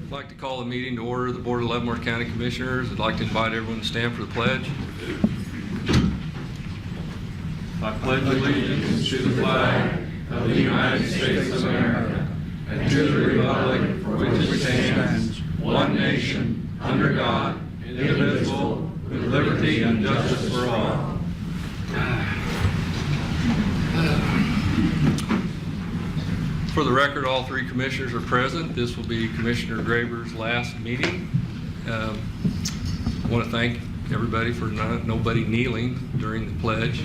I'd like to call the meeting to order. The Board of Leavenworth County Commissioners. I'd like to invite everyone to stand for the pledge. I pledge allegiance to the flag of the United States of America and to the republic for which it stands, one nation, under God, indivisible, with liberty and justice for all. For the record, all three commissioners are present. This will be Commissioner Graber's last meeting. I want to thank everybody for nobody kneeling during the pledge.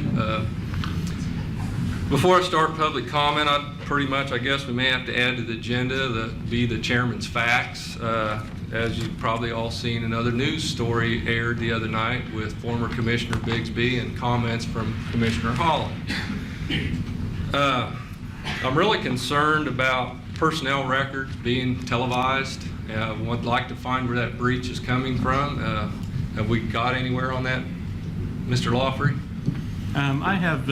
Before I start public comment, I guess we may have to add to the agenda the chairman's facts. As you've probably all seen, another news story aired the other night with former Commissioner Bigsby and comments from Commissioner Holland. I'm really concerned about personnel records being televised. I would like to find where that breach is coming from. Have we got anywhere on that, Mr. Lawfrey? I have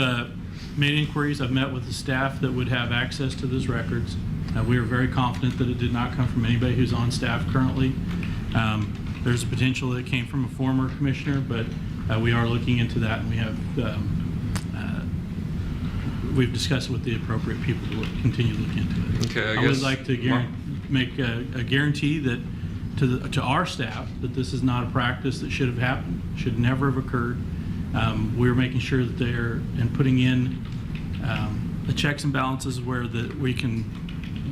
made inquiries. I've met with the staff that would have access to those records. We are very confident that it did not come from anybody who's on staff currently. There's a potential that it came from a former commissioner, but we are looking into that, and we have we've discussed with the appropriate people to continue to look into it. Okay, I would like to make a guarantee that to our staff that this is not a practice that should have happened, should never have occurred. We're making sure that they're and putting in the checks and balances where that we can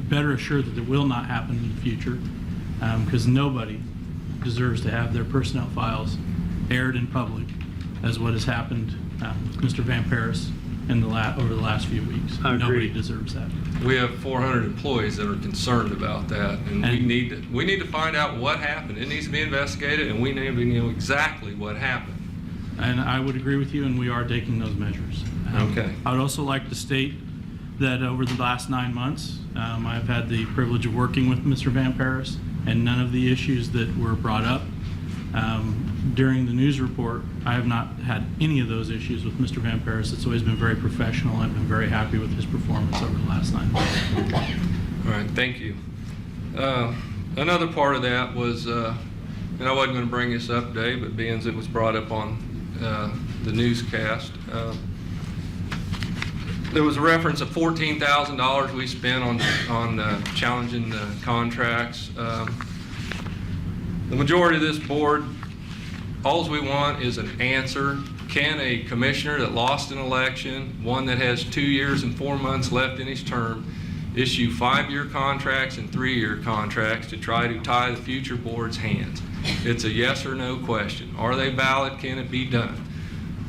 better assure that it will not happen in the future, because nobody deserves to have their personnel files aired in public as what has happened with Mr. Van Paris over the last few weeks. Nobody deserves that. We have 400 employees that are concerned about that, and we need to find out what happened. It needs to be investigated, and we need to know exactly what happened. And I would agree with you, and we are taking those measures. Okay. I would also like to state that over the last 9 months, I've had the privilege of working with Mr. Van Paris, and none of the issues that were brought up during the news report, I have not had any of those issues with Mr. Van Paris. It's always been very professional. I've been very happy with his performance over the last 9 months. All right, thank you. Another part of that was, and I wasn't going to bring this up today, but being as it was brought up on the newscast, there was a reference of $14,000 we spent on challenging the contracts. The majority of this board, all we want is an answer. Can a commissioner that lost an election, one that has 2 years and 4 months left in his term, issue 5-year contracts and 3-year contracts to try to tie the future board's hands? It's a yes or no question. Are they valid? Can it be done?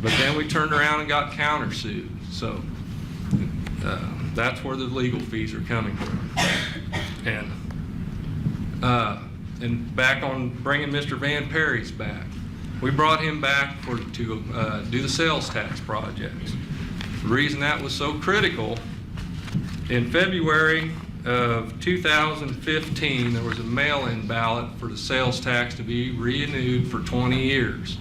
But then we turned around and got countersued. So that's where the legal fees are coming from. And back on bringing Mr. Van Paris back. We brought him back to do the sales tax projects. The reason that was so critical, in February of 2015, there was a mail-in ballot for the sales tax to be renewed for 20 years.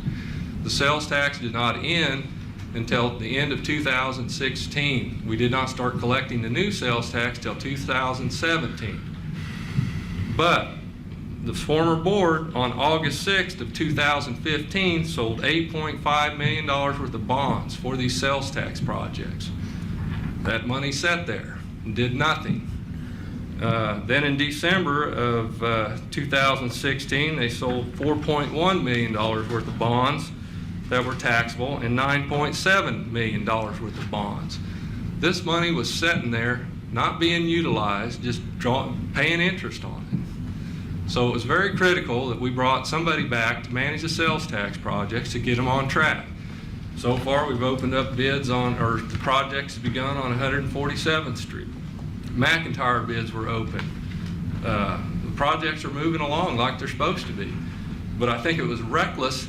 The sales tax did not end until the end of 2016. We did not start collecting the new sales tax till 2017. But the former board on August 6th of 2015 sold $8.5 million worth of bonds for these sales tax projects. That money sat there and did nothing. Then in December of 2016, they sold $4.1 million worth of bonds that were taxable and $9.7 million worth of bonds. This money was sitting there, not being utilized, just paying interest on it. So it was very critical that we brought somebody back to manage the sales tax projects to get them on track. So far, we've opened up bids the projects have begun on 147th Street. McIntyre bids were open. The projects are moving along like they're supposed to be. But I think it was reckless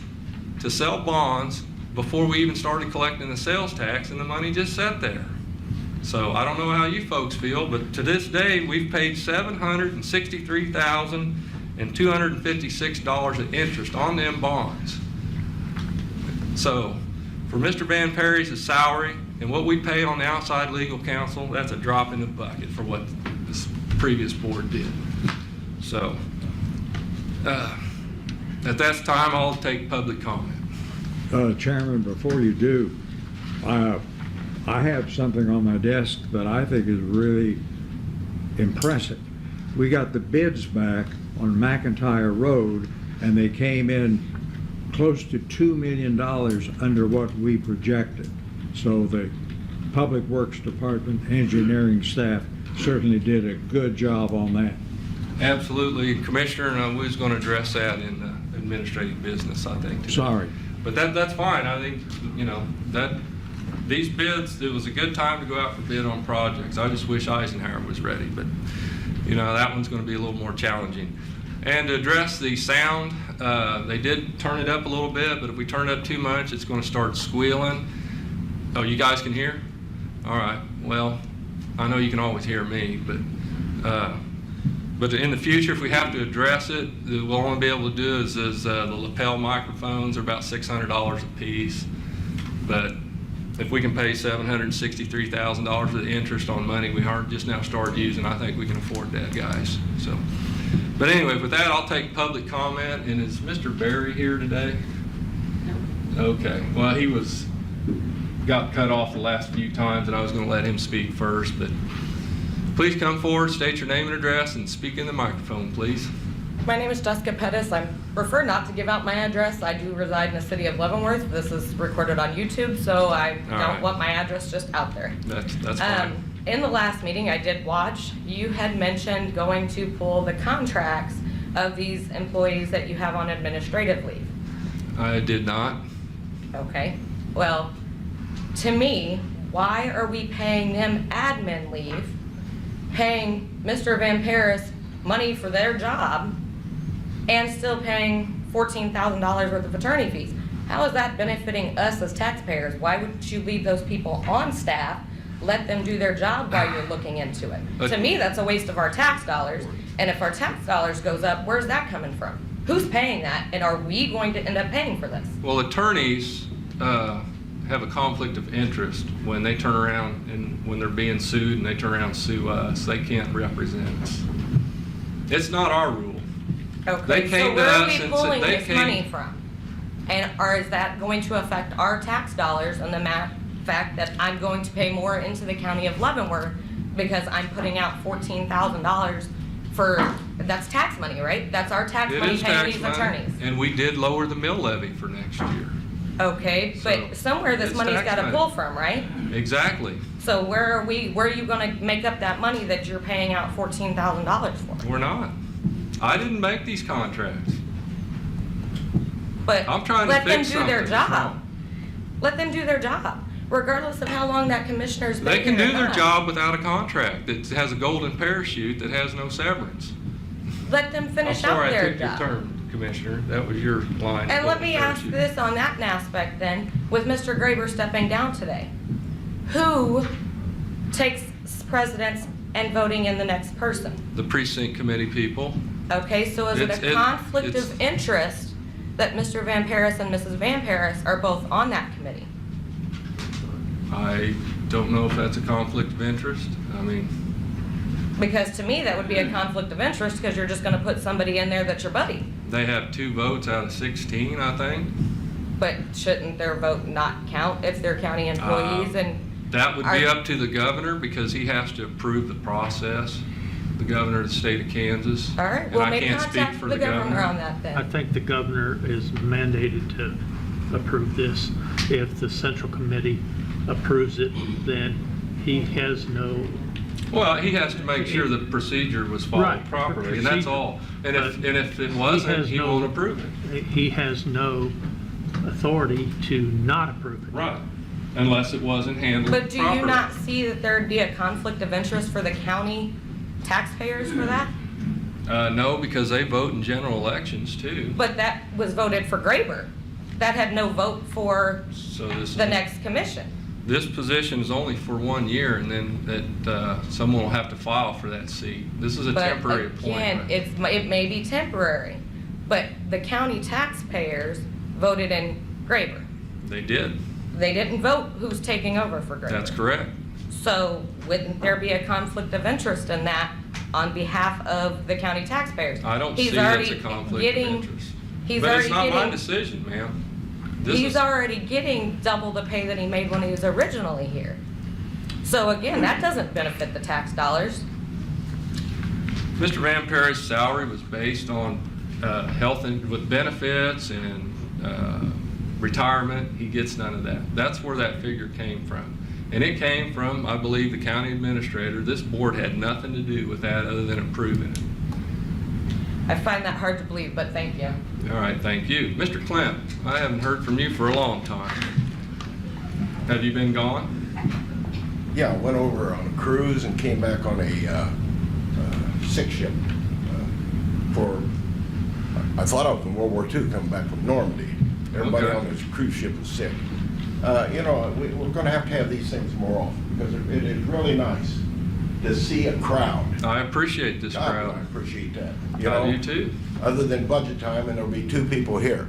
to sell bonds before we even started collecting the sales tax, and the money just sat there. So I don't know how you folks feel, but to this day, we've paid $763,256 of interest on them bonds. So for Mr. Van Paris' salary and what we pay on the outside legal counsel, that's a drop in the bucket for what this previous board did. So At that time, I'll take public comment. Chairman, before you do, I have something on my desk that I think is really impressive. We got the bids back on McIntyre Road, and they came in close to $2 million under what we projected. So the Public Works Department engineering staff certainly did a good job on that. Absolutely, Commissioner, and we was going to address that in administrative business, I think, today. Sorry. But that's fine. I think, you know, that these bids, it was a good time to go out for bid on projects. I just wish Eisenhower was ready, but, you know, that one's going to be a little more challenging. And to address the sound, they did turn it up a little bit, but if we turn it up too much, it's going to start squealing. Oh, you guys can hear? All right. Well, I know you can always hear me, but in the future, if we have to address it, we'll only be able to do is the lapel microphones are about $600 a piece. But if we can pay $763,000 for the interest on money we aren't just now started using, I think we can afford that, guys. So, but anyway, with that, I'll take public comment. And is Mr. Berry here today? No. Okay. Well, he got cut off the last few times, and I was going to let him speak first, but. Please come forward, state your name and address, and speak in the microphone, please. My name is Jessica Pettis. I prefer not to give out my address. I do reside in the city of Leavenworth. This is recorded on YouTube, so I don't want my address just out there. That's fine. In the last meeting I did watch, you had mentioned going to pull the contracts of these employees that you have on administrative leave. I did not. Okay. Well, to me, why are we paying them admin leave, paying Mr. Van Paris money for their job, and still paying $14,000 worth of attorney fees? How is that benefiting us as taxpayers? Why wouldn't you leave those people on staff, let them do their job while you're looking into it? To me, that's a waste of our tax dollars, and if our tax dollars goes up, where's that coming from? Who's paying that, and are we going to end up paying for this? Well, attorneys have a conflict of interest when they turn around and when they're being sued and they turn around and sue us. They can't represent us. It's not our rule. Okay, They came so to where are us we and pulling said they this came. money from? Or is that going to affect our tax dollars and the fact that I'm going to pay more into the county of Leavenworth because I'm putting out $14,000 for, that's tax money, right? That's our tax It money is paying tax these money, attorneys. and we did lower the mill levy for next year. Okay, but So, somewhere this it's money's tax gotta money. pull from, right? Exactly. So where are you gonna make up that money that you're paying out $14,000 for? We're not. I didn't make these contracts. But I'm trying to let them fix do their something that's job. wrong. Let them do their job, regardless of how long that commissioner's been They can here or do their not. job without a contract that has a golden parachute that has no severance. Let them I'm finish sorry out I their took your job. turn, Commissioner. That was your line. And let me golden ask parachute. this on that aspect then, with Mr. Graber stepping down today. Who takes precedence and voting in the next person? The precinct committee people. Okay, so is it a conflict of interest that Mr. Van Paris and Mrs. Van Paris are both on that committee? I don't know if that's a conflict of interest. I mean, Because to me, that would be a conflict of interest because you're just gonna put somebody in there that's your buddy. they have 2 votes out of 16, I think. But shouldn't their vote not count if they're county employees and? That would be Are- up to the governor because he has to approve the process, the governor of the state of Kansas. All right, And well, I make can't speak contact for with the governor on that I then. think the governor is mandated to approve this. If the central committee approves it, then he has no, Well, he has to make sure the procedure was followed Right, properly, and that's procedure. all. And if But it wasn't, has he no- won't approve it. he has no authority to not approve it. Right, unless it wasn't handled But do properly. you not see that there'd be a conflict of interest for the county taxpayers for that? No, because they vote in general elections too. But that was voted for Graber. That had no vote for So the next commission. this position is only for 1 year, and then someone will have to file for that seat. This is a temporary But again, appointment. it may be temporary, but the county taxpayers voted in Graber. They did. They didn't vote who's taking over for Graber. That's correct. So wouldn't there be a conflict of interest in that on behalf of the county taxpayers. I don't He's see that's already a conflict getting- of interest. He's But it's already not my getting- decision, ma'am. This He's is- already getting double the pay that he made when he was originally here. So again, that doesn't benefit the tax dollars. Mr. Van Perry's salary was based on health and with benefits and retirement. He gets none of that. That's where that figure came from. And it came from, I believe, the county administrator. This board had nothing to do with that other than approving it. I find that hard to believe, but thank you. All right, thank you. Mr. Clint, I haven't heard from you for a long time. Have you been gone? Yeah, I went over on a cruise and came back on a sick ship I thought I was in World War II coming back from Normandy. Everybody Okay. on this cruise ship was sick. You know, we're going to have these things more often because it is really nice to see a crowd. I appreciate this God, crowd. I appreciate that. I do too. Other than budget time, and there'll be 2 people here.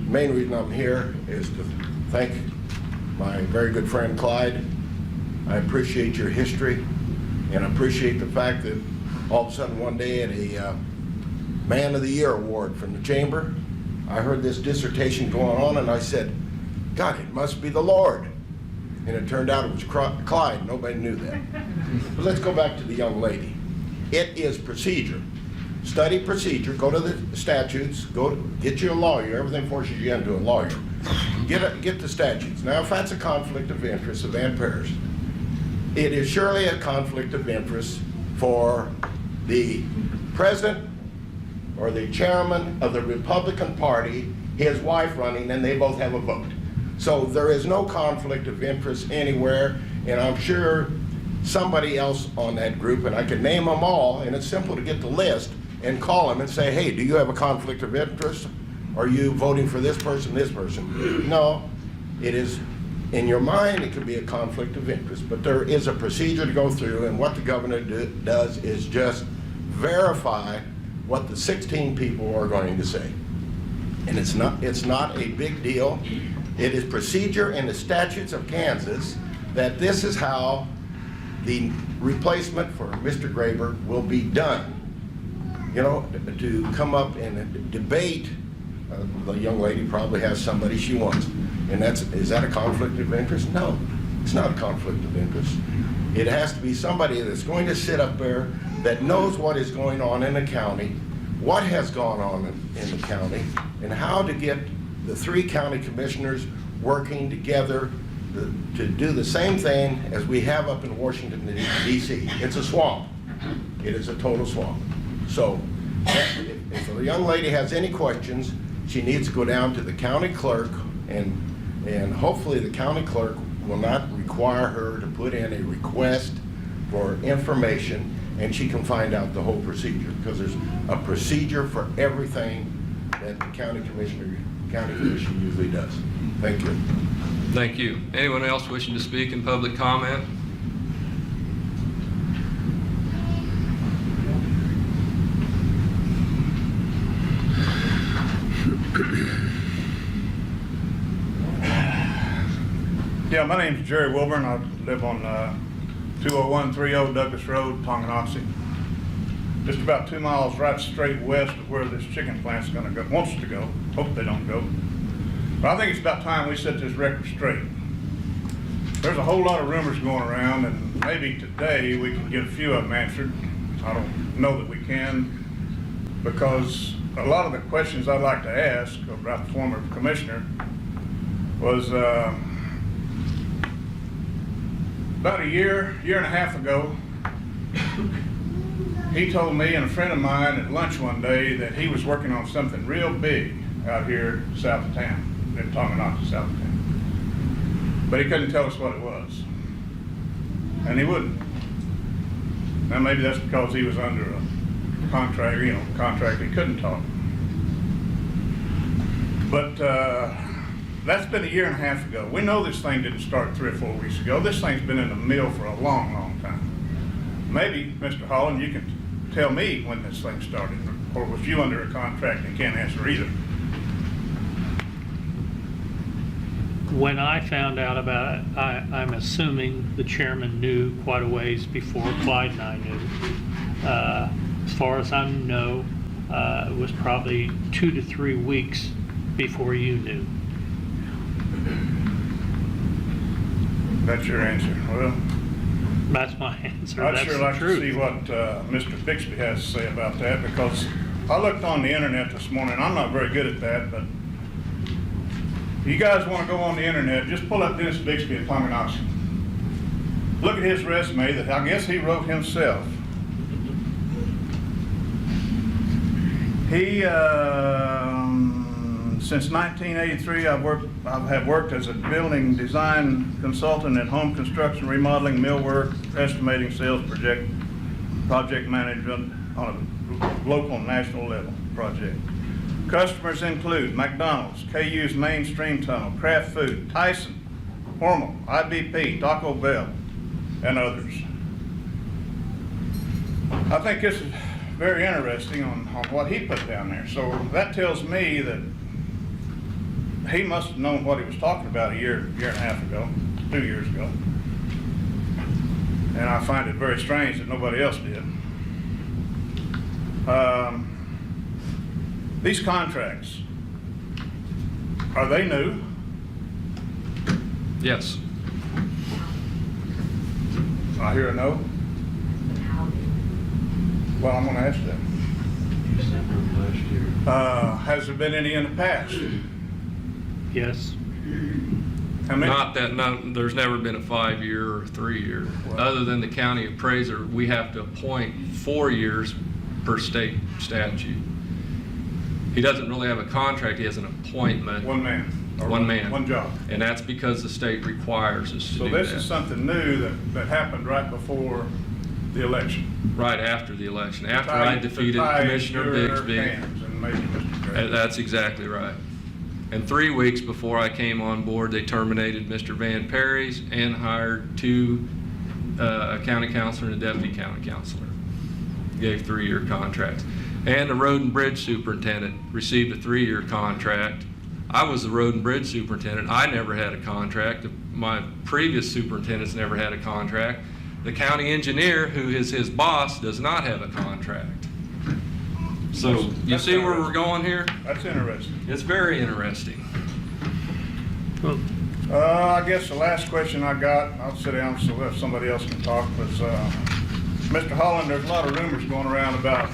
Main reason I'm here is to thank my very good friend Clyde. I appreciate your history, and I appreciate the fact that all of a sudden one day at a Man of the Year award from the chamber, I heard this dissertation going on, and I said, God, it must be the Lord. And it turned out it was Clyde. Nobody knew that. But let's go back to the young lady. It is procedure. Study procedure. Go to the statutes. Get you a lawyer. Everything forces you into a lawyer. Get the statutes. Now, if that's a conflict of interest of Van Paris, it is surely a conflict of interest for the president or the chairman of the Republican Party, his wife running, and they both have a vote. So there is no conflict of interest anywhere, and I'm sure somebody else on that group, and I can name them all, and it's simple to get the list and call them and say, hey, do you have a conflict of interest? Are you voting for this person, this person? No, it is, in your mind, it could be a conflict of interest, but there is a procedure to go through, and what the governor does is just verify what the 16 people are going to say. And it's not a big deal. It is procedure in the statutes of Kansas that this is how the replacement for Mr. Graber will be done. You know, to come up and debate, the young lady probably has somebody she wants. And is that a conflict of interest? No, it's not a conflict of interest. It has to be somebody that's going to sit up there that knows what is going on in the county, what has gone on in the county, and how to get the 3 county commissioners working together to do the same thing as we have up in Washington, D.C. It's a swamp. It is a total swamp. So if the young lady has any questions, she needs to go down to the county clerk, and hopefully the county clerk will not require her to put in a request for information, and she can find out the whole procedure, because there's a procedure for everything that the county commission usually does. Thank you. Thank you. Anyone else wishing to speak in public comment? Yeah, my name's Jerry Wilburn. I live on 20130 Douglas Road, Tonganoxie. Just about 2 miles right straight west of where this chicken plant's gonna go, wants to go. Hope they don't go. But I think it's about time we set this record straight. There's a whole lot of rumors going around, and maybe today we can get a few of them answered. I don't know that we can, because a lot of the questions I'd like to ask about the former commissioner was about a year and a half ago, he told me and a friend of mine at lunch one day that he was working on something real big out here south of town, in Tonganoxie, south of town. But he couldn't tell us what it was. And he wouldn't. Now maybe that's because he was under a contract, he couldn't talk. But that's been a year and a half ago. We know this thing didn't start 3 or 4 weeks ago. This thing's been in the mill for a long, long time. Maybe, Mr. Holland, you can tell me when this thing started, or was you under a contract and can't answer either? When I found out about it, I'm assuming the chairman knew quite a ways before Clyde and I knew. As far as I know, it was probably 2 to 3 weeks before you knew. That's your answer. Well, That's my answer. I'd That's sure the like to truth. see what Mr. Bixby has to say about that, because I looked on the internet this morning. I'm not very good at that, but if you guys want to go on the internet, just pull up Dennis Bixby at Tonganoxie. Look at his resume that I guess he wrote himself. He, since 1983, I have worked as a building design consultant in home construction, remodeling, millwork, estimating, sales, project management on a local and national level project. Customers include McDonald's, KU's Mainstream Tunnel, Kraft Food, Tyson, Hormel, IBP, Taco Bell, and others. I think this is very interesting on what he put down there. So that tells me that he must have known what he was talking about a year and a half ago, 2 years ago. And I find it very strange that nobody else did. These contracts, are they new? Yes. I hear a no. Well, I'm going to ask that. Has there been any in the past? Yes. How many? Not that, no, there's never been a 5-year or 3-year. Other than the county appraiser, we have to appoint 4 years per state statute. He doesn't really have a contract, he has an appointment. One man. Or One man. One job. And that's because the state requires us to So do this that. is something new that happened right before the election. Right after the election, after Tie- I defeated to tie Commissioner your Bixby. hands and maybe Mr. Gray. That's exactly right. And 3 weeks before I came on board, they terminated Mr. Van Perry's and hired 2, a county counselor and a deputy county counselor. Gave 3-year contracts. And the road and bridge superintendent received a 3-year contract. I was the road and bridge superintendent. I never had a contract. My previous superintendents never had a contract. The county engineer, who is his boss, does not have a contract. So you That's see where we're interesting. going here? That's interesting. It's very interesting. Well, I guess the last question I got, I'll sit down so if somebody else can talk, was, Mr. Holland, there's a lot of rumors going around about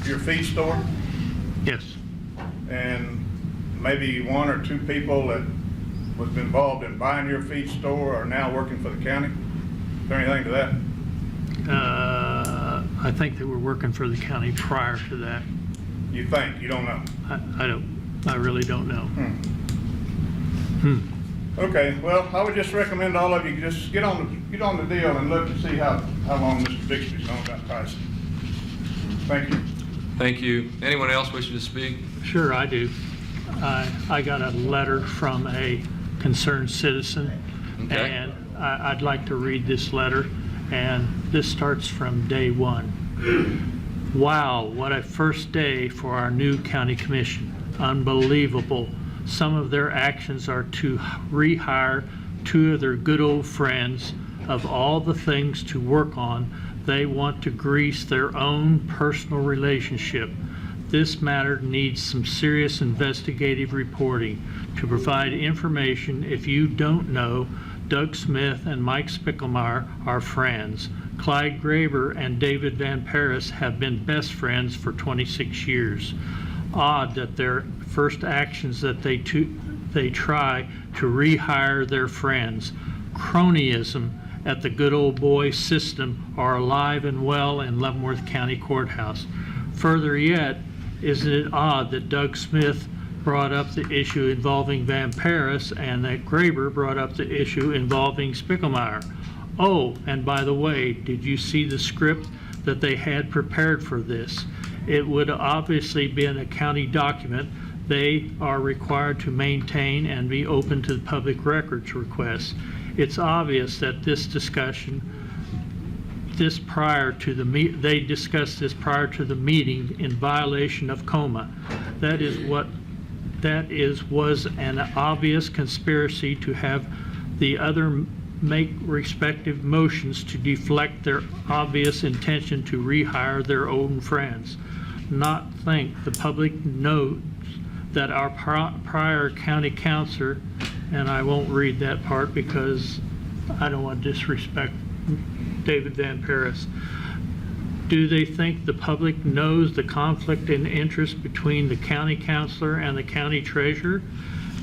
your feed store, yes. and maybe 1 or 2 people that was involved in buying your feed store are now working for the county. Is there anything to that? I think they were working for the county prior to that. You think? You don't know? I really don't know. Okay, well, I would just recommend all of you just get on the deal and look to see how long Mr. Bixby's known about Tyson. Thank you. Thank you. Anyone else wishing to speak? Sure, I do. I got a letter from a concerned citizen, Okay. and I'd like to read this letter, and this starts from day 1. Wow, what a first day for our new county commission. Unbelievable. Some of their actions are to rehire 2 of their good old friends. Of all the things to work on, they want to grease their own personal relationship. This matter needs some serious investigative reporting. To provide information, if you don't know, Doug Smith and Mike Spickelmeyer are friends. Clyde Graber and David Van Paris have been best friends for 26 years. Odd that their first actions that they try to rehire their friends. Cronyism at the good old boy system are alive and well in Leavenworth County Courthouse. Further yet, isn't it odd that Doug Smith brought up the issue involving Van Paris and that Graber brought up the issue involving Spickelmeyer? Oh, and by the way, did you see the script that they had prepared for this? It would obviously been a county document they are required to maintain and be open to the public records requests. It's obvious that they discussed this prior to the meeting in violation of COMA. Was an obvious conspiracy to have the other make respective motions to deflect their obvious intention to rehire their own friends. Not think the public knows that our prior county councilor, and I won't read that part because I don't want to disrespect David Van Paris. Do they think the public knows the conflict in interest between the county councilor and the county treasurer?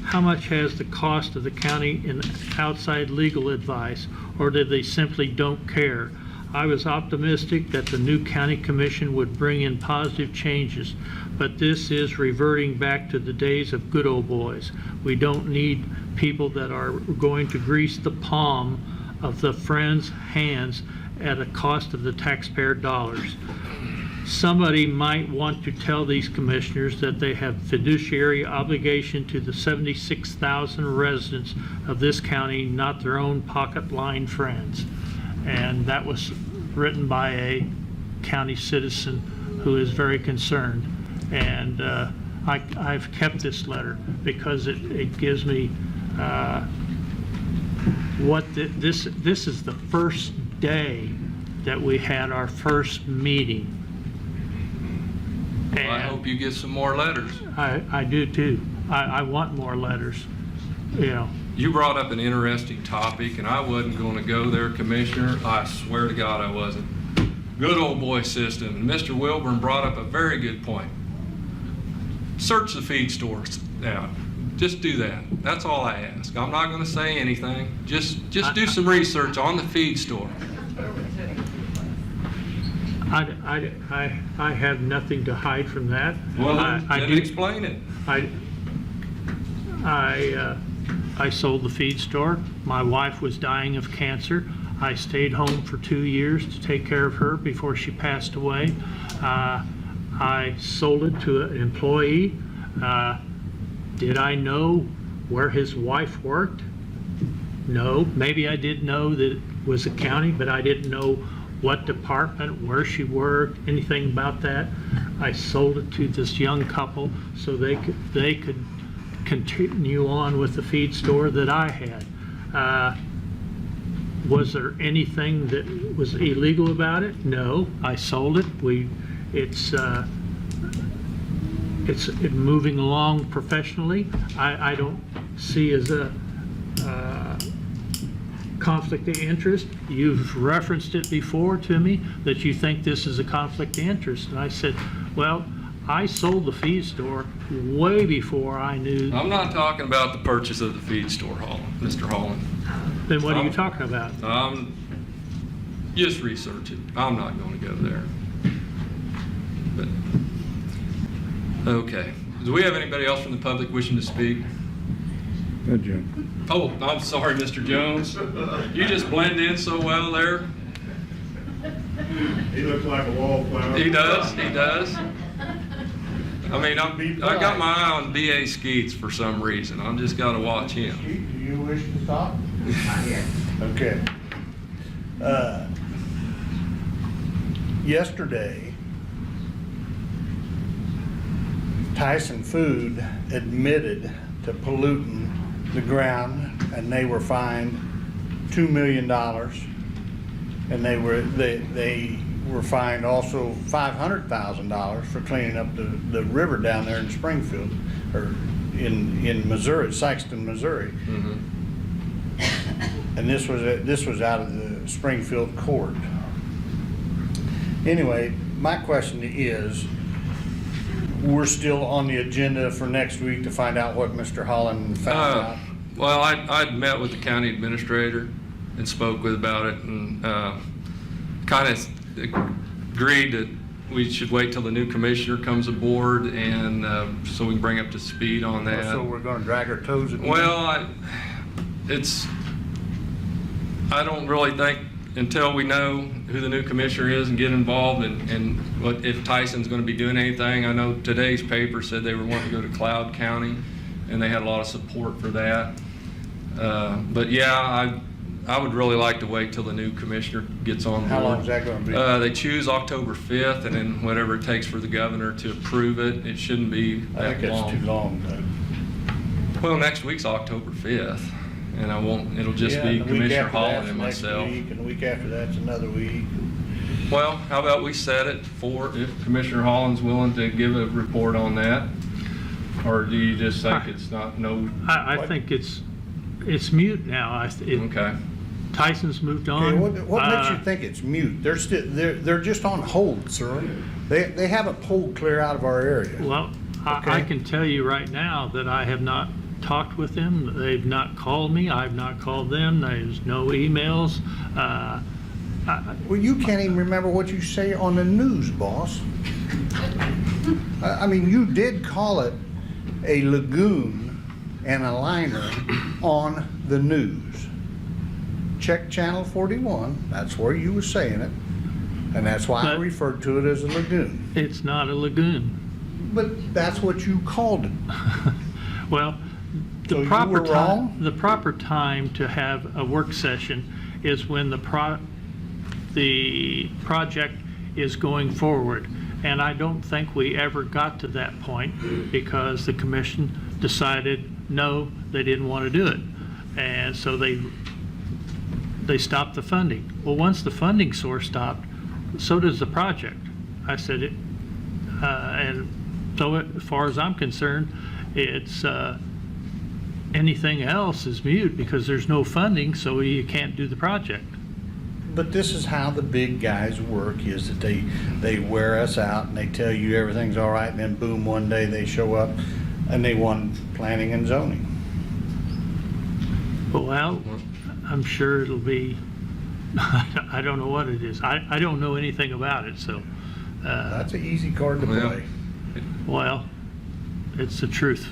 How much has the cost of the county in outside legal advice, or do they simply don't care? I was optimistic that the new county commission would bring in positive changes, but this is reverting back to the days of good old boys. We don't need people that are going to grease the palm of the friends' hands at a cost of the taxpayer dollars. Somebody might want to tell these commissioners that they have fiduciary obligation to the 76,000 residents of this county, not their own pocket-line friends. And that was written by a county citizen who is very concerned. And I've kept this letter because it gives me this is the first day that we had our first meeting. Well, I hope you get some more letters. I do too. I want more letters, you know. You brought up an interesting topic, and I wasn't going to go there, Commissioner. I swear to God I wasn't. Good old boy system. And Mr. Wilburn brought up a very good point. Search the feed stores out. Just do that. That's all I ask. I'm not going to say anything. Just do some research on the feed store. I have nothing to hide from that. Well, I then do explain it. I sold the feed store. My wife was dying of cancer. I stayed home for 2 years to take care of her before she passed away. I sold it to an employee. Did I know where his wife worked? No. Maybe I did know that it was a county, but I didn't know what department, where she worked, anything about that. I sold it to this young couple so they could continue on with the feed store that I had. Was there anything that was illegal about it? No, I sold it. It's moving along professionally. I don't see as a conflict of interest. You've referenced it before to me that you think this is a conflict of interest. And I said, well, I sold the feed store way before I knew. I'm not talking about the purchase of the feed store, Mr. Holland. Then what are you talking about? Just research it. I'm not going to go there. But, okay. Do we have anybody else from the public wishing to speak? Good, Jim. Oh, I'm sorry, Mr. Jones. You just blend in so well there. He looks like a wallflower. He does. I mean, I got my eye on B.A. Skeets for some reason. I've just got to watch him. Do you wish to stop? Okay. Yesterday, Tyson Food admitted to polluting the ground, and they were fined $2 million, and they were fined also $500,000 for cleaning up the river down there in Springfield, or in Missouri, Sykeston, Missouri. Mm-hmm. And this was out of the Springfield court. Anyway, my question is, we're still on the agenda for next week to find out what Mr. Holland found out? Well, I'd met with the county administrator and spoke with about it, and kind of agreed that we should wait till the new commissioner comes aboard, and so we can bring up to speed on that. So we're gonna drag our toes again? Well, I don't really think until we know who the new commissioner is and get involved and what if Tyson's going to be doing anything. I know today's paper said they were wanting to go to Cloud County, and they had a lot of support for that. But yeah, I would really like to wait till the new commissioner gets on board. How long is that going to be? They choose October 5th, and then whatever it takes for the governor to approve it. It shouldn't be I think that that's too long, Doug. Well, next week's October 5th, and I won't, it'll just Yeah, be and the week Commissioner after Holland that's and the next myself. week, and the week after that's another week. Well, how about we set it for, if Commissioner Holland's willing to give a report on that? Or do you just think it's not, no, I think it's mute now. okay. Tyson's moved Okay, on. what makes you think it's mute? They're just on hold, sir. They haven't pulled clear out of our area. Well, I Okay. can tell you right now that I have not talked with them. They've not called me. I've not called them. There's no emails. Well, you can't even remember what you say on the news, boss. I mean, you did call it a lagoon and a liner on the news. Check Channel 41, that's where you were saying it, and that's why I But- referred to it as a lagoon. It's not a lagoon. But that's what you called it. Well, So the you proper were wrong? time, the proper time to have a work session is when the project is going forward. And I don't think we ever got to that point because the commission decided, no, they didn't want to do it. And so they stopped the funding. Well, once the funding source stopped, so does the project. I said it, and so as far as I'm concerned, it's, anything else is mute because there's no funding, so you can't do the project. But this is how the big guys work, is that they wear us out and they tell you everything's all right, and then boom, one day they show up and they want planning and zoning. Well, I'm sure it'll be, I don't know what it is. I don't know anything about it, so, That's an easy card to Well, play. well, it's the truth.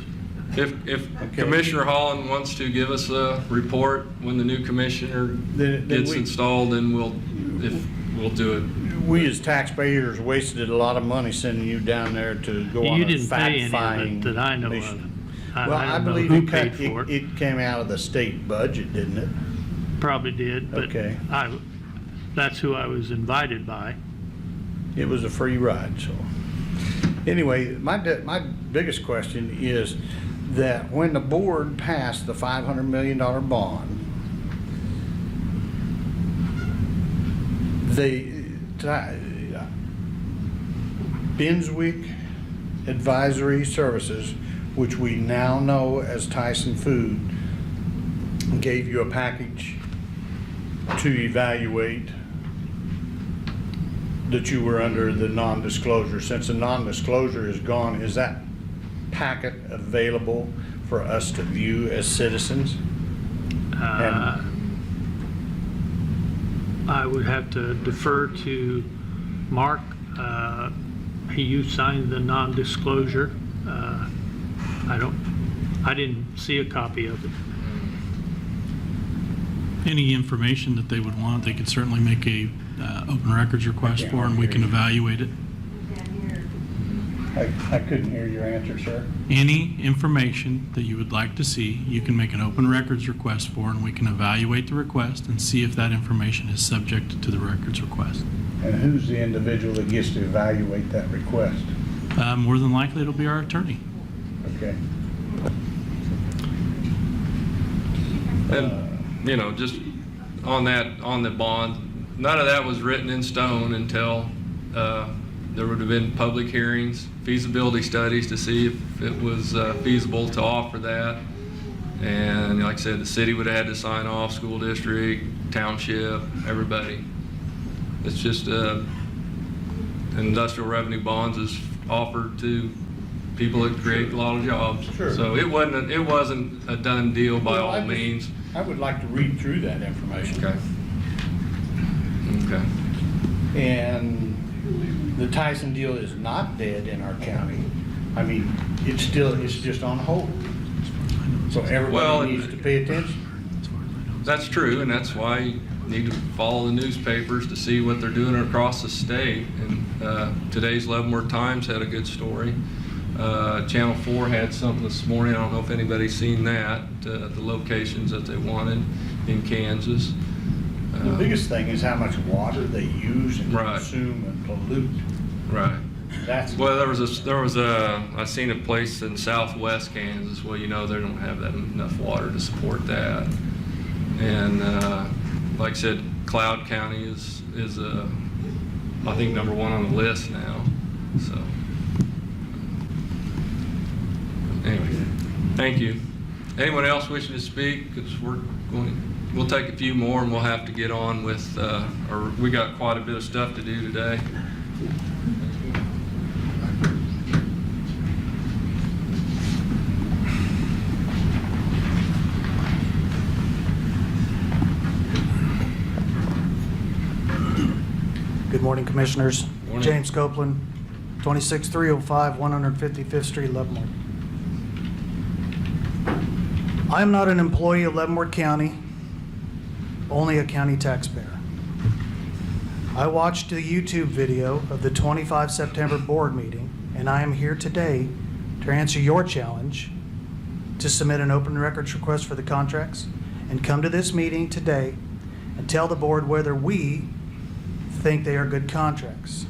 If Commissioner Holland wants to give us a report when the new commissioner Then gets we- installed, then we'll do it. We as taxpayers wasted a lot of money sending you down there to go on You a didn't pay any of fact-finding it that I know of. mission. I Well, I don't know believe who paid it for it. it came out of the state budget, didn't it? Probably did, but Okay. that's who I was invited by. It was a free ride, so. Anyway, my biggest question is that when the board passed the $500 million bond, Binswick Advisory Services, which we now know as Tyson Food, gave you a package to evaluate that you were under the non-disclosure. Since the non-disclosure is gone, is that packet available for us to view as citizens? I would have to defer to Mark. You signed the non-disclosure. I didn't see a copy of it. Any information that they would want, they could certainly make a open records request for, and we can evaluate it. I couldn't hear your answer, sir. Any information that you would like to see, you can make an open records request for, and we can evaluate the request and see if that information is subject to the records request. And who's the individual that gets to evaluate that request? More than likely, it'll be our attorney. Okay. And, you know, just on the bond, none of that was written in stone until there would have been public hearings, feasibility studies to see if it was feasible to offer that. And like I said, the city would have had to sign off, school district, township, everybody. It's just industrial revenue bonds is offered to people that create a lot of jobs. Sure. So it wasn't a done deal by Well, all means. I would like to read through that information. Okay. Okay. And the Tyson deal is not dead in our county. I mean, it's just on hold. So Well, everybody needs to pay attention. That's true, and that's why you need to follow the newspapers to see what they're doing across the state. And today's Leavenworth Times had a good story. Channel 4 had something this morning. I don't know if anybody's seen that, the locations that they wanted in Kansas. The biggest thing is how much water they use and Right. consume and pollute. Right. That's, Well, I seen a place in southwest Kansas. Well, you know, they don't have that enough water to support that. And like I said, Cloud County is I think #1 on the list now. So anyway, thank you. Anyone else wishing to speak? Because we'll take a few more and we'll have to get on with, or we got quite a bit of stuff to do today. Good morning, Commissioners. Morning. James Copeland, 26305 155th Street, Leavenworth. I am not an employee of Leavenworth County, only a county taxpayer. I watched the YouTube video of the 25 September board meeting, and I am here today to answer your challenge to submit an open records request for the contracts and come to this meeting today and tell the board whether we think they are good contracts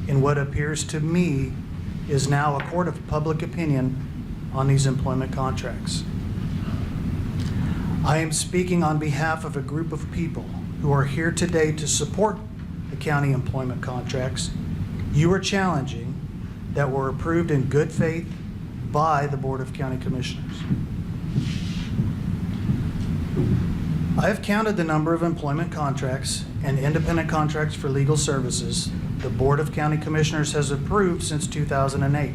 in what appears to me is now a court of public opinion on these employment contracts. I am speaking on behalf of a group of people who are here today to support the county employment contracts you are challenging that were approved in good faith by the Board of County Commissioners. I have counted the number of employment contracts and independent contracts for legal services the Board of County Commissioners has approved since 2008.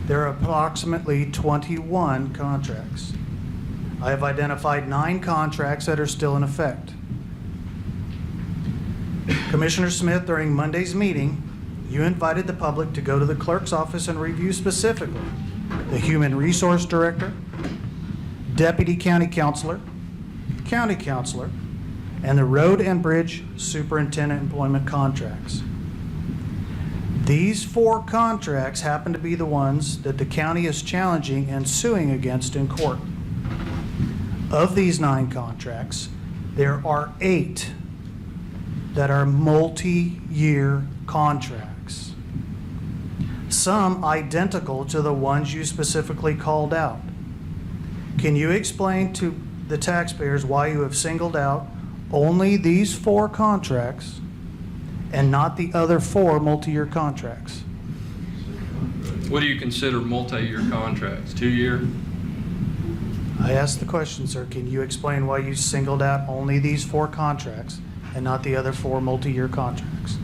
There are approximately 21 contracts. I have identified 9 contracts that are still in effect. Commissioner Smith, during Monday's meeting, you invited the public to go to the clerk's office and review specifically the Human Resource Director, Deputy County Counselor, County Counselor, and the Road and Bridge Superintendent employment contracts. These 4 contracts happen to be the ones that the county is challenging and suing against in court. Of these 9 contracts, there are 8 that are multi-year contracts, some identical to the ones you specifically called out. Can you explain to the taxpayers why you have singled out only these 4 contracts and not the other 4 multi-year contracts? What do you consider multi-year contracts? 2-year? I asked the question, sir. Can you explain why you singled out only these 4 contracts and not the other 4 multi-year contracts?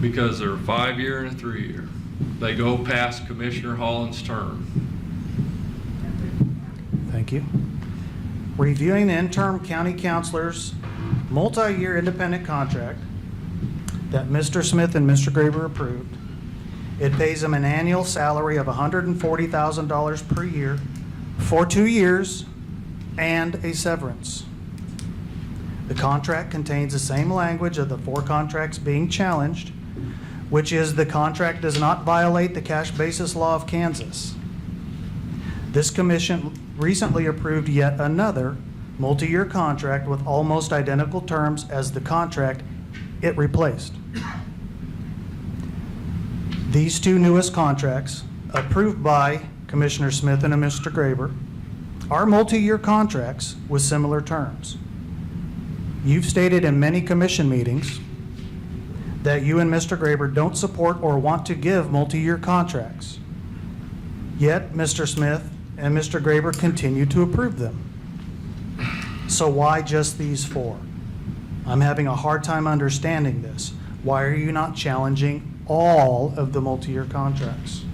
Because they're a 5-year and a 3-year. They go past Commissioner Holland's term. Thank you. Reviewing the interim county counselor's multi-year independent contract that Mr. Smith and Mr. Graber approved, it pays him an annual salary of $140,000 per year for 2 years and a severance. The contract contains the same language of the 4 contracts being challenged, which is the contract does not violate the cash basis law of Kansas. This commission recently approved yet another multi-year contract with almost identical terms as the contract it replaced. These 2 newest contracts, approved by Commissioner Smith and Mr. Graber, are multi-year contracts with similar terms. You've stated in many commission meetings that you and Mr. Graber don't support or want to give multi-year contracts. Yet, Mr. Smith and Mr. Graber continue to approve them. So why just these 4? I'm having a hard time understanding this. Why are you not challenging all of the multi-year contracts?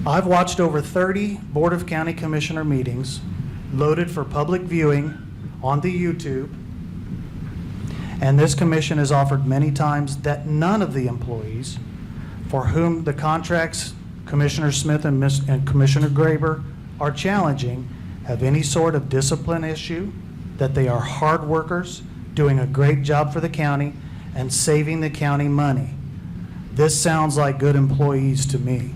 I've watched over 30 Board of County Commissioner meetings loaded for public viewing on the YouTube, and this commission has offered many times that none of the employees for whom the contracts Commissioner Smith and Commissioner Graber are challenging have any sort of discipline issue, that they are hard workers doing a great job for the county and saving the county money. This sounds like good employees to me.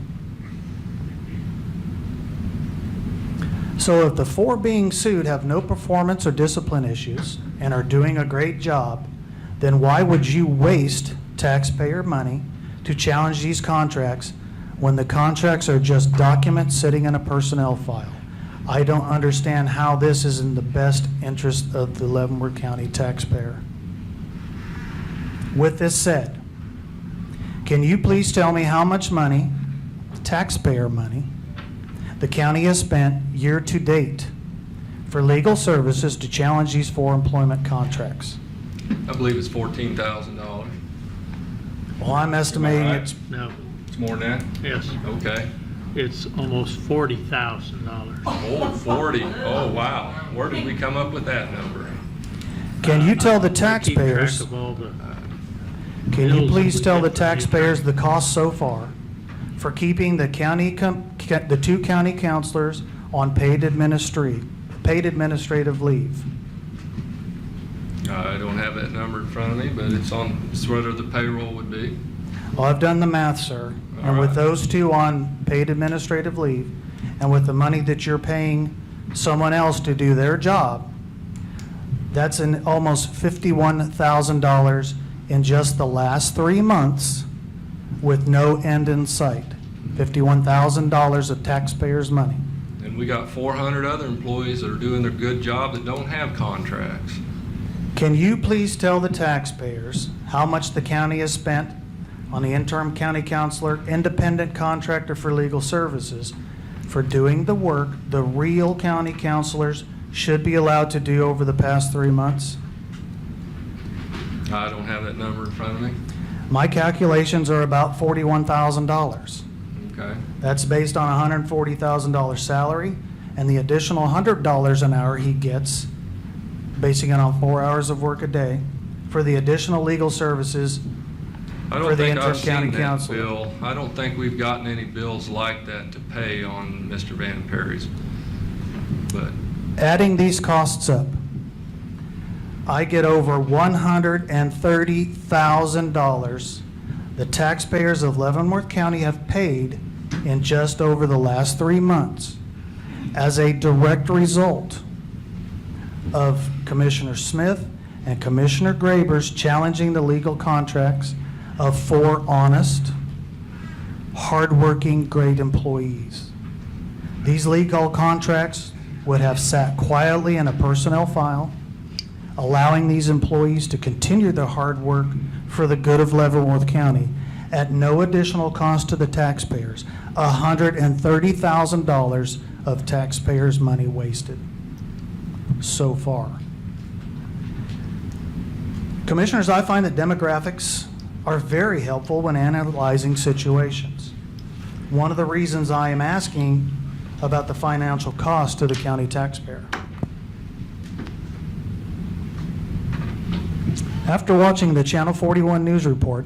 So if the 4 being sued have no performance or discipline issues and are doing a great job, then why would you waste taxpayer money to challenge these contracts when the contracts are just documents sitting in a personnel file? I don't understand how this is in the best interest of the Leavenworth County taxpayer. With this said, can you please tell me how much money, taxpayer money, the county has spent year to date for legal services to challenge these 4 employment contracts? I believe it's $14,000. Well, I'm estimating right? it's, No, It's more than that? yes, Okay. it's almost $40,000. Oh, 40. Oh, wow. Where did we come up with that number? can you tell the Keep track taxpayers, of all the, can you bills please that we tell the get from the taxpayers attorney. the cost so far for keeping the the 2 county counselors on paid administrative leave? I don't have that number in front of me, but it's whether the payroll would be. Well, I've done the math, sir. And All with right. those 2 on paid administrative leave, and with the money that you're paying someone else to do their job, that's an almost $51,000 in just the last 3 months with no end in sight. $51,000 of taxpayers' money. And we got 400 other employees that are doing their good job that don't have contracts. Can you please tell the taxpayers how much the county has spent on the interim county counselor, independent contractor for legal services, for doing the work the real county counselors should be allowed to do over the past 3 months? I don't have that number in front of me. My calculations are about $41,000. Okay. That's based on a $140,000 salary and the additional $100 an hour he gets, basing it on 4 hours of work a day, for the additional legal services I for don't the think interim I've county seen that counselor. bill. I don't think we've gotten any bills like that to pay on Mr. Van Perry's. But Adding these costs up, I get over $130,000 the taxpayers of Leavenworth County have paid in just over the last 3 months as a direct result of Commissioner Smith and Commissioner Graber's challenging the legal contracts of 4 honest, hardworking, great employees. These legal contracts would have sat quietly in a personnel file, allowing these employees to continue their hard work for the good of Leavenworth County at no additional cost to the taxpayers. $130,000 of taxpayers' money wasted so far. Commissioners, I find that demographics are very helpful when analyzing situations. One of the reasons I am asking about the financial cost to the county taxpayer. After watching the Channel 41 news report,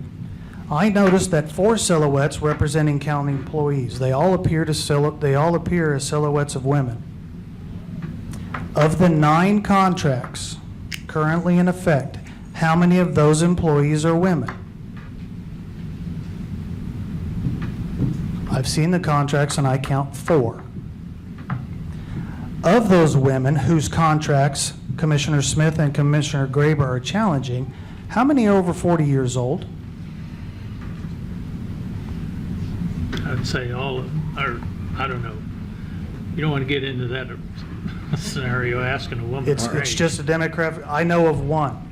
I noticed that 4 silhouettes representing county employees. They all appear as silhouettes of women. Of the 9 contracts currently in effect, how many of those employees are women? I've seen the contracts and I count 4. Of those women whose contracts Commissioner Smith and Commissioner Graber are challenging, how many are over 40 years old? I'd say all of them, or, I don't know. You don't want to get into that scenario asking a woman It's her age. just a demographic. I know of 1.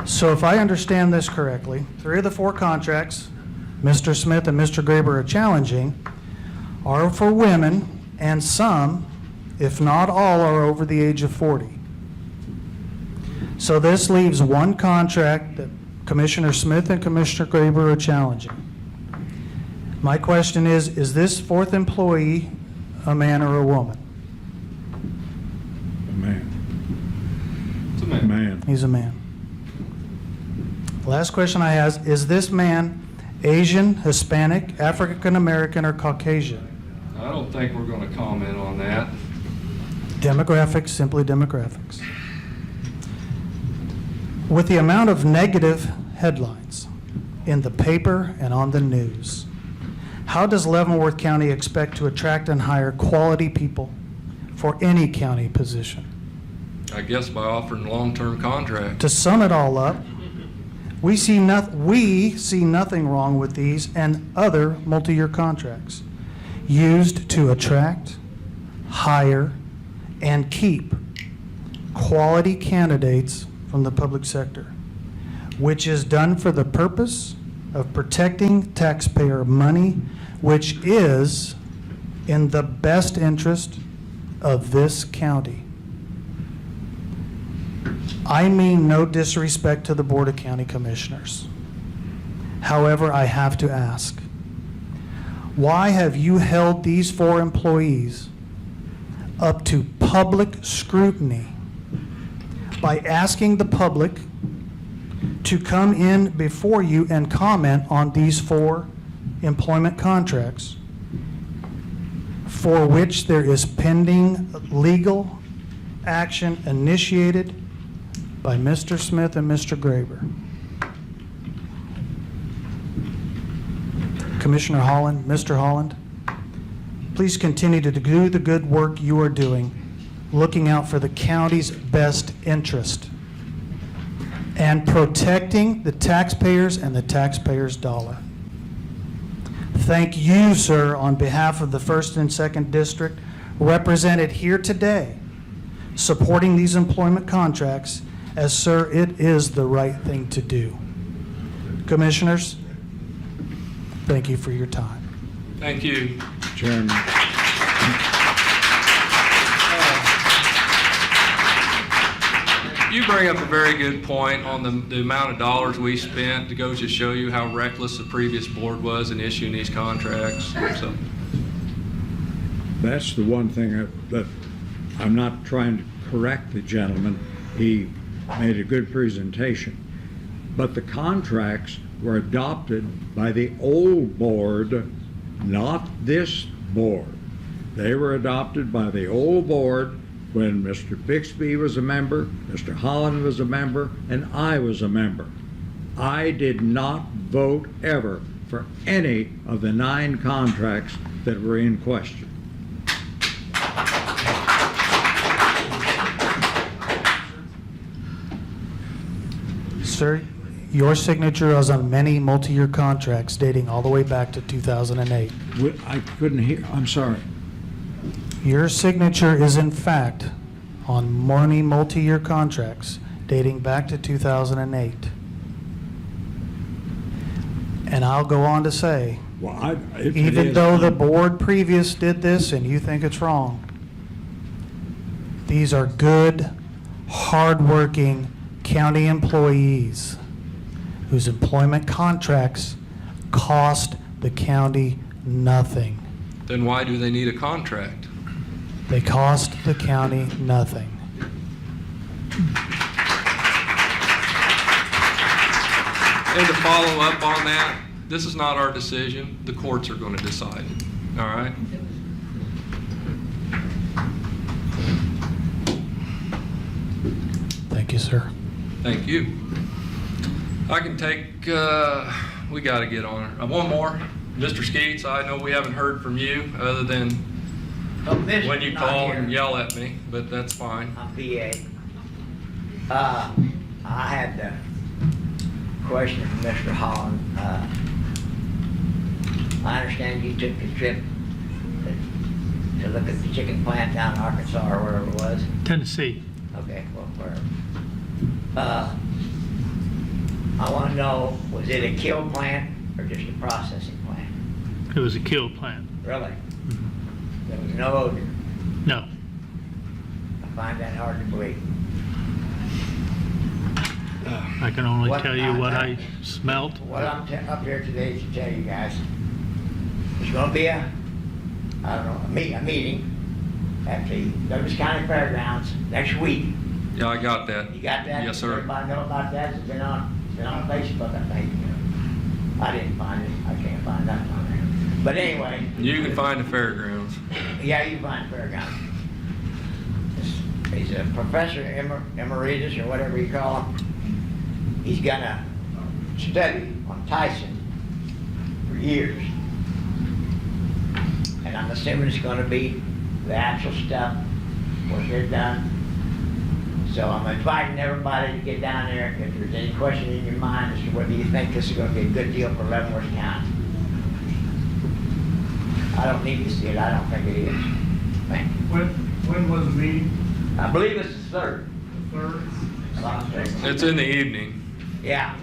So if I understand this correctly, 3 of the 4 contracts Mr. Smith and Mr. Graber are challenging are for women, and some, if not all, are over the age of 40. So this leaves 1 contract that Commissioner Smith and Commissioner Graber are challenging. My question is this 4th employee a man or a woman? A man. it's a man. Man. He's a man. Last question I have is this man Asian, Hispanic, African American, or Caucasian? I don't think we're going to comment on that. Demographics, simply demographics. With the amount of negative headlines in the paper and on the news, how does Leavenworth County expect to attract and hire quality people for any county position? I guess by offering long-term contracts. To sum it all up, we see nothing wrong with these and other multi-year contracts used to attract, hire, and keep quality candidates from the public sector, which is done for the purpose of protecting taxpayer money, which is in the best interest of this county. I mean no disrespect to the Board of County Commissioners. However, I have to ask, why have you held these 4 employees up to public scrutiny by asking the public to come in before you and comment on these 4 employment contracts for which there is pending legal action initiated by Mr. Smith and Mr. Graber? Commissioner Holland, Mr. Holland, please continue to do the good work you are doing, looking out for the county's best interest and protecting the taxpayers and the taxpayers' dollar. Thank you, sir, on behalf of the 1st and 2nd District represented here today, supporting these employment contracts, as, sir, it is the right thing to do. Commissioners, thank you for your time. Thank you. Chairman. You bring up a very good point on the amount of dollars we spent to go to show you how reckless the previous board was in issuing these contracts. So That's the one thing that I'm not trying to correct the gentleman. He made a good presentation. But the contracts were adopted by the old board, not this board. They were adopted by the old board when Mr. Bixby was a member, Mr. Holland was a member, and I was a member. I did not vote ever for any of the 9 contracts that were in question. Sir, your signature is on many multi-year contracts dating all the way back to 2008. I couldn't hear, I'm sorry. Your signature is in fact on many multi-year contracts dating back to 2008. And I'll go on to say, Well, if it even is, though the board previous did this and you think it's wrong, these are good, hardworking county employees whose employment contracts cost the county nothing. then why do they need a contract? They cost the county nothing. And to follow up on that, this is not our decision. The courts are going to decide it. All right? Thank you, sir. Thank you. I can take, we got to get on it. One more. Mr. Skeets, I know we haven't heard from you other than when you call and yell at me, but that's fine. I'm PA. I had a question from Mr. Holland. I understand you took the trip to look at the chicken plant down in Arkansas or wherever it was. Tennessee. Okay, well, wherever. I want to know, was it a kill plant or just a processing plant? It was a kill plant. Really? There was no odor. No. I find that hard to believe. I can only What- tell you what I smelt. What I'm up here today is to tell you guys, there's going to be a meeting at the Douglas County Fairgrounds next week. Yeah, I got that. You got that? Yes, sir. Everybody know about that? It's been on Facebook, I think. I didn't find it. I can't find nothing on there. But anyway. You can find the fairgrounds. Yeah, you can find Fairgrounds. He's a professor emeritus or whatever you call him. He's gonna study on Tyson for years. And I'm assuming it's gonna be the actual stuff, what they've done. So I'm inviting everybody to get down there if there's any question in your mind as to whether you think this is gonna be a good deal for Leavenworth County. I don't need to see it, I don't think it is. Thank you. When was the meeting? I believe it's the 3rd. Third? It's in the evening. Yeah.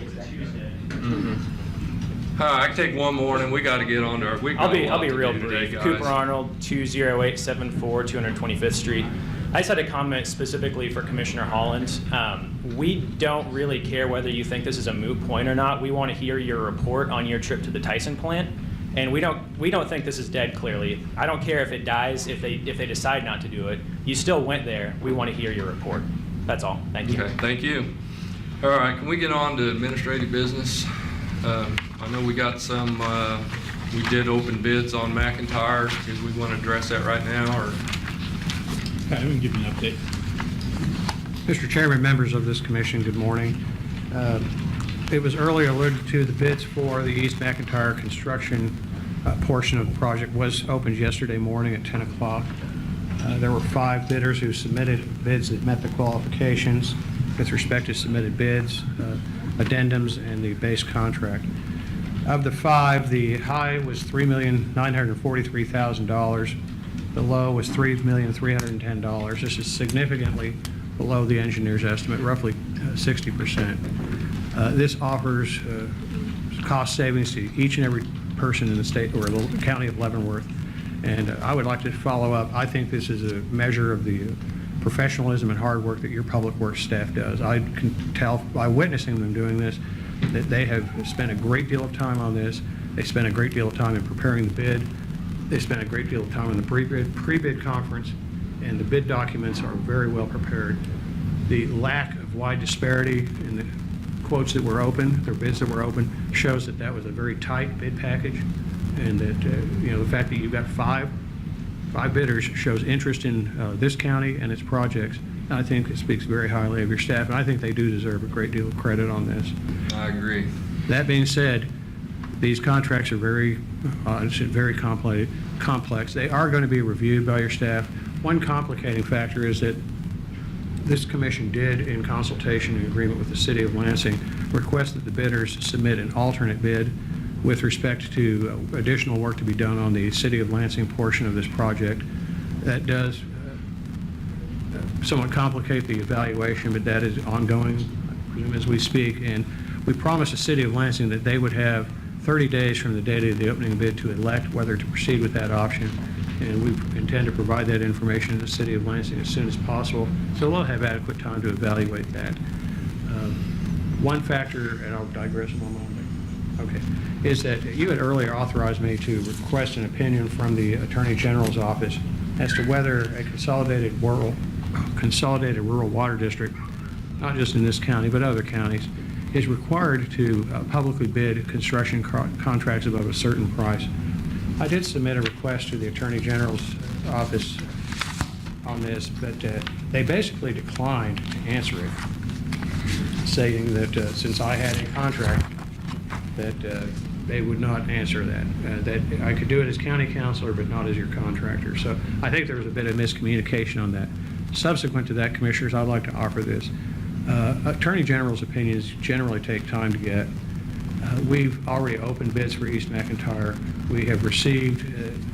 I can take one more, and then we got to get on to our. We got a I'll lot be to real do today, brief. guys. Cooper Arnold, 20874 225th Street. I just had a comment specifically for Commissioner Holland. We don't really care whether you think this is a moot point or not. We want to hear your report on your trip to the Tyson plant, and we don't think this is dead. Clearly, I don't care if it dies if they decide not to do it. You still went there. We want to hear your report. That's all. Thank you. Okay, thank you. All right, can we get on to administrative business? I know we got some, we did open bids on McIntyre. Do we want to address that right now, or? Okay, we can give you an update. Mr. Chairman, members of this commission, good morning. It was earlier alluded to, the bids for the East McIntyre construction portion of the project was opened yesterday morning at 10 o'clock. There were 5 bidders who submitted bids that met the qualifications with respect to submitted bids, addendums, and the base contract. Of the 5, the high was $3,943,000. The low was $3,310,000. This is significantly below the engineer's estimate, roughly 60%. This offers cost savings to each and every person in the state or the county of Leavenworth. And I would like to follow up. I think this is a measure of the professionalism and hard work that your public works staff does. I can tell by witnessing them doing this that they have spent a great deal of time on this. They spent a great deal of time in preparing the bid. They spent a great deal of time in the pre-bid conference, and the bid documents are very well prepared. The lack of wide disparity in the quotes that were open, their bids that were open, shows that that was a very tight bid package, and that the fact that you've got five bidders shows interest in this county and its projects. And I think it speaks very highly of your staff, and I think they do deserve a great deal of credit on this. I agree. That being said, these contracts are very complex. They are going to be reviewed by your staff. One complicating factor is that this commission did, in consultation and agreement with the City of Lansing, request that the bidders submit an alternate bid with respect to additional work to be done on the City of Lansing portion of this project. That does somewhat complicate the evaluation, but that is ongoing, I presume, as we speak. And we promised the City of Lansing that they would have 30 days from the date of the opening bid to elect whether to proceed with that option. And we intend to provide that information to the City of Lansing as soon as possible, so they'll have adequate time to evaluate that. One factor, and I'll digress one moment, okay, is that you had earlier authorized me to request an opinion from the Attorney General's office as to whether a consolidated rural water district, not just in this county but other counties, is required to publicly bid construction contracts above a certain price. I did submit a request to the Attorney General's office on this, but they basically declined to answer it, saying that since I had a contract, that they would not answer that, that I could do it as county councilor but not as your contractor. So I think there was a bit of miscommunication on that. Subsequent to that, Commissioners, I'd like to offer this. Attorney General's opinions generally take time to get. We've already opened bids for East McIntyre. We have received,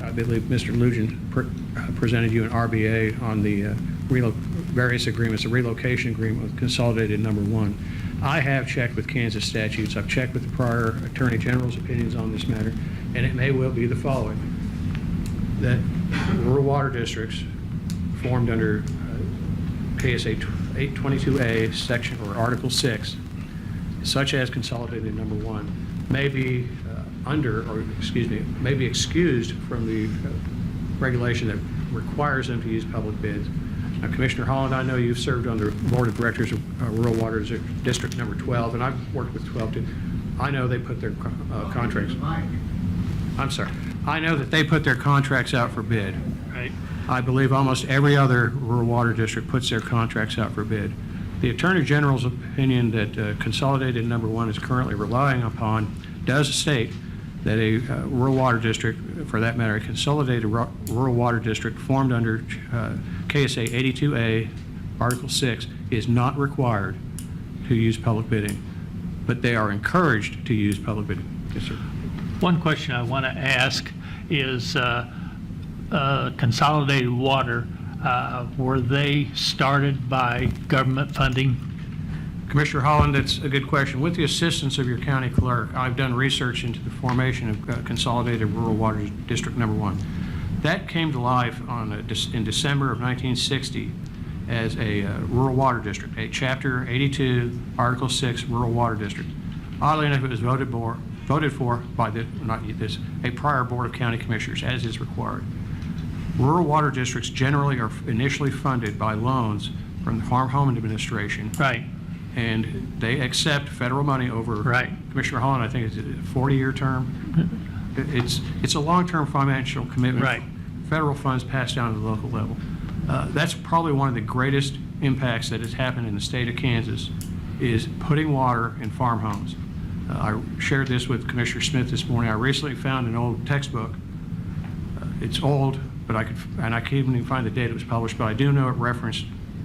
I believe Mr. Lujan presented you an RBA on the various agreements, a relocation agreement with Consolidated Number 1. I have checked with Kansas statutes. I've checked with the prior Attorney General's opinions on this matter, and it may well be the following: that rural water districts formed under KSA 822A section or Article 6, such as Consolidated Number 1, may be may be excused from the regulation that requires them to use public bids. Now, Commissioner Holland, I know you've served on the Board of Directors of Rural Water District Number 12, and I've worked with 12 too. I know they put their contracts. I'm sorry. I know that they put their contracts out for bid. Right. I believe almost every other rural water district puts their contracts out for bid. The Attorney General's opinion that Consolidated Number 1 is currently relying upon does state that a rural water district, for that matter, a consolidated rural water district formed under KSA 82A, Article 6, is not required to use public bidding, but they are encouraged to use public bidding. Yes, sir. One question I want to ask is, Consolidated Water, were they started by government funding? Commissioner Holland, that's a good question. With the assistance of your county clerk, I've done research into the formation of Consolidated Rural Water District Number 1. That came to life in December of 1960 as a rural water district, a Chapter 82, Article 6 rural water district. Oddly enough, it was voted for by a prior Board of County Commissioners, as is required. Rural water districts generally are initially funded by loans from the Farm Home Administration. Right. And they accept federal money over, Right. Commissioner Holland, I think it's a 40-year term. It's a long-term financial commitment. Right. Federal funds passed down to the local level. That's probably one of the greatest impacts that has happened in the state of Kansas, is putting water in farm homes. I shared this with Commissioner Smith this morning. I recently found an old textbook. It's old, but I can't even find the date it was published, but I do know it referenced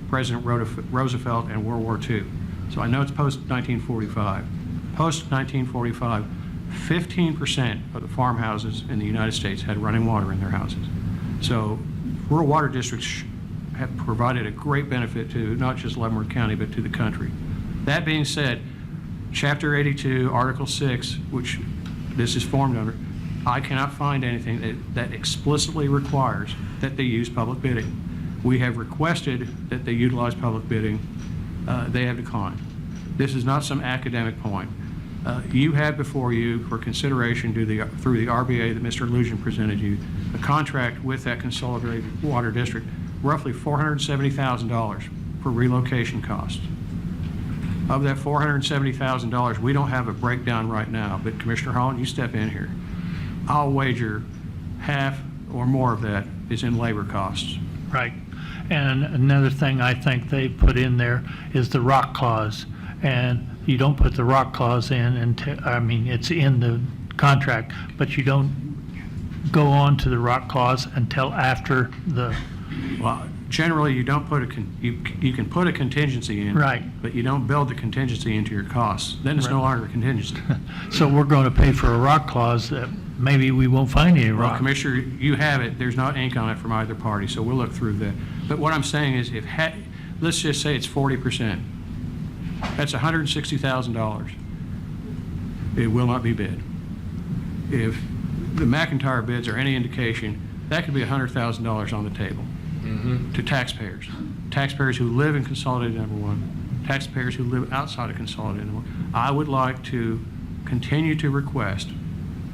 President Roosevelt and World War II. So I know it's post-1945. Post-1945, 15% of the farmhouses in the United States had running water in their houses. So rural water districts have provided a great benefit to not just Leavenworth County, but to the country. That being said, Chapter 82, Article 6, which this is formed under, I cannot find anything that explicitly requires that they use public bidding. We have requested that they utilize public bidding. They have declined. This is not some academic point. You have before you, for consideration through the RBA that Mr. Lujan presented you, a contract with that Consolidated Water District, roughly $470,000 for relocation costs. Of that $470,000, we don't have a breakdown right now, but Commissioner Holland, you step in here. I'll wager half or more of that is in labor costs. Right. And another thing I think they put in there is the rock clause. And you don't put the rock clause in until, I mean, it's in the contract, but you don't go on to the rock clause until after the... Well, generally, you don't put you can put a contingency in. Right. But you don't build the contingency into your costs. Then it's no Right. longer a contingency. So we're going to pay for a rock clause that maybe we won't find any Well, rock. Commissioner, you have it. There's not ink on it from either party, so we'll look through that. But what I'm saying is, let's just say it's 40%. That's $160,000. It will not be bid. If the McIntyre bids are any indication, that could be $100,000 on the table to taxpayers. Taxpayers who live in Consolidated Number 1, taxpayers who live outside of Consolidated Number 1. I would like to continue to request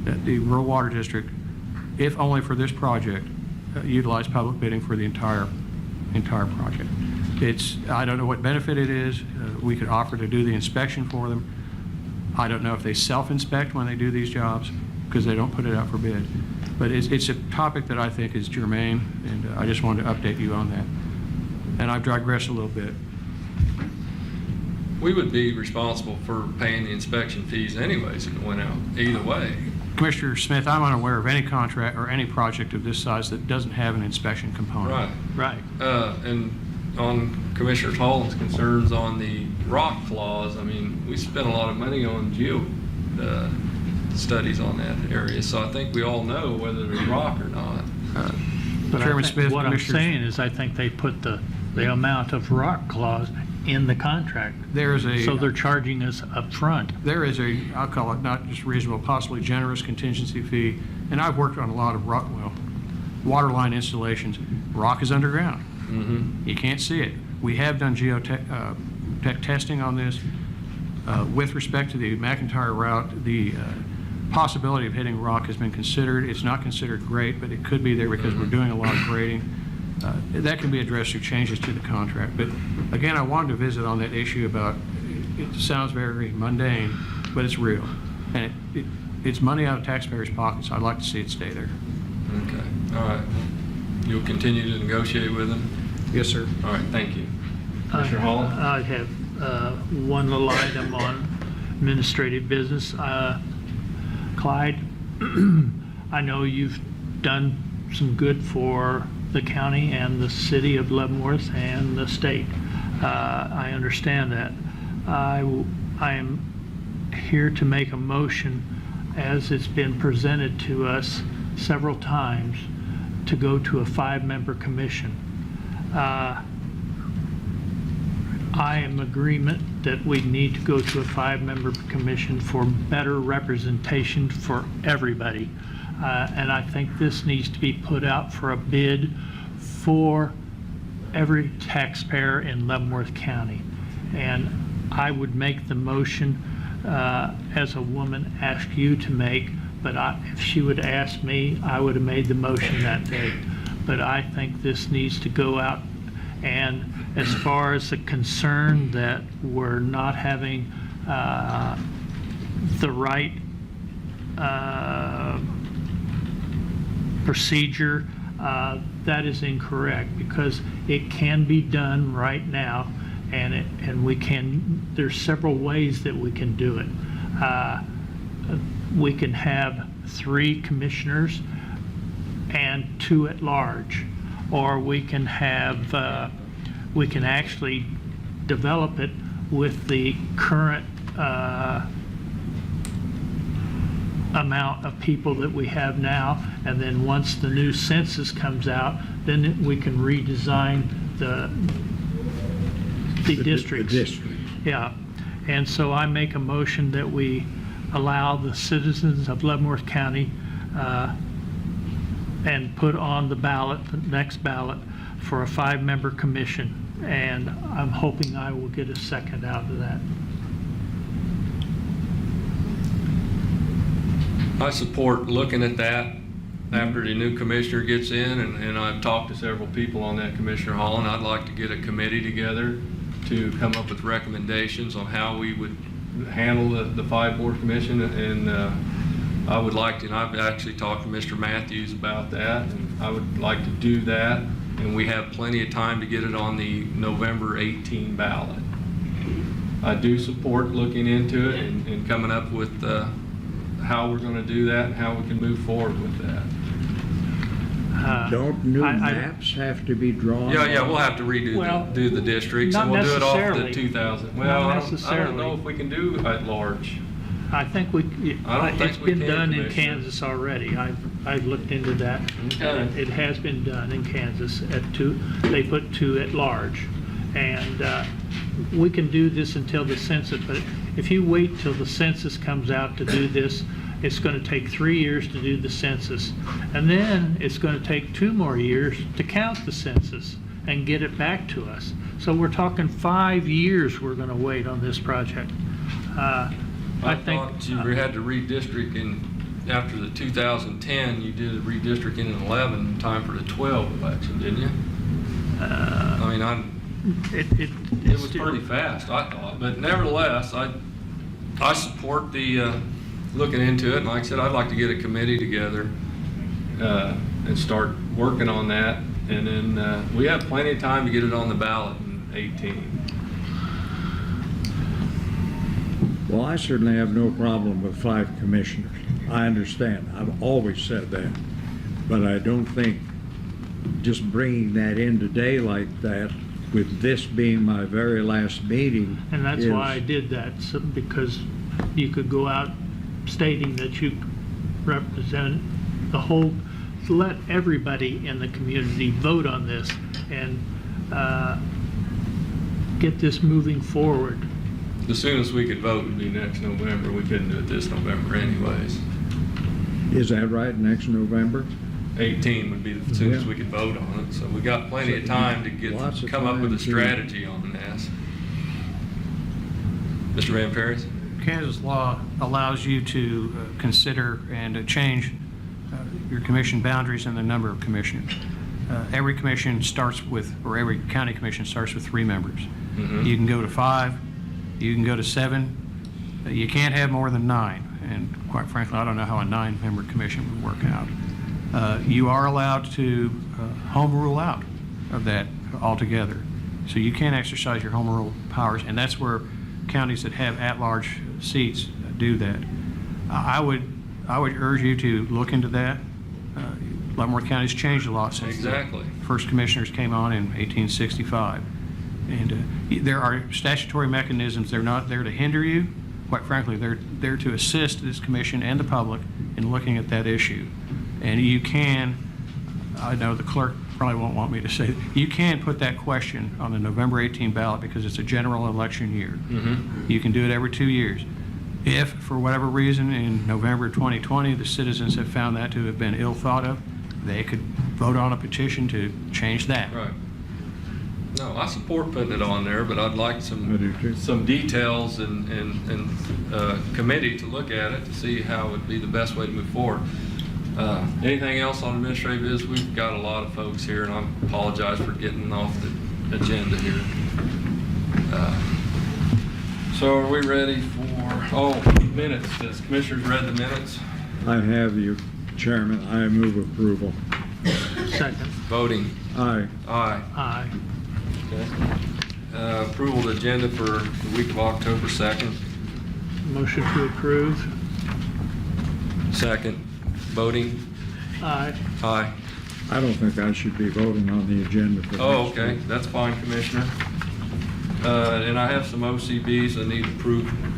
that the Rural Water District, if only for this project, utilize public bidding for the entire project. I don't know what benefit it is. We could offer to do the inspection for them. I don't know if they self-inspect when they do these jobs, because they don't put it out for bid. But it's a topic that I think is germane, and I just wanted to update you on that. And I've digressed a little bit. We would be responsible for paying the inspection fees anyways if it went out, either way. Commissioner Smith, I'm unaware of any contract or any project of this size that doesn't have an inspection component. Right. Right. And on Commissioner Holland's concerns on the rock clause, I mean, we spent a lot of money on studies on that area, so I think we all know whether there's rock or not. But Chairman Smith, what I'm Commissioners- saying is I think they put the amount of rock clause in the contract. So they're charging us up front. There is I'll call it not just reasonable, possibly generous contingency fee. And I've worked on a lot of water line installations. Rock is underground. You can't see it. We have done geotech testing on this. With respect to the McIntyre route, the possibility of hitting rock has been considered. It's not considered great, but it could be there because we're doing a lot of grading. That can be addressed through changes to the contract. But again, I wanted to visit on that issue about, it sounds very mundane, but it's real. And it's money out of taxpayers' pockets. I'd like to see it stay there. Okay, all right. You'll continue to negotiate with them? Yes, sir. All right, thank you. Commissioner Holland? I have one little item on administrative business. Clyde, I know you've done some good for the county and the city of Leavenworth and the state. I understand that. I am here to make a motion, as it's been presented to us several times, to go to a 5-member commission. I am in agreement that we need to go to a 5-member commission for better representation for everybody. And I think this needs to be put out for a bid for every taxpayer in Leavenworth County. And I would make the motion as a woman asked you to make, but if she would ask me, I would have made the motion that day. But I think this needs to go out. And as far as the concern that we're not having the right procedure, that is incorrect, because it can be done right now, and we can. There's several ways that we can do it. We can have 3 commissioners and 2 at large, or we can have we can actually develop it with the current amount of people that we have now, and then once the new census comes out, then we can redesign the districts. The district. Yeah, and so I make a motion that we allow the citizens of Leavenworth County and put on the ballot, the next ballot, for a 5-member commission, and I'm hoping I will get a second out of that. I support looking at that after the new commissioner gets in, and I've talked to several people on that, Commissioner Hall, and I'd like to get a committee together to come up with recommendations on how we would handle the 5-board commission, and I would like to, and I've actually talked to Mr. Matthews about that, and I would like to do that, and we have plenty of time to get it on the November 18 ballot. I do support looking into it and coming up with how we're going to do that and how we can move forward with that. Don't new maps have to be drawn? Yeah, we'll have to redo do the districts, not and we'll do it off the necessarily. 2000. Not Well, I necessarily. don't know if we can do at large. I think it's been done in Kansas already. I've looked into that. Okay. It has been done in Kansas at 2. They put 2 at large, and we can do this until the census. But if you wait till the census comes out to do this, it's going to take 3 years to do the census, and then it's going to take 2 more years to count the census and get it back to us. So we're talking 5 years we're going to wait on this project. I thought you had to redistrict after the 2010, you did a redistricting in 11 in time for the 12 election, didn't you? I mean, it was pretty fast, I thought, but nevertheless, I support the looking into it, and like I said, I'd like to get a committee together and start working on that, and then we have plenty of time to get it on the ballot in 18. Well, I certainly have no problem with 5 commissioners. I understand. I've always said that. But I don't think just bringing that in today like that, with this being my very last meeting. And that's why I did that, because you could go out stating that you represent the whole, let everybody in the community vote on this and get this moving forward. The soonest we could vote would be next November. We couldn't do it this November anyways. Is that right, next November? 18 would be the soonest we could vote on it, so we got plenty of time to come up with a strategy on this. Mr. Van Paris? Kansas law allows you to consider and to change your commission boundaries and the number of commissioners. Every commission starts with, or every county commission starts with 3 members. Mm-hmm. You can go to 5, you can go to 7, you can't have more than 9. And quite frankly, I don't know how a 9-member commission would work out. You are allowed to home rule out of that altogether. So you can exercise your home rule powers, and that's where counties that have at-large seats do that. I would urge you to look into that. Leavenworth County's changed a lot since Exactly. the first commissioners came on in 1865. And there are statutory mechanisms. They're not there to hinder you. Quite frankly, they're there to assist this commission and the public in looking at that issue. And you can I know the clerk probably won't want me to say, you can put that question on the November 18 ballot because it's a general election year. You can do it every 2 years. If, for whatever reason, in November 2020, the citizens have found that to have been ill thought of, they could vote on a petition to change that. Right. No, I support putting it on there, but I'd like I do too. some details and committee to look at it to see how it would be the best way to move forward. Anything else on administrative business? We've got a lot of folks here, and I apologize for getting off the agenda here. So are we ready for, minutes? Has commissioners read the minutes? I have you, Chairman. I move approval. Second. Voting. Aye. Aye. Aye. Okay. Approval of the agenda for the week of October 2nd. Motion to approve. Second. Voting. Aye. Aye. I don't think I should be voting on the agenda for Oh, next okay, week. that's fine, Commissioner. And I have some OCBs that need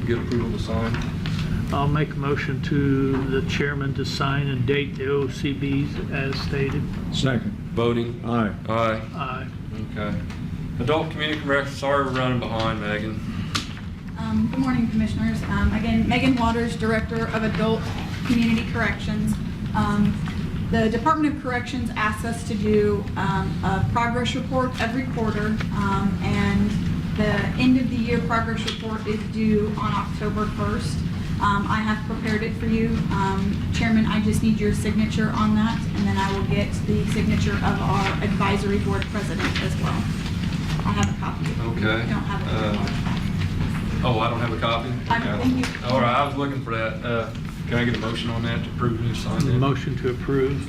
get approval to sign. I'll make a motion to the chairman to sign and date the OCBs as stated. Second. Voting. Aye. Aye. Aye. Okay. Adult Community Corrections, sorry we're running behind, Megan. Good morning, Commissioners. Again, Megan Waters, Director of Adult Community Corrections. The Department of Corrections asks us to do a progress report every quarter, and the end of the year progress report is due on October 1st. I have prepared it for you. Chairman, I just need your signature on that, and then I will get the signature of our advisory board president as well. I have a copy. Okay. I don't have it. Oh, I don't have a copy? Thank you. All right, I was looking for that. Can I get a motion on that to approve me to sign that? Motion to approve.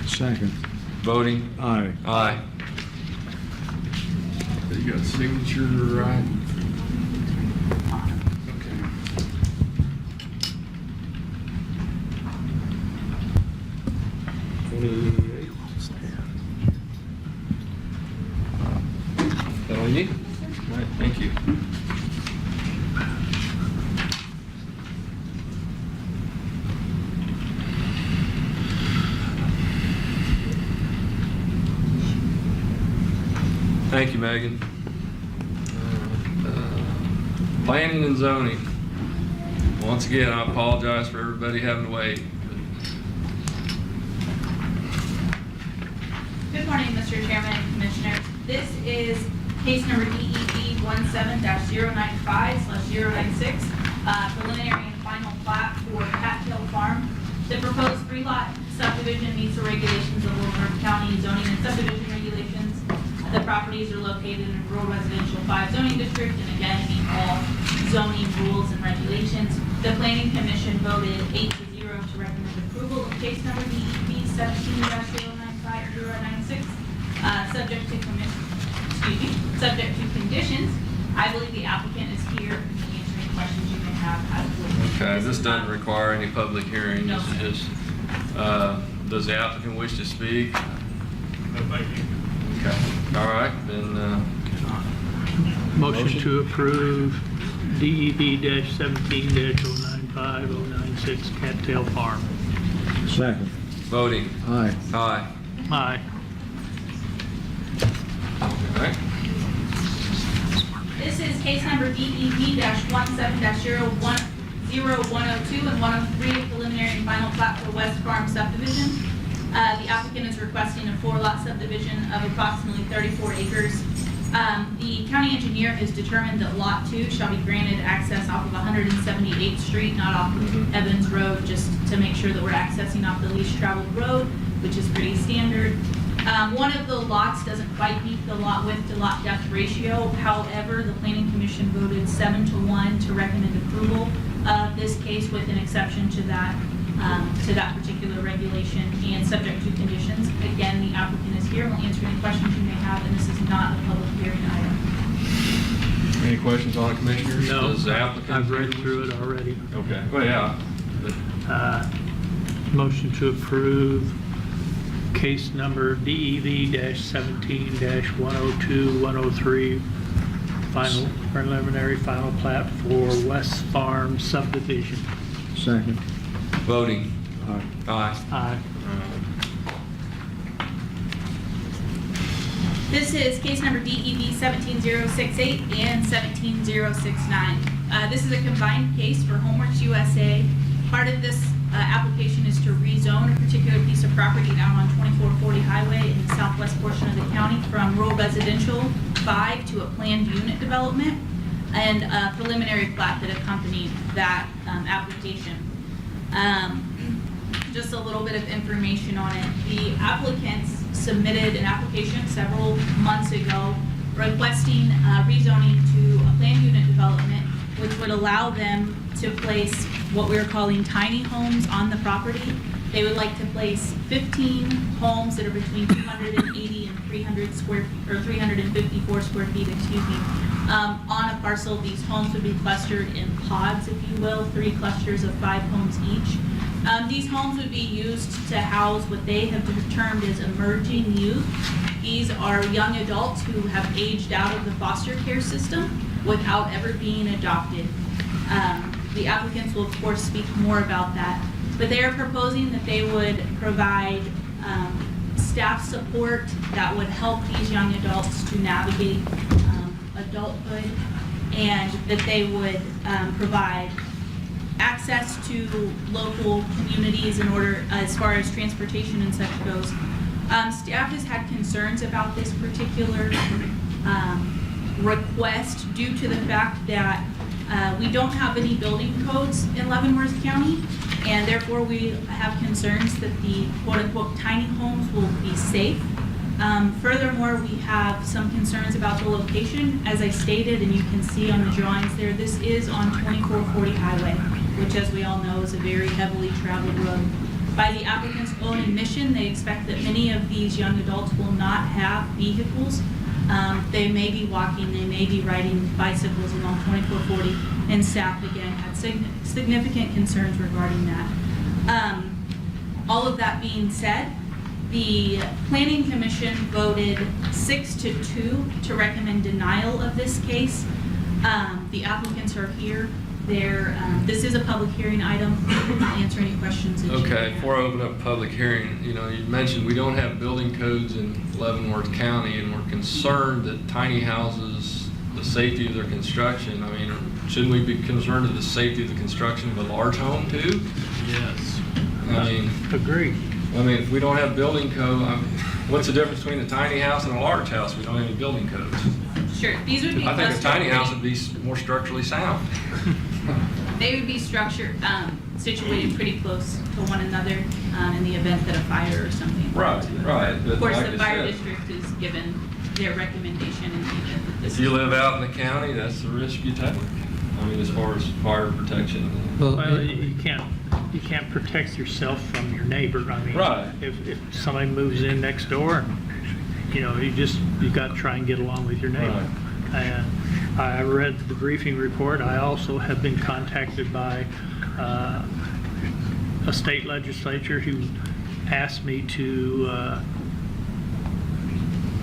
Second. Voting. Aye. Aye. You got a signature, right? Okay. Is that all you need? All right, thank you. Thank you, Megan. Planning and zoning. Once again, I apologize for everybody having to wait. Good morning, Mr. Chairman and Commissioners. This is case number DEB 17-095/096, preliminary and final plat for Cattail Farm. The proposed 3-lot subdivision meets the regulations of Leavenworth County zoning and subdivision regulations. The properties are located in a rural residential 5 zoning district and again meet all zoning rules and regulations. The Planning Commission voted 8-0 to recommend approval of case number DEB 17-095/096, subject to conditions. I believe the applicant is here and can answer any questions you may have. Okay, this doesn't require any public hearing. No, This sir. is just, does the applicant wish to speak? No, thank you. Okay, all right, then, Motion to approve DEB-17-095-096 Cattail Farm. Second. voting. Aye. Aye. Aye. All right. This is case number DEB-17-0102 and 103, preliminary and final plat for West Farm subdivision. The applicant is requesting a 4-lot subdivision of approximately 34 acres. The county engineer has determined that Lot 2 shall be granted access off of 178th Street, not off of Evans Road, just to make sure that we're accessing off the least traveled road, which is pretty standard. One of the lots doesn't quite meet the lot width to lot depth ratio. However, the Planning Commission voted 7-1 to recommend approval of this case with an exception to that particular regulation and subject to conditions. Again, the applicant is here, will answer any questions you may have, and this is not a public hearing item. Any questions on it, Commissioners? No, Does the applicant- I've read through it already. Okay, well, yeah. Motion to approve case number DEB-17-102-103, final preliminary final plat for West Farm subdivision. Second. Voting. Aye. Aye. Aye. This is case number DEB 17068 and 17069. This is a combined case for Homeworks USA. Part of this application is to rezone a particular piece of property down on 2440 Highway in the southwest portion of the county from rural residential 5 to a planned unit development, and a preliminary plat that accompanied that application. Just a little bit of information on it. The applicants submitted an application several months ago requesting rezoning to a planned unit development, which would allow them to place what we're calling tiny homes on the property. They would like to place 15 homes that are between 280 and 300 square, or 354 square feet, excuse me, on a parcel. These homes would be clustered in pods, if you will, 3 clusters of 5 homes each. These homes would be used to house what they have termed as emerging youth. These are young adults who have aged out of the foster care system without ever being adopted. The applicants will, of course, speak more about that, but they are proposing that they would provide staff support that would help these young adults to navigate adulthood, and that they would provide access to local communities in order, as far as transportation and such goes. Staff has had concerns about this particular request due to the fact that we don't have any building codes in Leavenworth County, and therefore we have concerns that the quote-unquote tiny homes will be safe. Furthermore, we have some concerns about the location. As I stated, and you can see on the drawings there, this is on 2440 Highway, which, as we all know, is a very heavily traveled road. By the applicant's own admission, they expect that many of these young adults will not have vehicles. They may be walking, they may be riding bicycles along 2440, and staff again had significant concerns regarding that. All of that being said, the Planning Commission voted 6-2 to recommend denial of this case. The applicants are here. This is a public hearing item. I'll answer any questions that you Okay, have. before I open up public hearing, you mentioned we don't have building codes in Leavenworth County, and we're concerned that tiny houses, the safety of their construction, shouldn't we be concerned with the safety of the construction of a large home too? Yes. Agreed. If we don't have building code, what's the difference between a tiny house and a large house? We don't have any building codes. Sure, these would be I think a clustered tiny house pretty- would be more structurally sound. They would be structured, situated pretty close to one another in the event that a fire or something. Right. Of But course, like the I fire said, district is given their recommendation in the event that this. if you live out in the county, that's the risk you take. As far as fire protection. Well, you can't protect yourself from your neighbor. Right. If somebody moves in next door, you got to try and get along with your neighbor. Right. And I read the briefing report. I also have been contacted by a state legislature who asked me to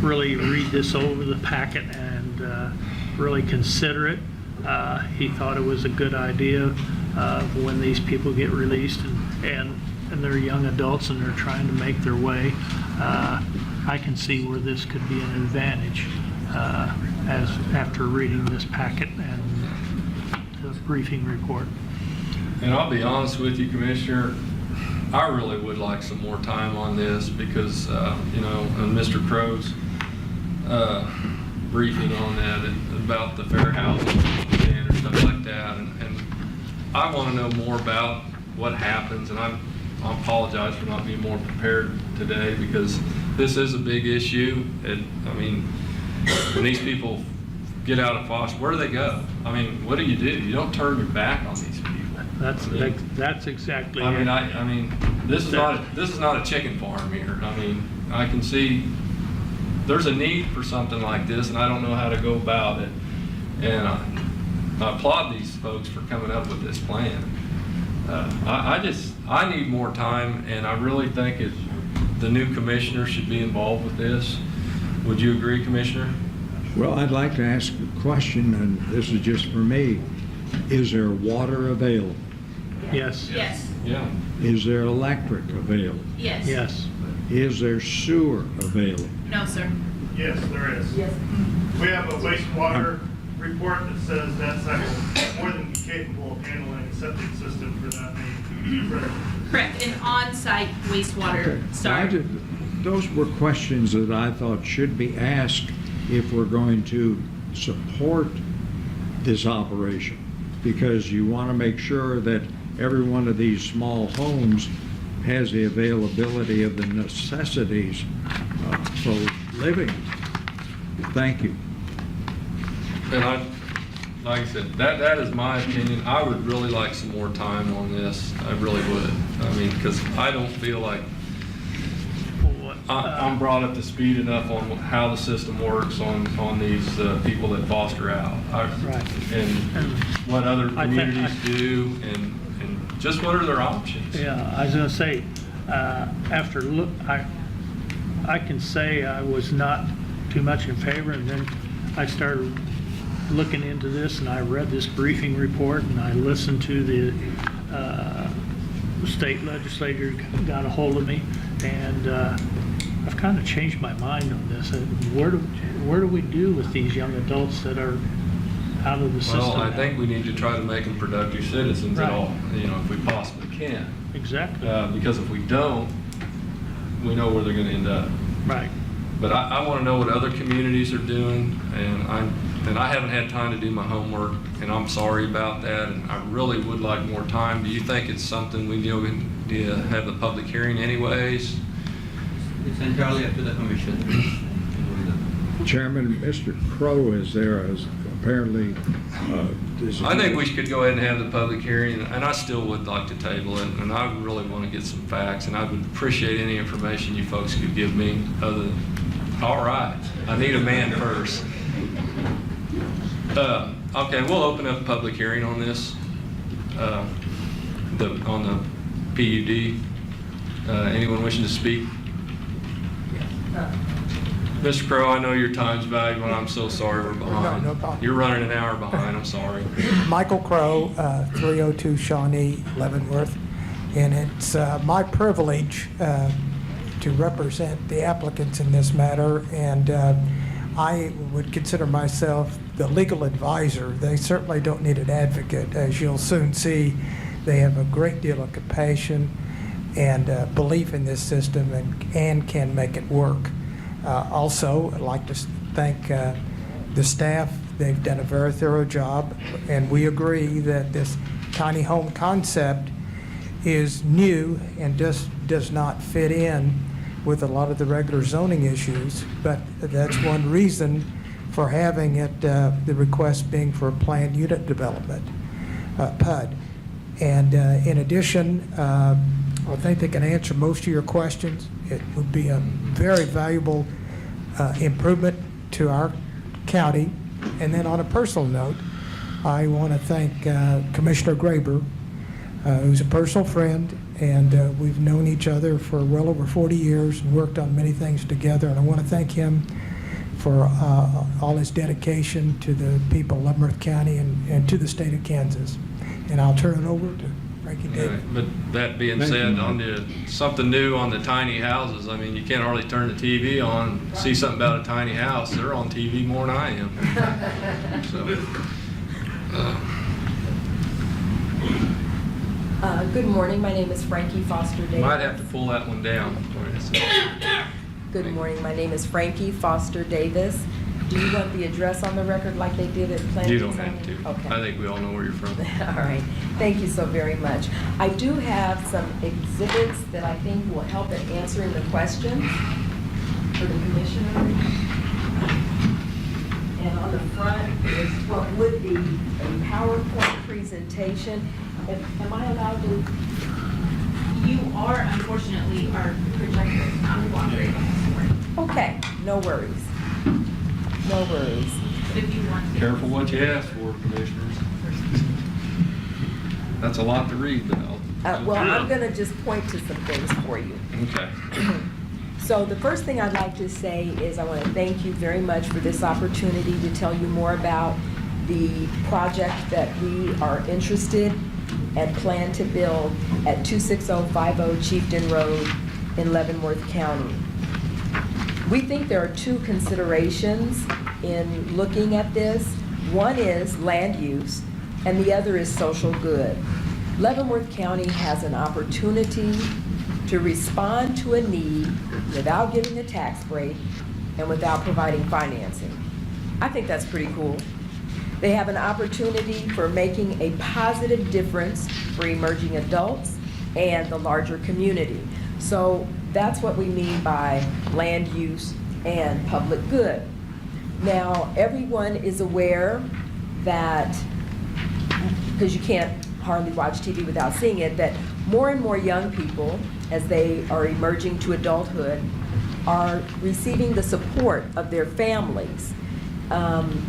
really read this over the packet and really consider it. He thought it was a good idea when these people get released and they're young adults and they're trying to make their way. I can see where this could be an advantage as after reading this packet and the briefing report. And I'll be honest with you, Commissioner, I really would like some more time on this because, and Mr. Crow's briefing on that about the fair housing standard, stuff like that. And I want to know more about what happens, and I apologize for not being more prepared today because this is a big issue. And when these people get out of foster, where do they go? What do? You don't turn your back on these people. That's exactly it. This is not a chicken farm here. I can see there's a need for something like this, and I don't know how to go about it. And I applaud these folks for coming up with this plan. I need more time, and I really think the new commissioner should be involved with this. Would you agree, Commissioner? Well, I'd like to ask a question, and this is just for me. Is there water available? Yes. Yes, Yeah. Is there electric available? yes. Yes. Is there sewer available? No, sir. Yes, there is. Yes. We have a wastewater report that says that site will more than be capable of handling a septic system for that many residents. Correct, an on-site wastewater, Okay. sorry. Those were questions that I thought should be asked if we're going to support this operation, because you want to make sure that every one of these small homes has the availability of the necessities for living. Thank you. And like I said, that is my opinion. I would really like some more time on this. I really would. I mean, because I don't feel like I'm brought up to speed enough on how the system works on these people that foster out. And what other I think communities do, and just what are their options. Yeah, I was gonna say, after look, I can say I was not too much in favor, and then I started looking into this, and I read this briefing report, and I listened to the state legislator got a hold of me, and I've kind of changed my mind on this. Where do we do with these young adults that are out of the system? Well, I now? think we need to try to make them productive citizens at Right. all, if we possibly can. Exactly. Because if we don't, we know where they're going to end up. Right. But I want to know what other communities are doing, and I haven't had time to do my homework, and I'm sorry about that, and I really would like more time. Do you think it's something we need to have the public hearing anyways? It's entirely up to the commission. Chairman, Mr. Crow is there as apparently. I think we could go ahead and have the public hearing, and I still would like to table it, and I really want to get some facts, and I would appreciate any information you folks could give me other than, all right, I need a man first. Okay, we'll open up a public hearing on this, on the PUD. Anyone wishing to speak? Mr. Crow, I know your time's valuable, and I'm so sorry we're behind. No problem. You're running an hour behind, I'm sorry. Michael Crow, 302 Shawnee, Leavenworth. And it's my privilege to represent the applicants in this matter. And I would consider myself the legal advisor. They certainly don't need an advocate. As you'll soon see, they have a great deal of compassion and belief in this system and can make it work. Also, I'd like to thank the staff. They've done a very thorough job, and we agree that this tiny home concept is new and does not fit in with a lot of the regular zoning issues, but that's one reason for having it, the request being for a planned unit development, PUD. And in addition, I think they can answer most of your questions. It would be a very valuable improvement to our county. And then on a personal note, I want to thank Commissioner Graber, who's a personal friend, and we've known each other for well over 40 years and worked on many things together. And I want to thank him for all his dedication to the people of Leavenworth County and to the state of Kansas. And I'll turn it over to Frankie Davis. But that being said, on something new on the tiny houses, I mean, you can't hardly turn the TV on, see something about a tiny house. They're on TV more than I am. So, Good morning. My name is Frankie Foster Davis. might have to pull that one down. Good morning. My name is Frankie Foster Davis. Do you want the address on the record like they did at Planning? You don't have to. Okay. I think we all know where you're from. All right. Thank you so very much. I do have some exhibits that I think will help in answering the questions for the commissioner. And on the front is what would be a PowerPoint presentation. Am I allowed to? You are, unfortunately, our projector is not cooperating this morning. Okay, no worries. No worries. But if you want to. Careful what you ask for, commissioners. That's a lot to read, though. Well, I'm going to just point to some things for you. Okay. So the first thing I'd like to say is I want to thank you very much for this opportunity to tell you more about the project that we are interested and plan to build at 26050 Chieftain Road in Leavenworth County. We think there are two considerations in looking at this. One is land use, and the other is social good. Leavenworth County has an opportunity to respond to a need without giving a tax break and without providing financing. I think that's pretty cool. They have an opportunity for making a positive difference for emerging adults and the larger community. So that's what we mean by land use and public good. Now, everyone is aware that, because you can't hardly watch TV without seeing it, that more and more young people, as they are emerging to adulthood, are receiving the support of their families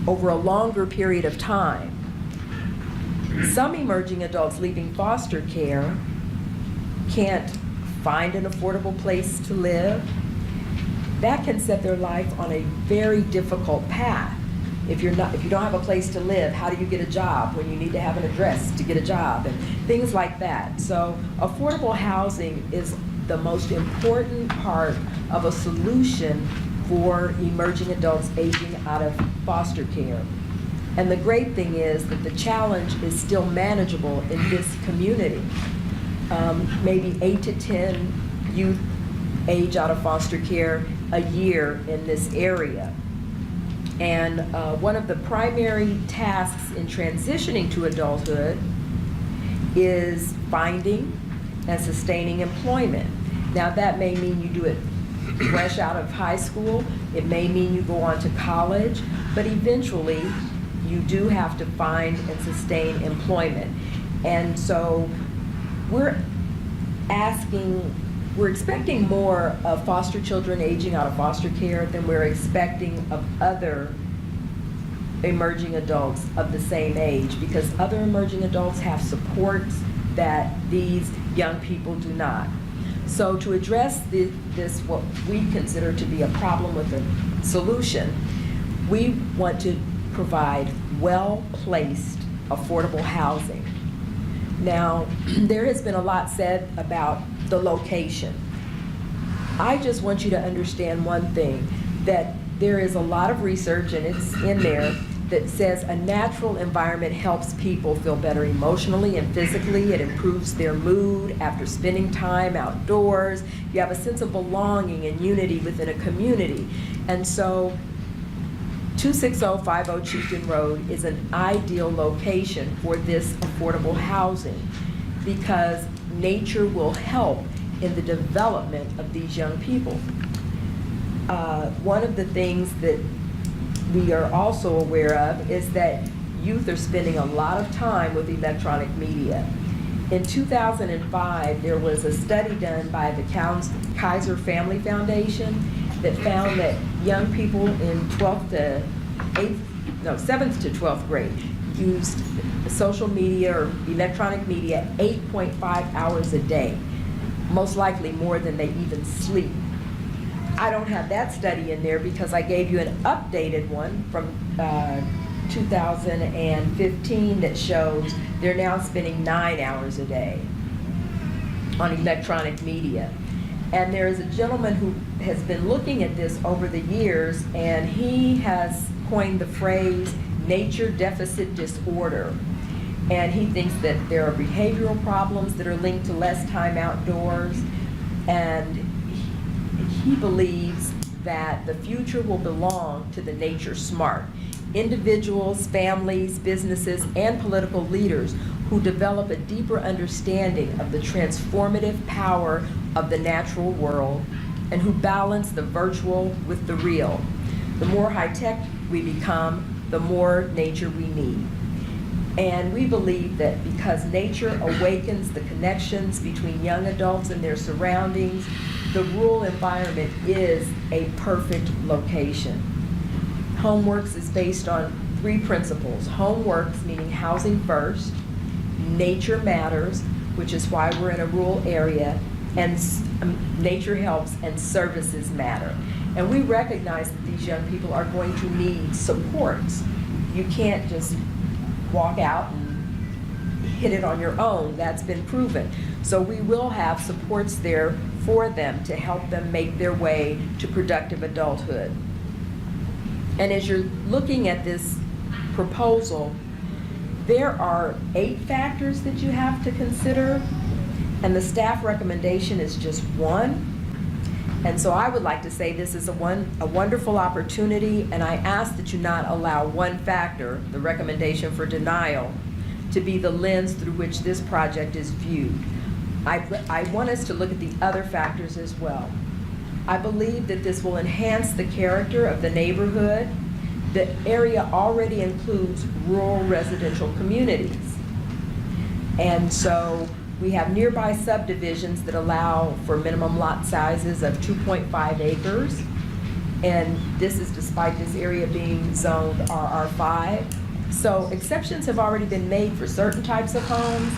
over a longer period of time. Some emerging adults leaving foster care can't find an affordable place to live. That can set their life on a very difficult path. If you don't have a place to live, how do you get a job when you need to have an address to get a job, and things like that. So affordable housing is the most important part of a solution for emerging adults aging out of foster care. And the great thing is that the challenge is still manageable in this community. Maybe 8 to 10 youth age out of foster care a year in this area. And one of the primary tasks in transitioning to adulthood is finding and sustaining employment. Now, that may mean you do it fresh out of high school. It may mean you go on to college, but eventually you do have to find and sustain employment. And so we're expecting more of foster children aging out of foster care than we're expecting of other emerging adults of the same age, because other emerging adults have supports that these young people do not. So to address this, what we consider to be a problem with a solution, we want to provide well-placed, affordable housing. Now, there has been a lot said about the location. I just want you to understand one thing, that there is a lot of research, and it's in there, that says a natural environment helps people feel better emotionally and physically. It improves their mood after spending time outdoors. You have a sense of belonging and unity within a community. And so 26050 Chieftain Road is an ideal location for this affordable housing, because nature will help in the development of these young people. One of the things that we are also aware of is that youth are spending a lot of time with electronic media. In 2005, there was a study done by the Kaiser Family Foundation that found that young people in 7th to 12th grade used social media or electronic media 8.5 hours a day, most likely more than they even sleep. I don't have that study in there because I gave you an updated one from 2015 that shows they're now spending 9 hours a day on electronic media. And there is a gentleman who has been looking at this over the years, and he has coined the phrase nature deficit disorder. And he thinks that there are behavioral problems that are linked to less time outdoors, and he believes that the future will belong to the nature smart. Individuals, families, businesses, and political leaders who develop a deeper understanding of the transformative power of the natural world and who balance the virtual with the real. The more high-tech we become, the more nature we need. And we believe that because nature awakens the connections between young adults and their surroundings, the rural environment is a perfect location. HomeWorks is based on 3 principles. HomeWorks, meaning housing first, nature matters, which is why we're in a rural area, and nature helps, and services matter. And we recognize that these young people are going to need supports. You can't just walk out and hit it on your own. That's been proven. So we will have supports there for them to help them make their way to productive adulthood. And as you're looking at this proposal, there are 8 factors that you have to consider, and the staff recommendation is just 1. And so I would like to say this is a wonderful opportunity, and I ask that you not allow 1 factor, the recommendation for denial, to be the lens through which this project is viewed. I want us to look at the other factors as well. I believe that this will enhance the character of the neighborhood. The area already includes rural residential communities. And so we have nearby subdivisions that allow for minimum lot sizes of 2.5 acres. And this is despite this area being zoned RR5. So exceptions have already been made for certain types of homes.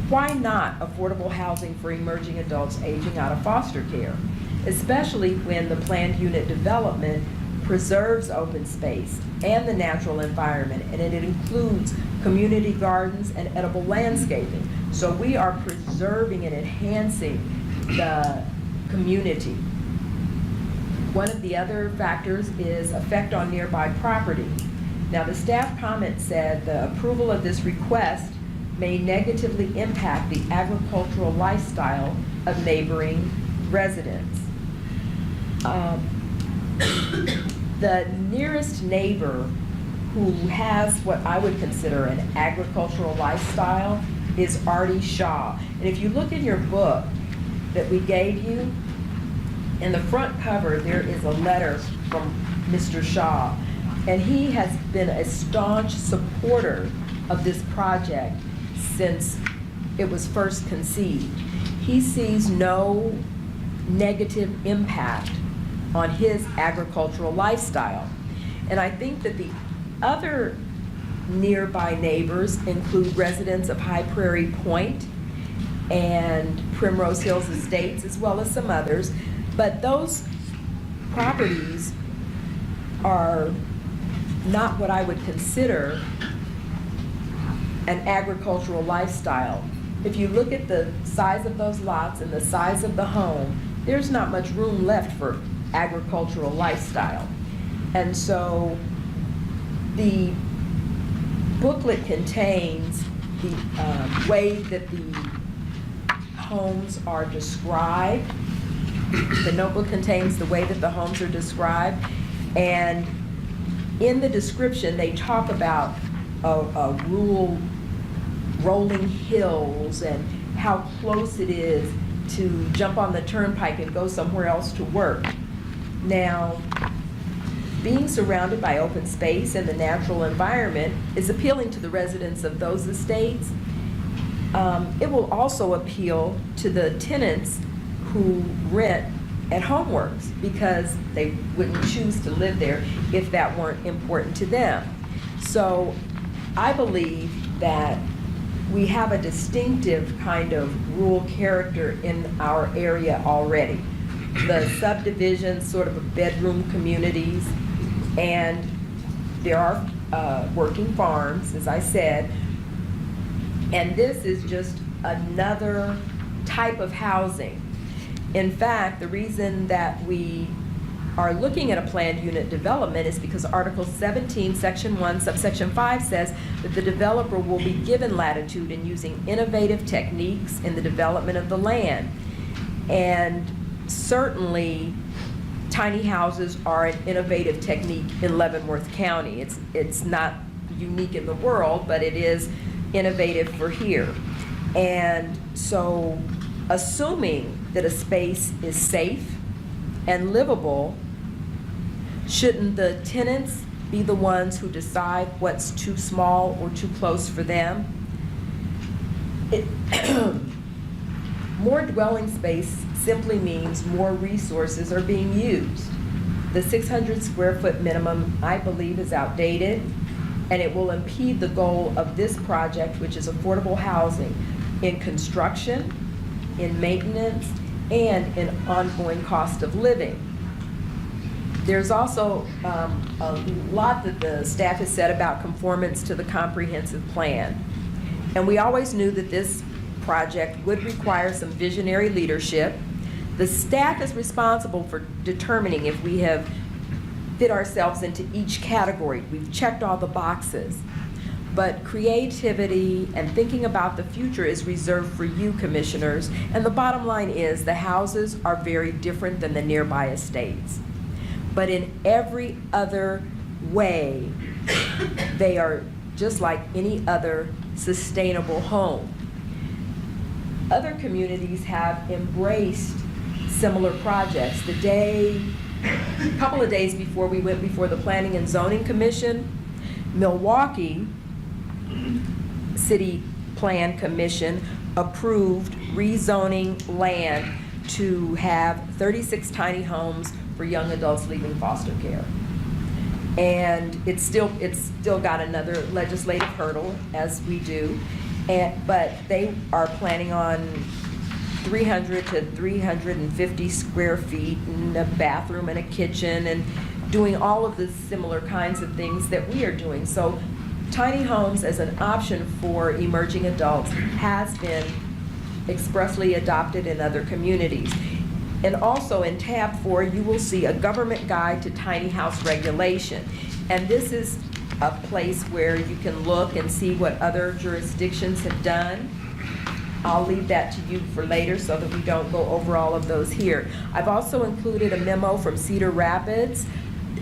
Why not affordable housing for emerging adults aging out of foster care, especially when the planned unit development preserves open space and the natural environment, and it includes community gardens and edible landscaping. So we are preserving and enhancing the community. One of the other factors is effect on nearby property. Now, the staff comment said the approval of this request may negatively impact the agricultural lifestyle of neighboring residents. The nearest neighbor who has what I would consider an agricultural lifestyle is Artie Shaw. And if you look in your book that we gave you, in the front cover there is a letter from Mr. Shaw. And he has been a staunch supporter of this project since it was first conceived. He sees no negative impact on his agricultural lifestyle. And I think that the other nearby neighbors include residents of High Prairie Point and Primrose Hills Estates, as well as some others. But those properties are not what I would consider an agricultural lifestyle. If you look at the size of those lots and the size of the home, there's not much room left for agricultural lifestyle. And so the booklet contains the way that the homes are described. The notebook contains the way that the homes are described, and in the description they talk about a rural rolling hills and how close it is to jump on the turnpike and go somewhere else to work. Now, being surrounded by open space and the natural environment is appealing to the residents of those estates. It will also appeal to the tenants who rent at HomeWorks because they wouldn't choose to live there if that weren't important to them. So I believe that we have a distinctive kind of rural character in our area already. The subdivisions, sort of bedroom communities, and there are working farms, as I said, and this is just another type of housing. In fact, the reason that we are looking at a planned unit development is because Article 17, Section 1, Subsection 5 says that the developer will be given latitude in using innovative techniques in the development of the land. And certainly, tiny houses are an innovative technique in Leavenworth County. It's not unique in the world, but it is innovative for here. And so, assuming that a space is safe and livable, shouldn't the tenants be the ones who decide what's too small or too close for them? More dwelling space simply means more resources are being used. The 600 square foot minimum, I believe, is outdated, and it will impede the goal of this project, which is affordable housing in construction, in maintenance, and in ongoing cost of living. There's also a lot that the staff has said about conformance to the comprehensive plan. And we always knew that this project would require some visionary leadership. The staff is responsible for determining if we have fit ourselves into each category. We've checked all the boxes. But creativity and thinking about the future is reserved for you, commissioners. And the bottom line is the houses are very different than the nearby estates. But in every other way, they are just like any other sustainable home. Other communities have embraced similar projects. A couple of days before we went before the Planning and Zoning Commission, Milwaukee City Plan Commission approved rezoning land to have 36 tiny homes for young adults leaving foster care. And it's still got another legislative hurdle, as we do, but they are planning on 300 to 350 square feet and a bathroom and a kitchen and doing all of the similar kinds of things that we are doing. So tiny homes as an option for emerging adults has been expressly adopted in other communities. And also in tab 4, you will see a government guide to tiny house regulation. And this is a place where you can look and see what other jurisdictions have done. I'll leave that to you for later so that we don't go over all of those here. I've also included a memo from Cedar Rapids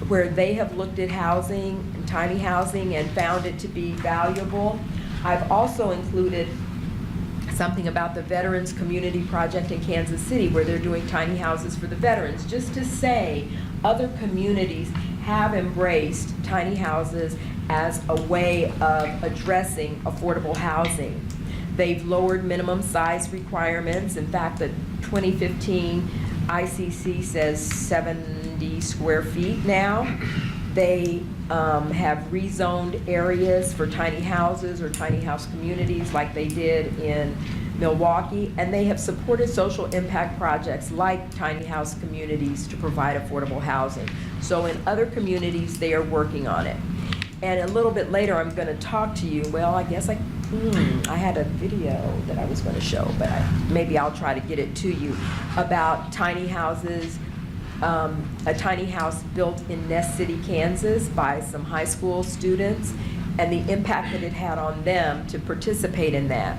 where they have looked at housing, tiny housing, and found it to be valuable. I've also included something about the Veterans Community Project in Kansas City where they're doing tiny houses for the veterans, just to say other communities have embraced tiny houses as a way of addressing affordable housing. They've lowered minimum size requirements. In fact, the 2015 ICC says 70 square feet now. They have rezoned areas for tiny houses or tiny house communities like they did in Milwaukee, and they have supported social impact projects like tiny house communities to provide affordable housing. So in other communities, they are working on it. And a little bit later, I'm going to talk to you, well, I guess I had a video that I was going to show, but maybe I'll try to get it to you, about tiny houses, a tiny house built in Ness City, Kansas by some high school students, and the impact that it had on them to participate in that.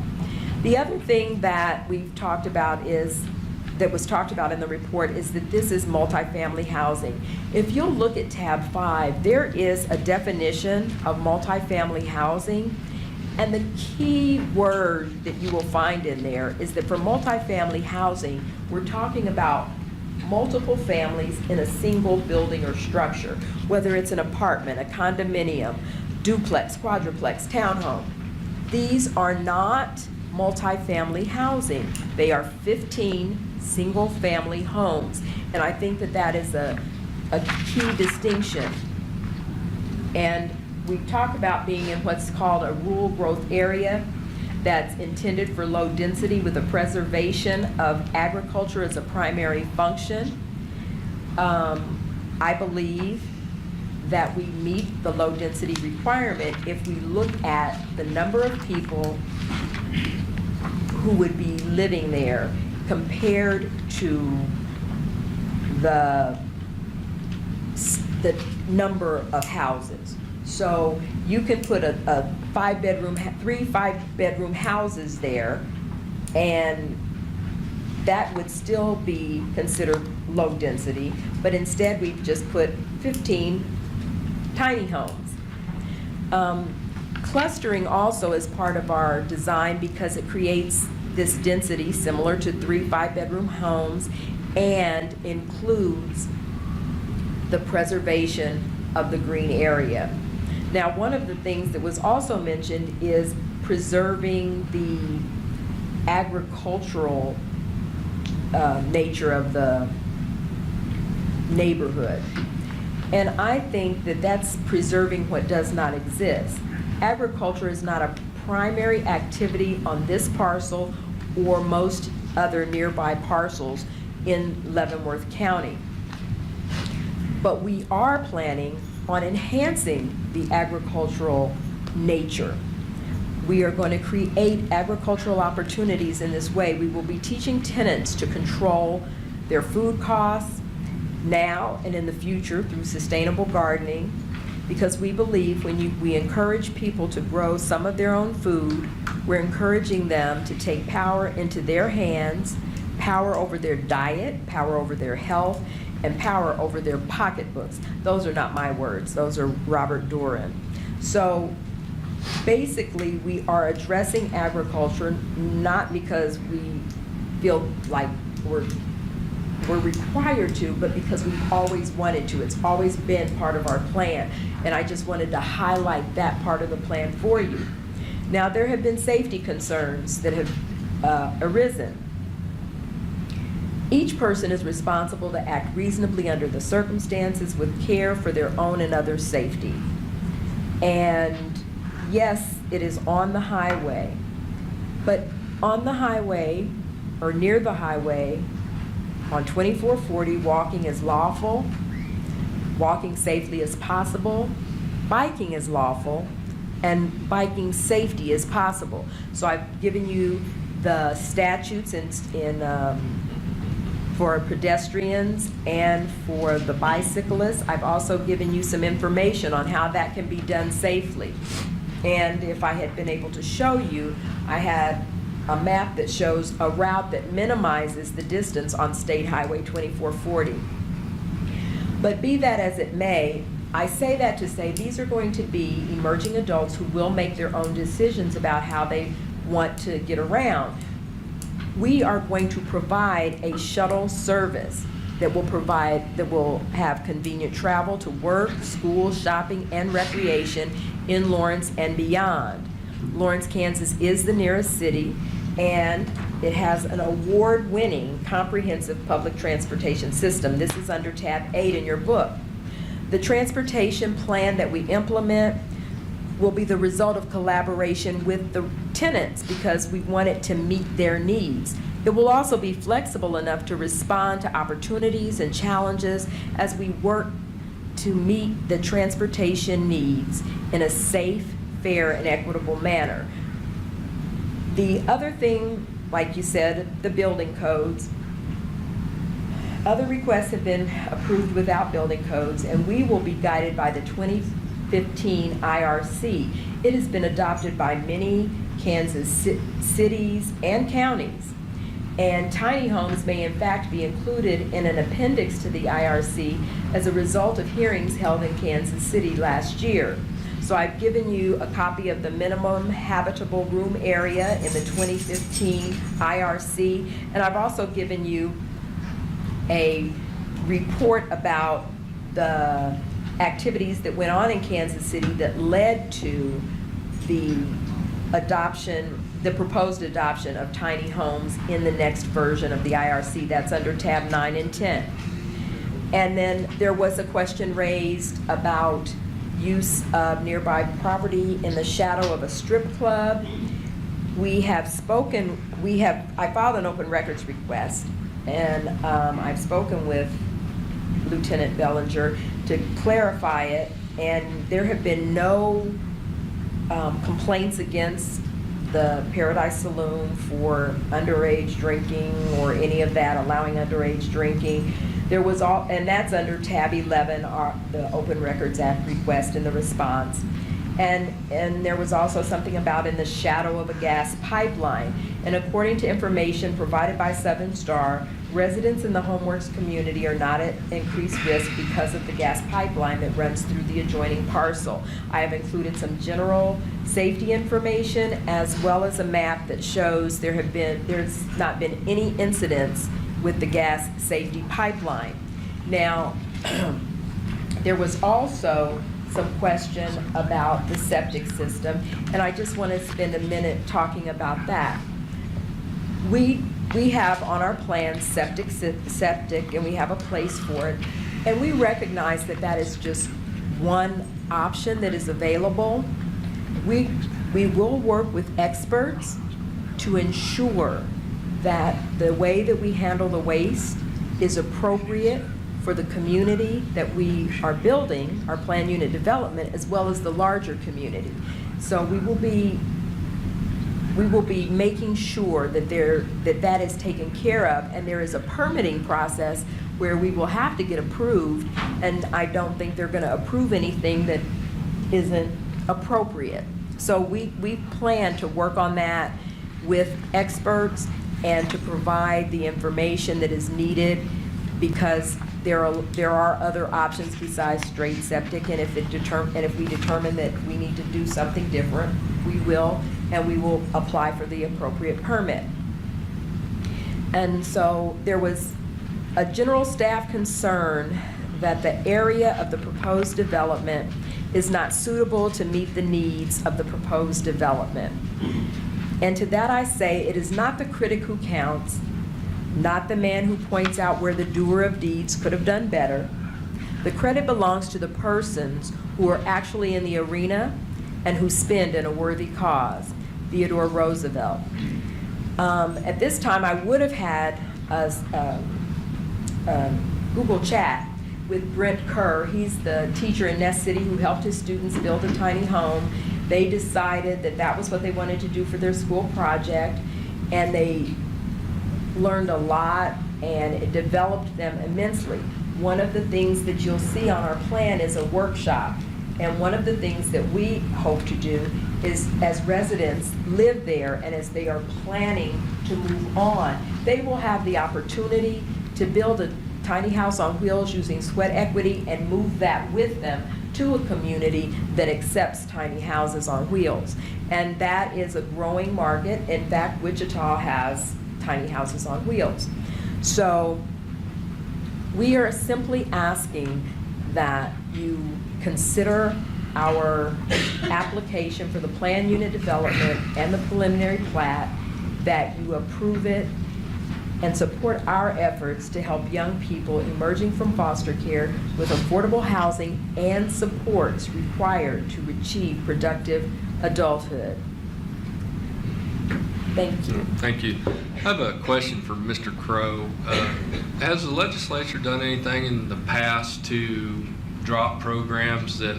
The other thing that we've talked about that was talked about in the report is that this is multifamily housing. If you'll look at tab 5, there is a definition of multifamily housing, and the key word that you will find in there is that for multifamily housing, we're talking about multiple families in a single building or structure, whether it's an apartment, a condominium, duplex, quadruplex, townhome. These are not multifamily housing. They are 15 single-family homes, and I think that that is a key distinction. And we talk about being in what's called a rural growth area that's intended for low density with a preservation of agriculture as a primary function. I believe that we meet the low density requirement if we look at the number of people who would be living there compared to the number of houses. So you can put three 5-bedroom houses there, and that would still be considered low density, but instead we've just put 15 tiny homes. Clustering also is part of our design because it creates this density similar to 3 5-bedroom homes and includes the preservation of the green area. Now, one of the things that was also mentioned is preserving the agricultural nature of the neighborhood. And I think that that's preserving what does not exist. Agriculture is not a primary activity on this parcel or most other nearby parcels in Leavenworth County. But we are planning on enhancing the agricultural nature. We are going to create agricultural opportunities in this way. We will be teaching tenants to control their food costs now and in the future through sustainable gardening, because we believe when we encourage people to grow some of their own food, we're encouraging them to take power into their hands, power over their diet, power over their health, and power over their pocketbooks. Those are not my words, those are Robert Doran. So basically, we are addressing agriculture not because we feel like we're required to, but because we've always wanted to. It's always been part of our plan, and I just wanted to highlight that part of the plan for you. Now, there have been safety concerns that have arisen. Each person is responsible to act reasonably under the circumstances with care for their own and others' safety. And yes, it is on the highway, but on the highway or near the highway, on 2440, walking is lawful, walking safely is possible, biking is lawful, and biking safety is possible. So I've given you the statutes for pedestrians and for the bicyclists. I've also given you some information on how that can be done safely. And if I had been able to show you, I had a map that shows a route that minimizes the distance on State Highway 2440. But be that as it may, I say that to say these are going to be emerging adults who will make their own decisions about how they want to get around. We are going to provide a shuttle service that will have convenient travel to work, school, shopping, and recreation in Lawrence and beyond. Lawrence, Kansas is the nearest city, and it has an award-winning comprehensive public transportation system. This is under tab 8 in your book. The transportation plan that we implement will be the result of collaboration with the tenants because we want it to meet their needs. It will also be flexible enough to respond to opportunities and challenges as we work to meet the transportation needs in a safe, fair, and equitable manner. The other thing, like you said, the building codes. Other requests have been approved without building codes, and we will be guided by the 2015 IRC. It has been adopted by many Kansas cities and counties, and tiny homes may in fact be included in an appendix to the IRC as a result of hearings held in Kansas City last year. So I've given you a copy of the minimum habitable room area in the 2015 IRC, and I've also given you a report about the activities that went on in Kansas City that led to the proposed adoption of tiny homes in the next version of the IRC. That's under tab 9 and 10. And then there was a question raised about use of nearby property in the shadow of a strip club. I filed an open records request, and I've spoken with Lieutenant Bellinger to clarify it, and there have been no complaints against the Paradise Saloon for underage drinking or any of that, allowing underage drinking. And that's under tab 11, the Open Records Act request and the response. And there was also something about in the shadow of a gas pipeline. And according to information provided by Southern Star, residents in the Homeworks community are not at increased risk because of the gas pipeline that runs through the adjoining parcel. I have included some general safety information as well as a map that shows there's not been any incidents with the gas safety pipeline. Now, there was also some question about the septic system, and I just want to spend a minute talking about that. We have on our plan septic, and we have a place for it, and we recognize that that is just one option that is available. We will work with experts to ensure that the way that we handle the waste is appropriate for the community that we are building, our planned unit development, as well as the larger community. So we will be we will be making sure that that is taken care of, and there is a permitting process where we will have to get approved, and I don't think they're gonna approve anything that isn't appropriate. So we plan to work on that with experts and to provide the information that is needed, because there are other options besides straight septic, and if we determine that we need to do something different, we will, and we will apply for the appropriate permit. And so there was a general staff concern that the area of the proposed development is not suitable to meet the needs of the proposed development. And to that I say, it is not the critic who counts, not the man who points out where the doer of deeds could have done better. The credit belongs to the persons who are actually in the arena and who spend in a worthy cause. Theodore Roosevelt. At this time, I would have had a Google chat with Brent Kerr. He's the teacher in Nest City who helped his students build a tiny home. They decided that that was what they wanted to do for their school project, and they learned a lot, and it developed them immensely. One of the things that you'll see on our plan is a workshop, and one of the things that we hope to do is, as residents live there and as they are planning to move on, they will have the opportunity to build a tiny house on wheels using sweat equity and move that with them to a community that accepts tiny houses on wheels. And that is a growing market. In fact, Wichita has tiny houses on wheels. So we are simply asking that you consider our application for the plan unit development and the preliminary plat, that you approve it and support our efforts to help young people emerging from foster care with affordable housing and supports required to achieve productive adulthood. Thank you. Thank you. I have a question for Mr. Crow. Has the legislature done anything in the past to drop programs that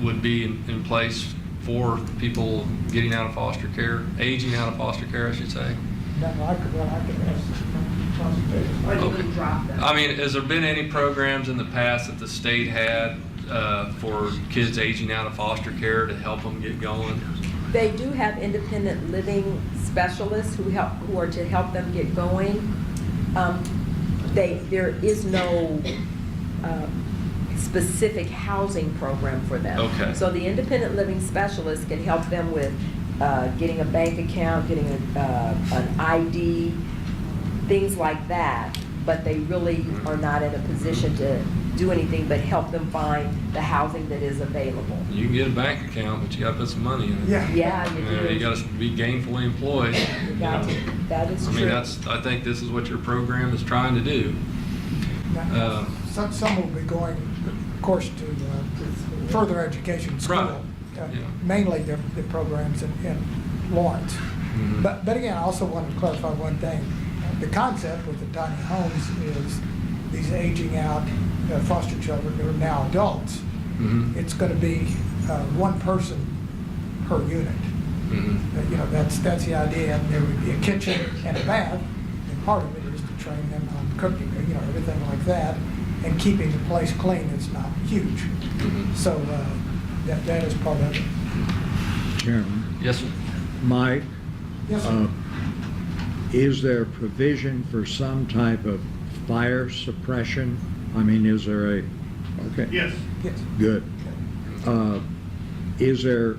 would be in place for people getting out of foster care, aging out of foster care, I should say? No, I could ask. Okay. I mean, has there been any programs in the past that the state had for kids aging out of foster care to help them get going? They do have independent living specialists who are to help them get going. There is no specific housing program for them. Okay. So the independent living specialist can help them with getting a bank account, getting an ID, things like that, but they really are not in a position to do anything but help them find the housing that is available. You can get a bank account, but you got to put some money in it. Yeah, you do. You got to be gainfully employed. You got to. That is true. I mean, I think this is what your program is trying to do. Some will be going, of course, to further education school. Right. Yeah. Mainly the programs in Lawrence. Mm-hmm. But again, I also want to clarify one thing. The concept with the tiny homes is these aging out foster children who are now adults. Mm-hmm. It's going to be one person per unit. Mm-hmm. That's the idea. And there would be a kitchen and a bath, and part of it is to train them on cooking, everything like that, and keeping the place clean. It's not huge. Mm-hmm. So that is part of it. Chairman, Yes, sir. Mike, Yes, sir. is there provision for some type of fire suppression? I mean, is there okay. Yes. Yes. Good. Is there,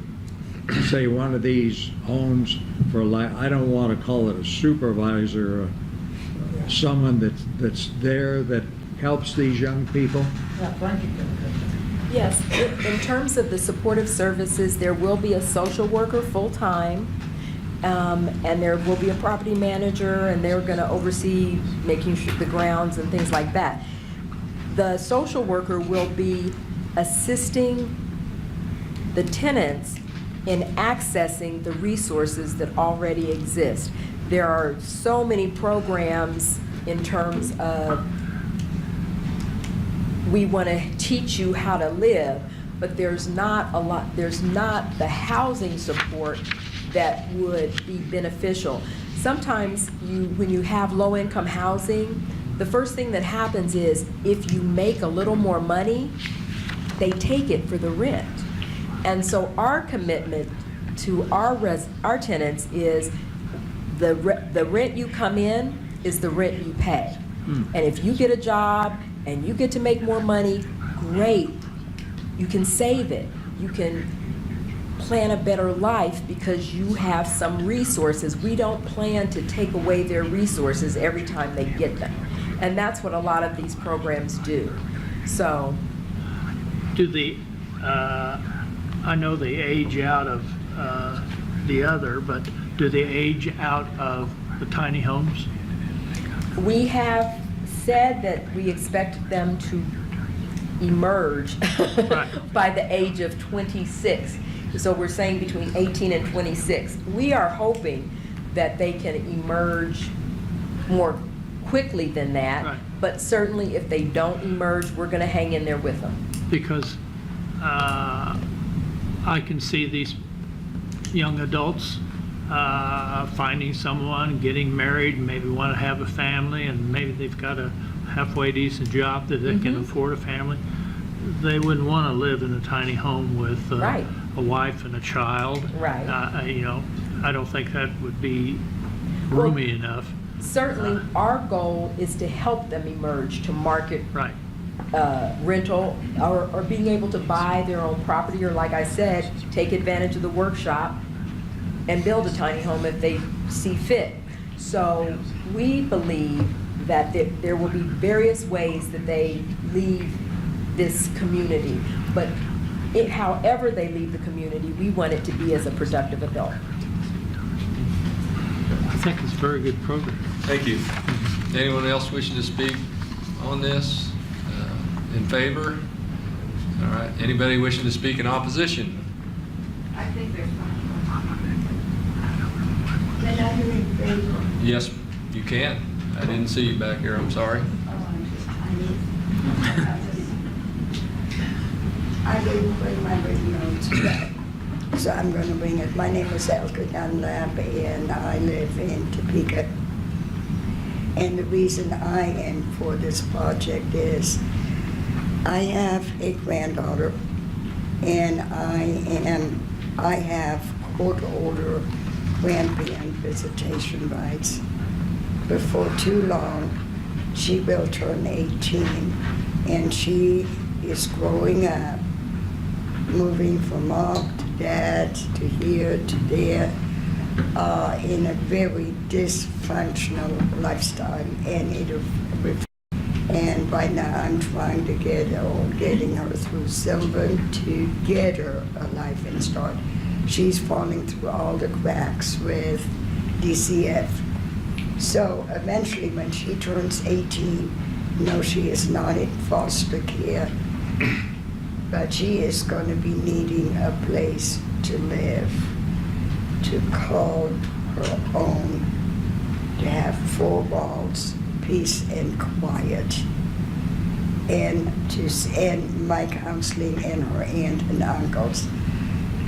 say, one of these homes for, I don't want to call it a supervisor, someone that's there that helps these young people? Yeah, Frankie. Yes, in terms of the supportive services, there will be a social worker full-time, and there will be a property manager, and they're going to oversee making sure the grounds and things like that. The social worker will be assisting the tenants in accessing the resources that already exist. There are so many programs in terms of we want to teach you how to live, but there's not the housing support that would be beneficial. Sometimes when you have low-income housing, the first thing that happens is if you make a little more money, they take it for the rent. And so our commitment to our tenants is the rent you come in is the rent you pay. And if you get a job and you get to make more money, great. You can save it. You can plan a better life because you have some resources. We don't plan to take away their resources every time they get them. And that's what a lot of these programs do. So, Do the, I know they age out of the other, but do they age out of the tiny homes? we have said that we expect them to emerge by the age of 26. So we're saying between 18 and 26. We are hoping that they can emerge more quickly than that. Right. But certainly if they don't emerge, we're going to hang in there with them. Because I can see these young adults finding someone, getting married, maybe want to have a family, and maybe they've got a halfway decent job that they can afford a family. They wouldn't want to live in a tiny home with Right. a wife and a child. Right. You know, I don't think that would be roomy enough. Certainly, our goal is to help them emerge to market Right. rental or being able to buy their own property, or like I said, take advantage of the workshop and build a tiny home if they see fit. So we believe that there will be various ways that they leave this community. But however they leave the community, we want it to be as a productive adult. I think it's a very good program. Thank you. Anyone else wishing to speak on this? In favor? All right. Anybody wishing to speak in opposition? I think there's one. Then are you in favor? Yes, you can. I didn't see you back here. I'm sorry. I didn't bring my written notes back, so I'm going to bring it. My name is Elke Dunlap, and I live in Topeka. And the reason I am for this project is I have a granddaughter, and I have court order grandparent visitation rights. Before too long, she will turn 18, and she is growing up, moving from mom to dad to here to there, in a very dysfunctional lifestyle, and right now I'm trying to getting her through Sylvan to get her a life and start. She's falling through all the cracks with DCF. So eventually when she turns 18, no, she is not in foster care, but she is going to be needing a place to live, to call her own, to have 4 walls, peace and quiet, and to end my counseling and her aunt and uncles.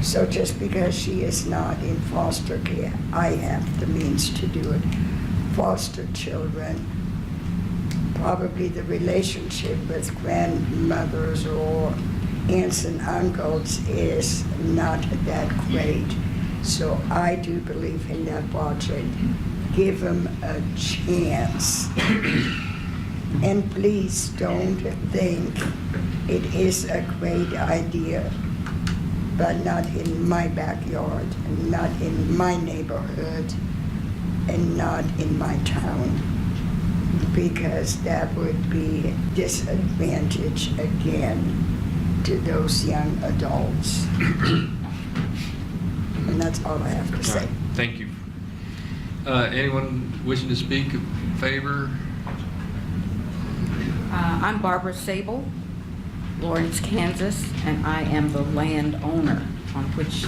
So just because she is not in foster care, I have the means to do it. Foster children, probably the relationship with grandmothers or aunts and uncles is not that great. So I do believe in that project. Give them a chance. And please don't think it is a great idea, but not in my backyard, and not in my neighborhood, and not in my town, because that would be a disadvantage again to those young adults. And that's all I have to say. All right. Thank you. Anyone wishing to speak in favor? I'm Barbara Sable, Lawrence, Kansas, and I am the landowner on which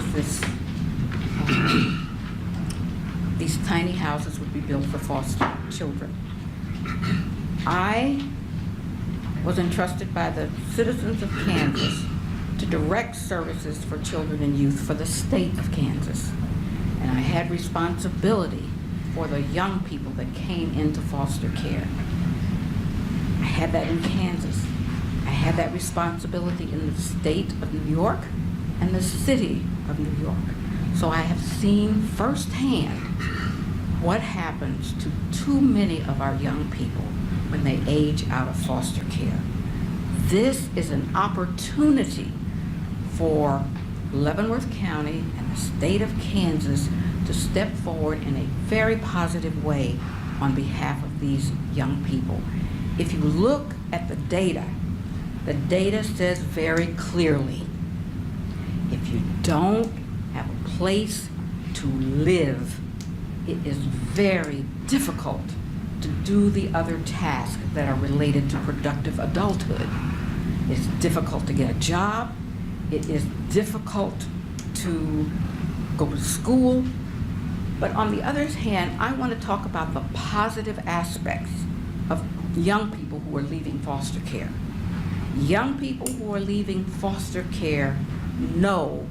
these tiny houses would be built for foster children. I was entrusted by the citizens of Kansas to direct services for children and youth for the state of Kansas. and I had responsibility for the young people that came into foster care. I had that in Kansas. I had that responsibility in the state of New York and the city of New York. So I have seen firsthand what happens to too many of our young people when they age out of foster care. This is an opportunity for Leavenworth County and the state of Kansas to step forward in a very positive way on behalf of these young people. If you look at the data says very clearly, if you don't have a place to live, it is very difficult to do the other tasks that are related to productive adulthood. It's difficult to get a job. It is difficult to go to school. But on the other hand, I want to talk about the positive aspects of young people who are leaving foster care. Young people who are leaving foster care know,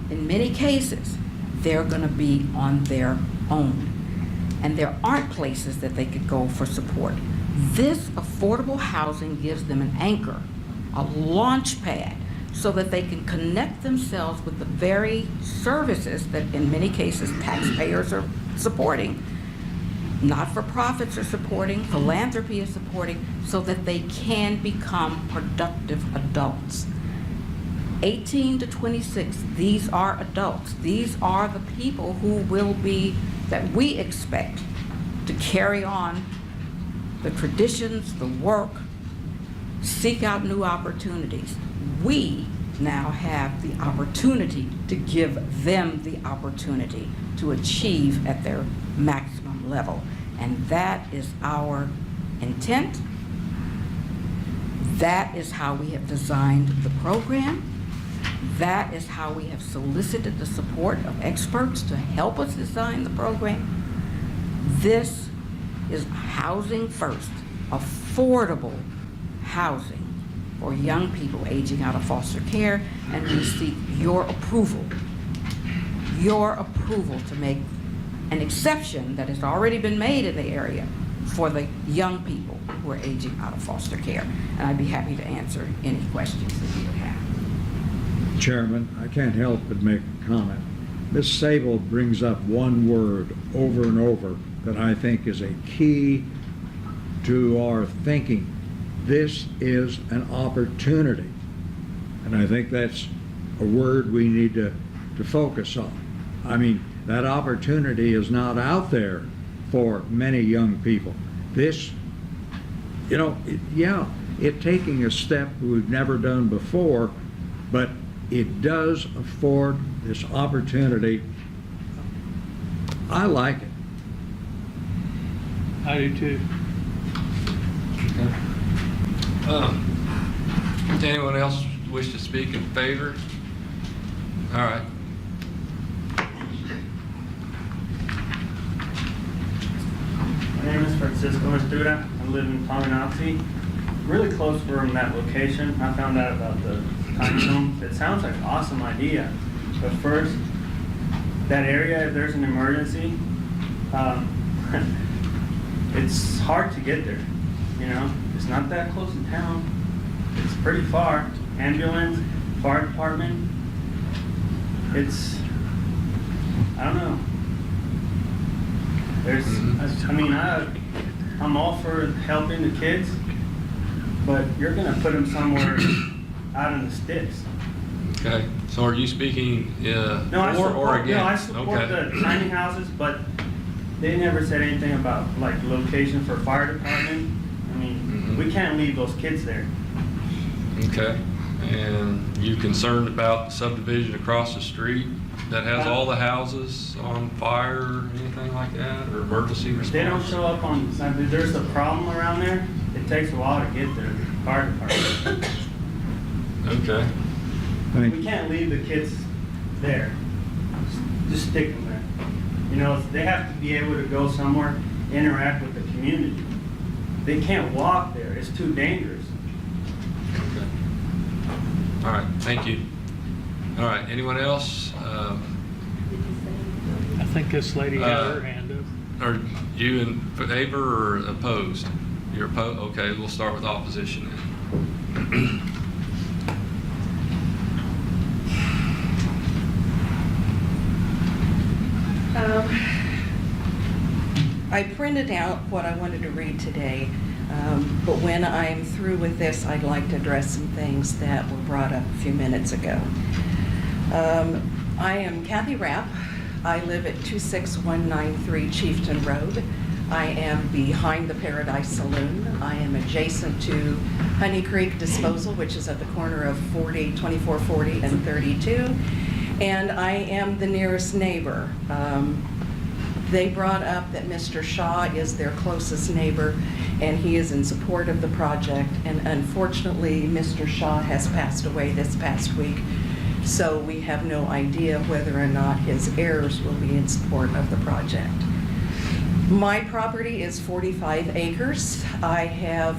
in many cases, they're going to be on their own. And there aren't places that they could go for support. This affordable housing gives them an anchor, a launch pad, so that they can connect themselves with the very services that in many cases taxpayers are supporting, not-for-profits are supporting, philanthropy is supporting, so that they can become productive adults. 18 to 26, these are adults. These are the people who will be, that we expect to carry on the traditions, the work, seek out new opportunities. We now have the opportunity to give them the opportunity to achieve at their maximum level. And that is our intent. That is how we have designed the program. That is how we have solicited the support of experts to help us design the program. This is housing first, affordable housing for young people aging out of foster care, and we seek your approval to make an exception that has already been made in the area for the young people who are aging out of foster care. And I'd be happy to answer any questions that you would have. Chairman, I can't help but make a comment. Ms. Sable brings up one word over and over that I think is a key to our thinking. This is an opportunity. And I think that's a word we need to focus on. I mean, that opportunity is not out there for many young people. This, you know, it's taking a step we've never done before, but it does afford this opportunity. I like it. I do too. Anyone else wish to speak in favor? All right. My name is Francisco Estuda. I live in Tonganoxie, really close from that location. I found out about the tiny home. It sounds like an awesome idea, but first, that area, if there's an emergency, it's hard to get there. You know, it's not that close to town. It's pretty far. Ambulance, fire department. It's, I don't know. There's, I mean, I'm all for helping the kids, but you're gonna put them somewhere out in the sticks. Okay, so are you speaking for or against? No, I support Okay. the tiny houses, but they never said anything about like location for fire department. I mean, we can't leave those kids there. Okay, and you concerned about the subdivision across the street that has all the houses on fire or anything like that, or emergency response? They don't show up on, if there's a problem around there, it takes a while to get there, fire department. Okay. We can't leave the kids there, just stick them there. You know, they have to be able to go somewhere, interact with the community. They can't walk there, it's too dangerous. Okay. All right, thank you. All right, anyone else? think this lady had her hand up. Are you in favor or opposed? You're opposed? Okay, we'll start with opposition then. I printed out what I wanted to read today, but when I'm through with this, I'd like to address some things that were brought up a few minutes ago. I am Kathy Rapp. I live at 26193 Chieftain Road. I am behind the Paradise Saloon. I am adjacent to Honey Creek Disposal, which is at the corner of 2440 and 32. And I am the nearest neighbor. They brought up that Mr. Shaw is their closest neighbor, and he is in support of the project. And unfortunately, Mr. Shaw has passed away this past week, so we have no idea whether or not his heirs will be in support of the project. My property is 45 acres. I have,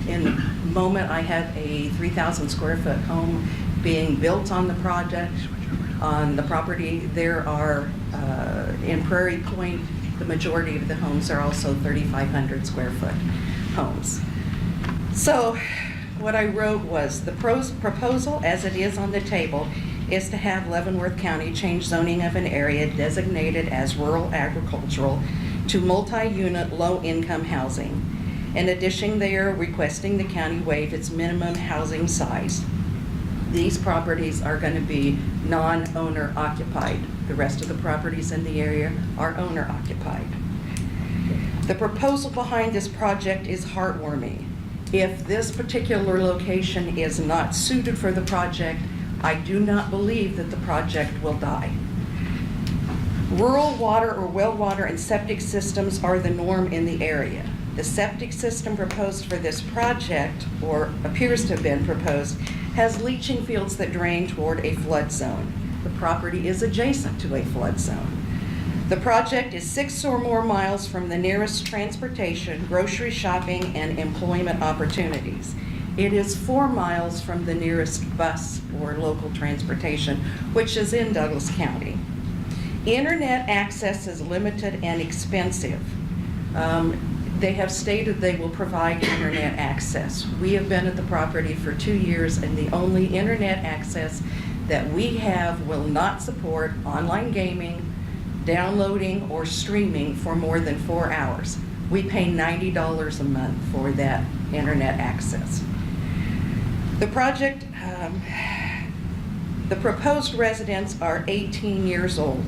in the moment, I have a 3,000 square foot home being built on the project. On the property, there are, in Prairie Point, the majority of the homes are also 3,500 square foot homes. So what I wrote was, the proposal as it is on the table is to have Leavenworth County change zoning of an area designated as rural agricultural to multi-unit low-income housing. In addition, they are requesting the county waive its minimum housing size. These properties are going to be non-owner occupied. The rest of the properties in the area are owner occupied. The proposal behind this project is heartwarming. If this particular location is not suited for the project, I do not believe that the project will die. Rural water or well water and septic systems are the norm in the area. The septic system proposed for this project, or appears to have been proposed, has leaching fields that drain toward a flood zone. The property is adjacent to a flood zone. The project is 6 or more miles from the nearest transportation, grocery shopping, and employment opportunities. It is 4 miles from the nearest bus or local transportation, which is in Douglas County. Internet access is limited and expensive. They have stated they will provide internet access. We have been at the property for 2 years, and the only internet access that we have will not support online gaming, downloading, or streaming for more than 4 hours. We pay $90 a month for that internet access. The project, the proposed residents are 18 years old.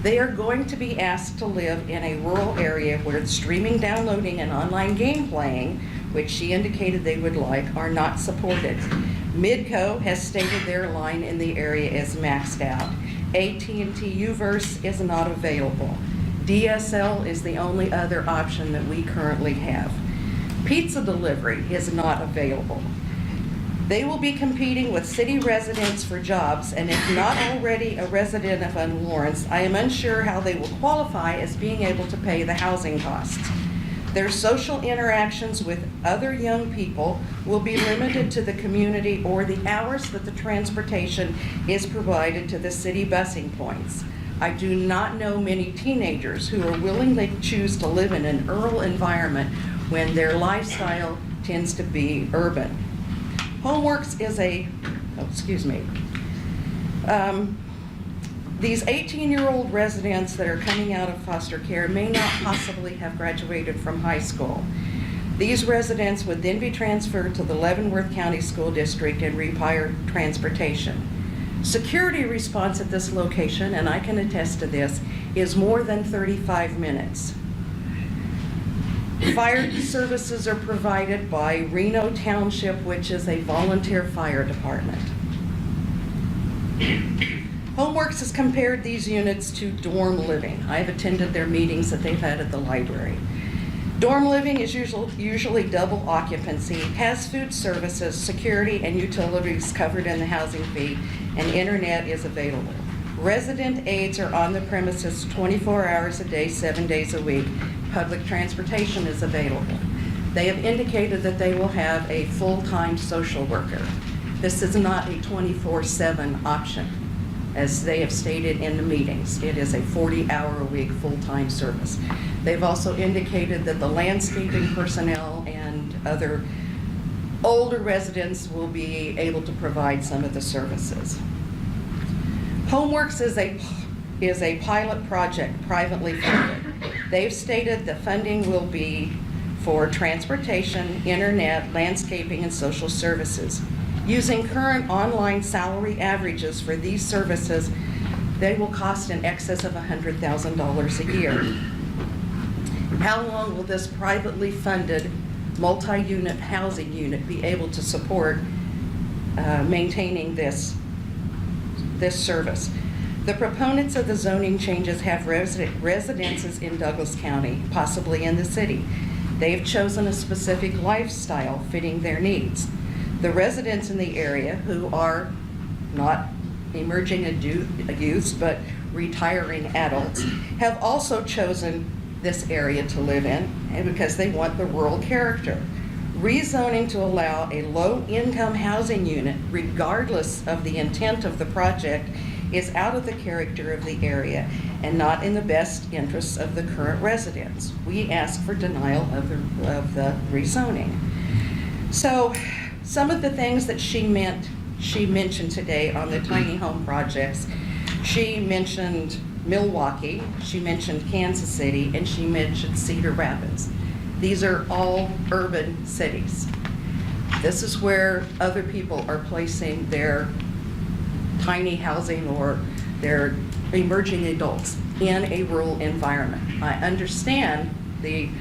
They are going to be asked to live in a rural area where the streaming, downloading, and online game playing, which she indicated they would like, are not supported. Midco has stated their line in the area is maxed out. AT&T U-verse is not available. DSL is the only other option that we currently have. Pizza delivery is not available. They will be competing with city residents for jobs, and if not already a resident of Lawrence, I am unsure how they will qualify as being able to pay the housing costs. Their social interactions with other young people will be limited to the community or the hours that the transportation is provided to the city busing points. I do not know many teenagers who are willing to choose to live in an rural environment when their lifestyle tends to be urban. Homeworks is these 18-year-old residents that are coming out of foster care may not possibly have graduated from high school. These residents would then be transferred to the Leavenworth County School District and require transportation. Security response at this location, and I can attest to this, is more than 35 minutes. Fire services are provided by Reno Township, which is a volunteer fire department. Homeworks has compared these units to dorm living. I've attended their meetings that they've had at the library. Dorm living is usually double occupancy, has food services, security, and utilities covered in the housing fee, and internet is available. Resident aides are on the premises 24 hours a day, 7 days a week. Public transportation is available. They have indicated that they will have a full-time social worker. This is not a 24/7 option. as they have stated in the meetings. It is a 40-hour-a-week full-time service. They've also indicated that the landscaping personnel and other older residents will be able to provide some of the services. Homeworks is a pilot project privately funded. They've stated the funding will be for transportation, internet, landscaping, and social services. Using current online salary averages for these services, they will cost in excess of $100,000 a year. How long will this privately funded multi-unit housing unit be able to support maintaining this service? The proponents of the zoning changes have residences in Douglas County, possibly in the city. They've chosen a specific lifestyle fitting their needs. The residents in the area, who are not emerging youths but retiring adults, have also chosen this area to live in, and because they want the rural character. Rezoning to allow a low-income housing unit, regardless of the intent of the project, is out of the character of the area and not in the best interests of the current residents. We ask for denial of the rezoning. So some of the things that she mentioned today on the tiny home projects, she mentioned Milwaukee, she mentioned Kansas City, and she mentioned Cedar Rapids. These are all urban cities. This is where other people are placing their tiny housing or their emerging adults in a rural environment. I understand in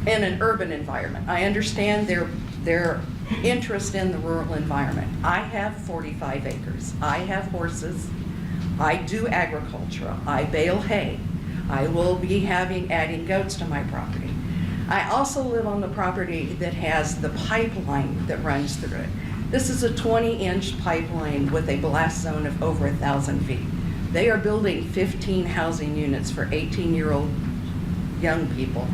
an urban environment. I understand their interest in the rural environment. I have 45 acres. I have horses. I do agriculture. I bale hay. I will be adding goats to my property. I also live on the property that has the pipeline that runs through it. This is a 20-inch pipeline with a blast zone of over 1,000 feet. They are building 15 housing units for 18-year-old young people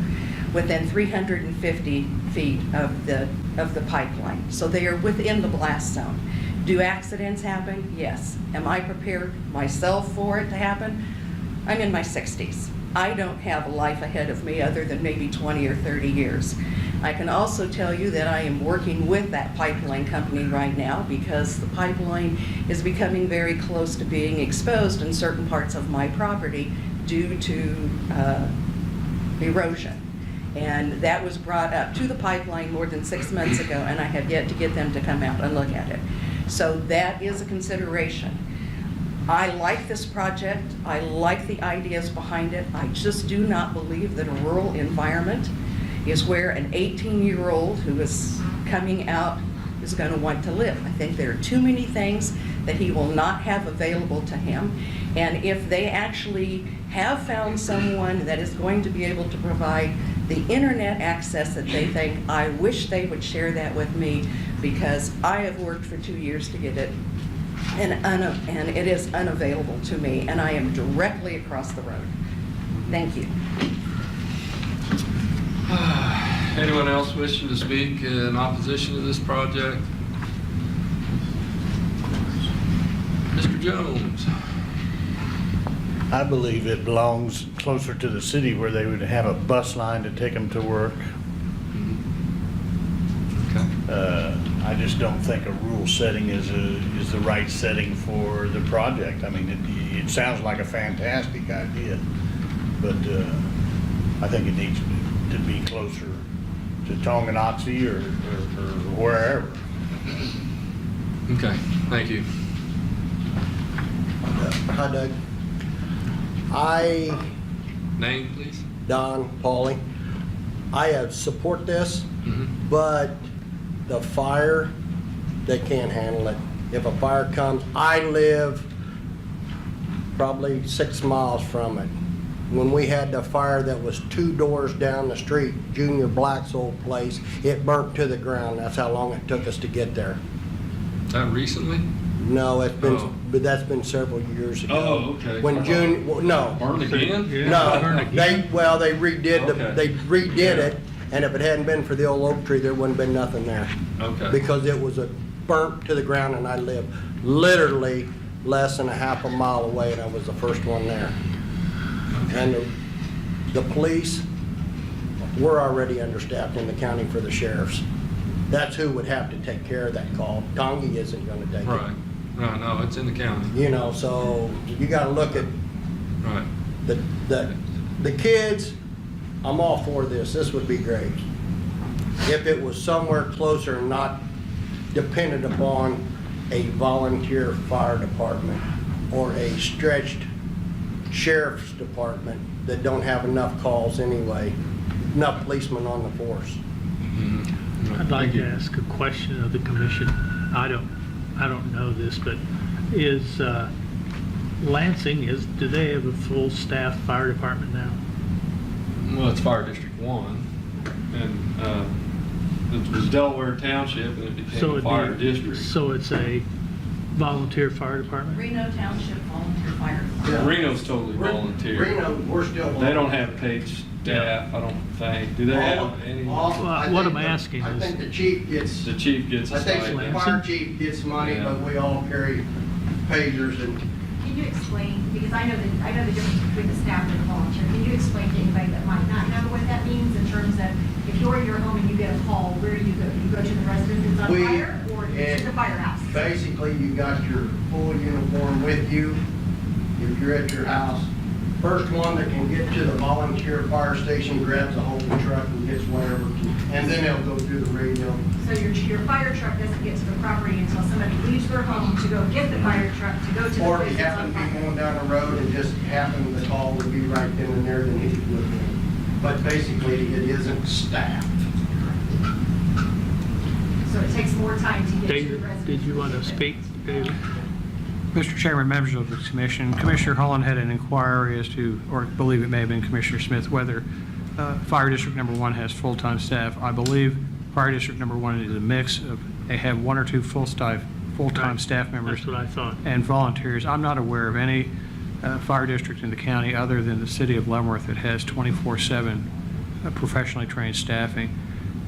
within 350 feet of the pipeline. So they are within the blast zone. Do accidents happen? Yes. Am I prepared myself for it to happen? I'm in my 60s. I don't have a life ahead of me other than maybe 20 or 30 years. I can also tell you that I am working with that pipeline company right now because the pipeline is becoming very close to being exposed in certain parts of my property due to erosion. And that was brought up to the pipeline more than 6 months ago, and I have yet to get them to come out and look at it. So that is a consideration. I like this project. I like the ideas behind it. I just do not believe that a rural environment is where an 18-year-old who is coming out is going to want to live. I think there are too many things that he will not have available to him. And if they actually have found someone that is going to be able to provide the internet access that they think, I wish they would share that with me, because I have worked for 2 years to get it, and it is unavailable to me, and I am directly across the road. Thank you. Anyone else wishing to speak in opposition to this project? Mr. Jones. I believe it belongs closer to the city where they would have a bus line to take them to work. I just don't think a rural setting is the right setting for the project. I mean, it sounds like a fantastic idea, but I think it needs to be closer to Tonganoxie or wherever. Okay, thank you. Hi, Doug. Name, please. Don Pauly. I support this, but the fire, they can't handle it. If a fire comes, I live probably 6 miles from it. When we had the fire that was 2 doors down the street, Junior Black's old place, it burnt to the ground. That's how long it took us to get there. Is that recently? No, it's been, but that's been several years ago. Oh, okay. When no. Burned again? No, Burned again? they redid Okay. they redid it, and if it hadn't been for the old oak tree, there wouldn't have been nothing there. Okay. Because it was burnt to the ground, and I live literally less than a half a mile away, and I was the first one there. And the police, we're already understaffed in the county for the sheriffs. That's who would have to take care of that call. Tongi isn't gonna take it. Right. No, it's in the county. You know, so you gotta look at Right. the kids. I'm all for this. This would be great. If it was somewhere closer and not dependent upon a volunteer fire department or a stretched sheriff's department that don't have enough calls anyway, enough policemen on the force. I'd like to ask a question of the commission. I don't know this, but is Lansing, do they have a full staff fire department now? Well, it's Fire District 1, and it was Delaware Township, and it became a fire district. So it's a volunteer fire department? Reno Township Volunteer Fire Department. Reno's totally volunteer. Reno, we're still. They don't have paid staff, I don't think. Do they have any? What I'm asking I is, think the chief gets. The chief gets a I think stipend. the fire chief gets money, Yeah. but we all carry pagers and. Can you explain, because I know the difference between the staff and the volunteer, can you explain to anybody that might not know what that means in terms of if you're in your home and you get a call, where do you go? Do you go to the residence that's on fire, or do you go to the firehouse? Basically, you got your full uniform with you if you're at your house. First one that can get to the volunteer fire station grabs a hold of the truck and gets whatever, and then they'll go through the radio. So your fire truck doesn't get to the property until somebody leaves their home to go get the fire truck, to go to the Or place if you that's happen on to be fire. going down the road and just happen the call would be right then and there, then he would be. But basically, it isn't staffed. So it takes more time to get to the David, residence. did you want to speak, David? Mr. Chairman, members of the commission, Commissioner Holland had an inquiry as to, or I believe it may have been Commissioner Smith, whether Fire District Number 1 has full-time staff. I believe Fire District Number 1 is a mix of, they have 1 or 2 full-time Right. staff members. That's what I thought. And volunteers. I'm not aware of any fire district in the county other than the city of Leavenworth that has 24/7 professionally trained staffing.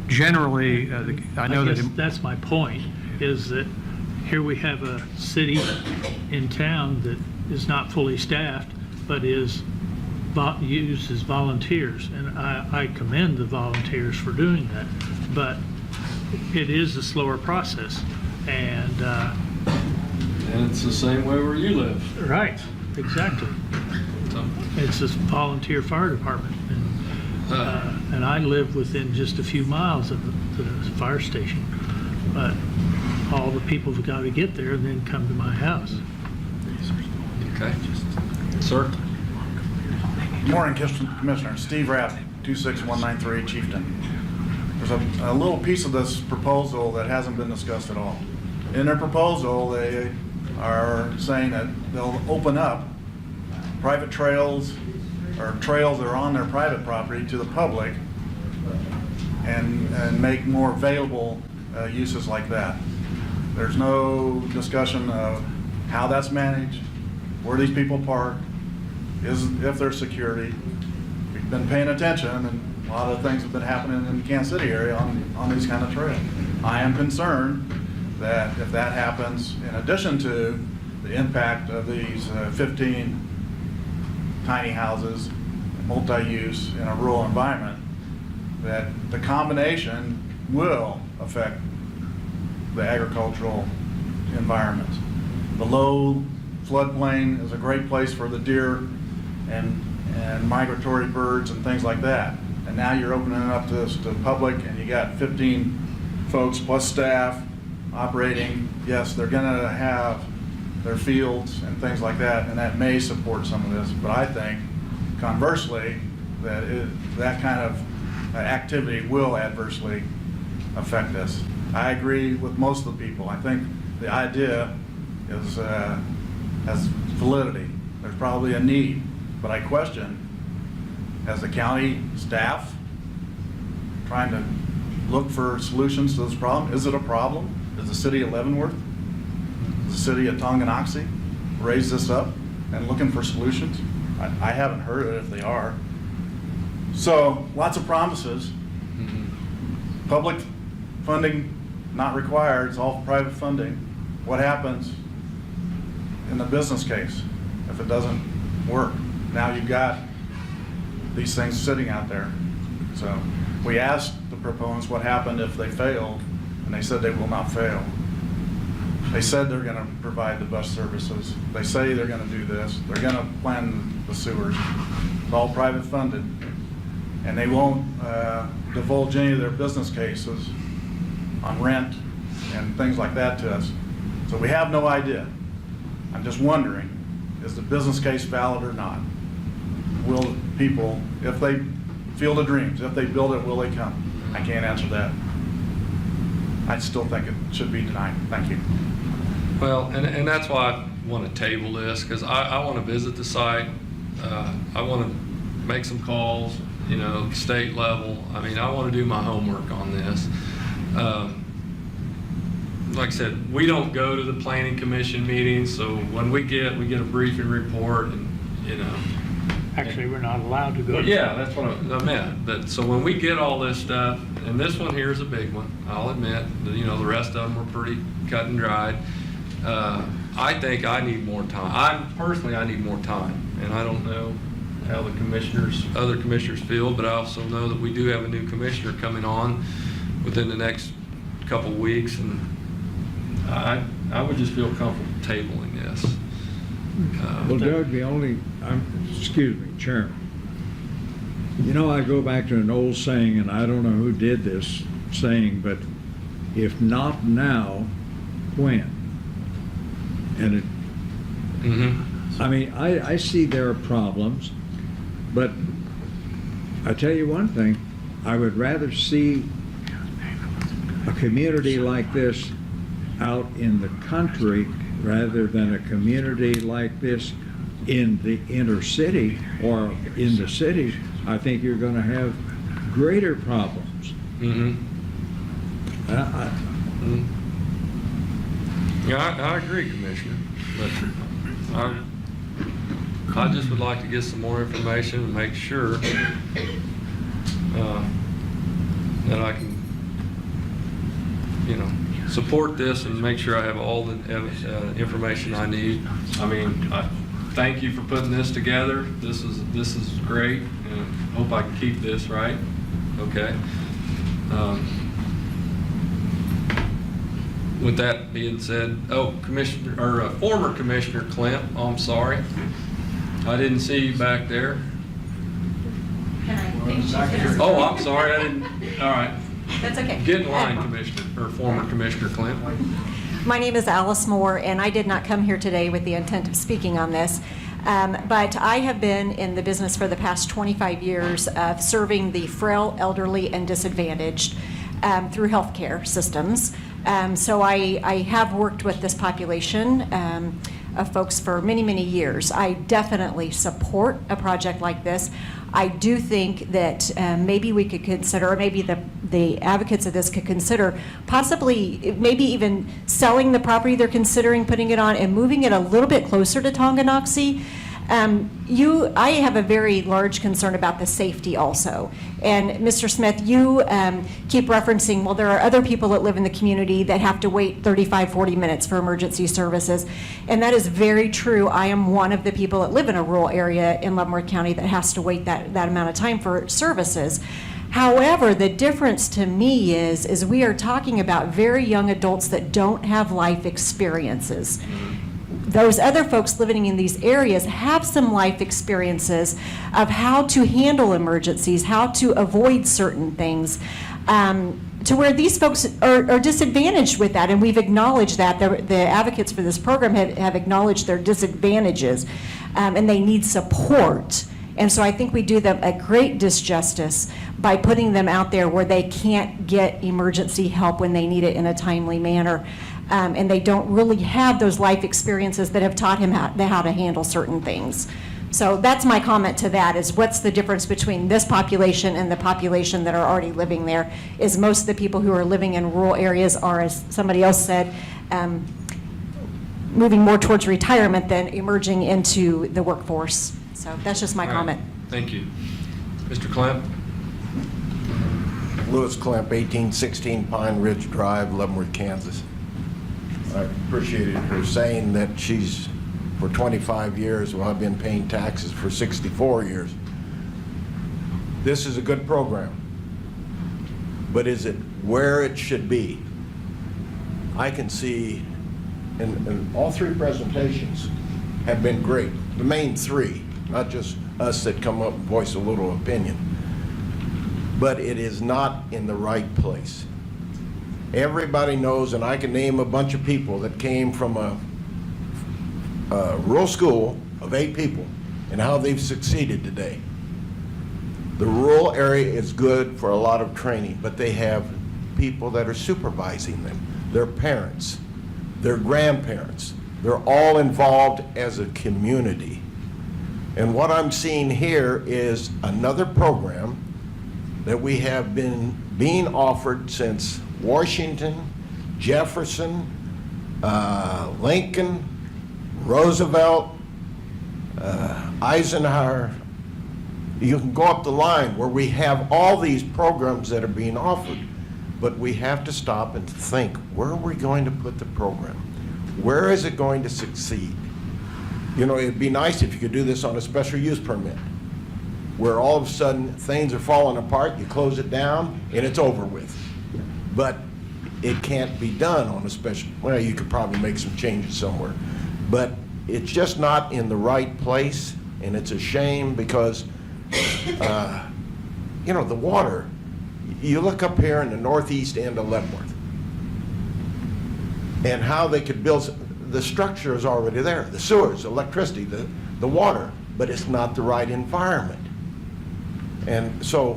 Generally, I know guess that. that's my point, is that here we have a city in town that is not fully staffed, but uses volunteers, and I commend the volunteers for doing that, but it is a slower process, and And it's the same way where you live. right, exactly. So, It's a volunteer fire department, and I live within just a few miles of the fire station, but all the people have got to get there and then come to my house. Okay. Sir? Morning, Commissioner. Steve Rapp, 26193 Chieftain. There's a little piece of this proposal that hasn't been discussed at all. In their proposal, they are saying that they'll open up private trails or trails that are on their private property to the public and make more available uses like that. There's no discussion of how that's managed, where these people park, if there's security. We've been paying attention, and a lot of things have been happening in the Kansas City area on these kind of trails. I am concerned that if that happens, in addition to the impact of these 15 tiny houses, multi-use in a rural environment, that the combination will affect the agricultural environment. The low floodplain is a great place for the deer and migratory birds and things like that. And now you're opening it up to the public, and you got 15 folks plus staff operating. Yes, they're gonna have their fields and things like that, and that may support some of this. But I think, conversely, that that kind of activity will adversely affect this. I agree with most of the people. I think the idea has validity. There's probably a need, but I question, as the county staff trying to look for solutions to this problem? Is it a problem? Is the city of Leavenworth, the city of Tonganoxie raise this up and looking for solutions? I haven't heard it if they are. So lots of promises. Public funding not required, it's all private funding. What happens in the business case if it doesn't work? Now you've got these things sitting out there. So we asked the proponents what happened if they failed, and they said they will not fail. They said they're going to provide the bus services. They say they're going to do this. They're going to plan the sewers. It's all private funded. And they won't divulge any of their business cases on rent and things like that to us. So we have no idea. I'm just wondering, is the business case valid or not? Will people, if they Field of Dreams, if they build it, will they come? I can't answer that. I still think it should be denied. Thank you. Well, and that's why I want to table this, because I want to visit the site. I want to make some calls, you know, state level. I mean, I want to do my homework on this. Like I said, we don't go to the planning commission meetings, so when we get a briefing report, and you know. Actually, we're not allowed to go. Well, yeah, that's what I meant. So when we get all this stuff, and this one here is a big one, I'll admit. You know, the rest of them were pretty cut and dried. I think I need more time. I need more time, and I don't know how the other commissioners feel, but I also know that we do have a new commissioner coming on within the next couple weeks, and I would just feel comfortable tabling this. Well, Doug, excuse me, Chairman. You know, I go back to an old saying, and I don't know who did this saying, but if not now, when? And I mean, I see there are problems, but I tell you one thing, I would rather see a community like this out in the country rather than a community like this in the inner city or in the cities. I think you're going to have greater problems. Yeah, I agree, Commissioner, but I just would like to get some more information and make sure that I can, you know, support this and make sure I have all the information I need. I mean, thank you for putting this together. This is great, and I hope I can keep this, right? Okay. With that being said, former Commissioner Clint, I'm sorry. I didn't see you back there. Oh, I'm sorry, I didn't, all right. That's okay. Get in line, Commissioner, or former Commissioner Clint. My name is Alice Moore, and I did not come here today with the intent of speaking on this. But I have been in the business for the past 25 years of serving the frail, elderly, and disadvantaged through healthcare systems. So I have worked with this population of folks for many, many years. I definitely support a project like this. I do think that maybe we could consider, or maybe the advocates of this could consider possibly maybe even selling the property they're considering putting it on and moving it a little bit closer to Tonganoxie. I have a very large concern about the safety also. And Mr. Smith, you keep referencing, well, there are other people that live in the community that have to wait 35, 40 minutes for emergency services. And that is very true. I am one of the people that live in a rural area in Leavenworth County that has to wait that amount of time for services. However, the difference to me is we are talking about very young adults that don't have life experiences. Those other folks living in these areas have some life experiences of how to handle emergencies, how to avoid certain things, to where these folks are disadvantaged with that, and we've acknowledged that. The advocates for this program have acknowledged their disadvantages, and they need support. And so I think we do them a great disjustice by putting them out there where they can't get emergency help when they need it in a timely manner. And they don't really have those life experiences that have taught him how to handle certain things. So that's my comment to that, is what's the difference between this population and the population that are already living there, is most of the people who are living in rural areas are, as somebody else said, moving more towards retirement than emerging into the workforce. So that's just my comment. Thank you. Mr. Klemp? Louis Klemp, 1816 Pine Ridge Drive, Leavenworth, Kansas. I appreciated her saying that she's for 25 years, while I've been paying taxes for 64 years. This is a good program, but is it where it should be? I can see, and all three presentations have been great, the main three, not just us that come up and voice a little opinion, but it is not in the right place. Everybody knows, and I can name a bunch of people that came from a rural school of 8 people and how they've succeeded today. The rural area is good for a lot of training, but they have people that are supervising them, their parents, their grandparents. They're all involved as a community. And what I'm seeing here is another program that we have been being offered since Washington, Jefferson, Lincoln, Roosevelt, Eisenhower. You can go up the line where we have all these programs that are being offered, but we have to stop and think, where are we going to put the program? Where is it going to succeed? You know, it'd be nice if you could do this on a special use permit, where all of a sudden things are falling apart, you close it down, and it's over with. But it can't be done on a special, well, you could probably make some changes somewhere. But it's just not in the right place, and it's a shame because you know, the water, you look up here in the northeast end of Leavenworth and how they could build, the structure is already there, the sewers, electricity, the water, but it's not the right environment. And so,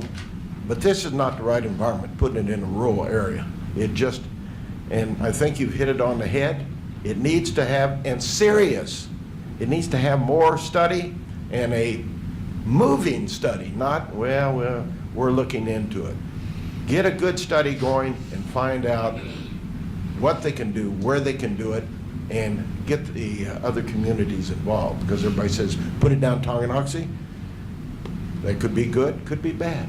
but this is not the right environment, putting it in a rural area. It just, and I think you've hit it on the head. It needs to have, and serious, it needs to have more study and a moving study, not, well, we're looking into it. Get a good study going and find out what they can do, where they can do it, and get the other communities involved. Because everybody says, put it down Tonganoxie. That could be good, could be bad.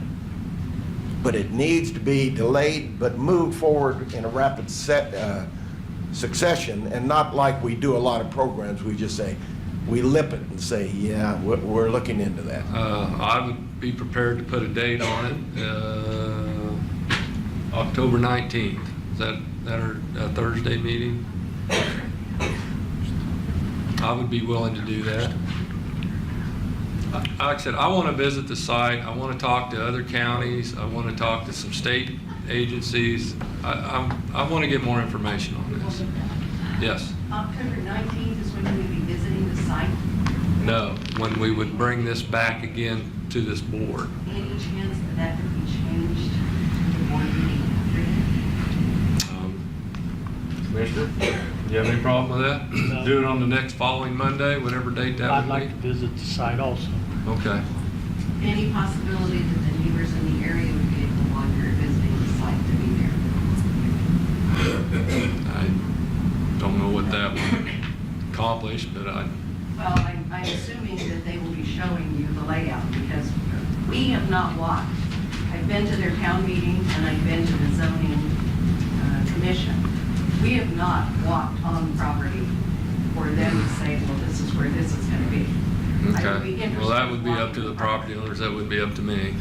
But it needs to be delayed, but moved forward in a rapid succession, and not like we do a lot of programs, we just say, we lip it and say, yeah, we're looking into that. I would be prepared to put a date on it, October 19th. Is that our Thursday meeting? I would be willing to do that. Like I said, I want to visit the site. I want to talk to other counties. I want to talk to some state agencies. I want to get more information on this. Yes. October 19th is when you would be visiting the site? No, when we would bring this back again to this board. Any chance that that could be changed to the board meeting after? Commissioner, do you have any problem with that? No. Do it on the next following Monday, whatever date that I'd would like to be? visit the site also. Okay. Any possibility that the neighbors in the area would be able, while you're visiting the site, to be there? I don't know what that would accomplish, but Well, I'm assuming that they will be showing you the layout, because we have not walked. I've been to their town meeting and I've been to the zoning commission. We have not walked on the property for them to say, well, this is where this is going to be. I would be okay. interested Well, that would in be up walking to the the property owners. That wouldn't be up to me.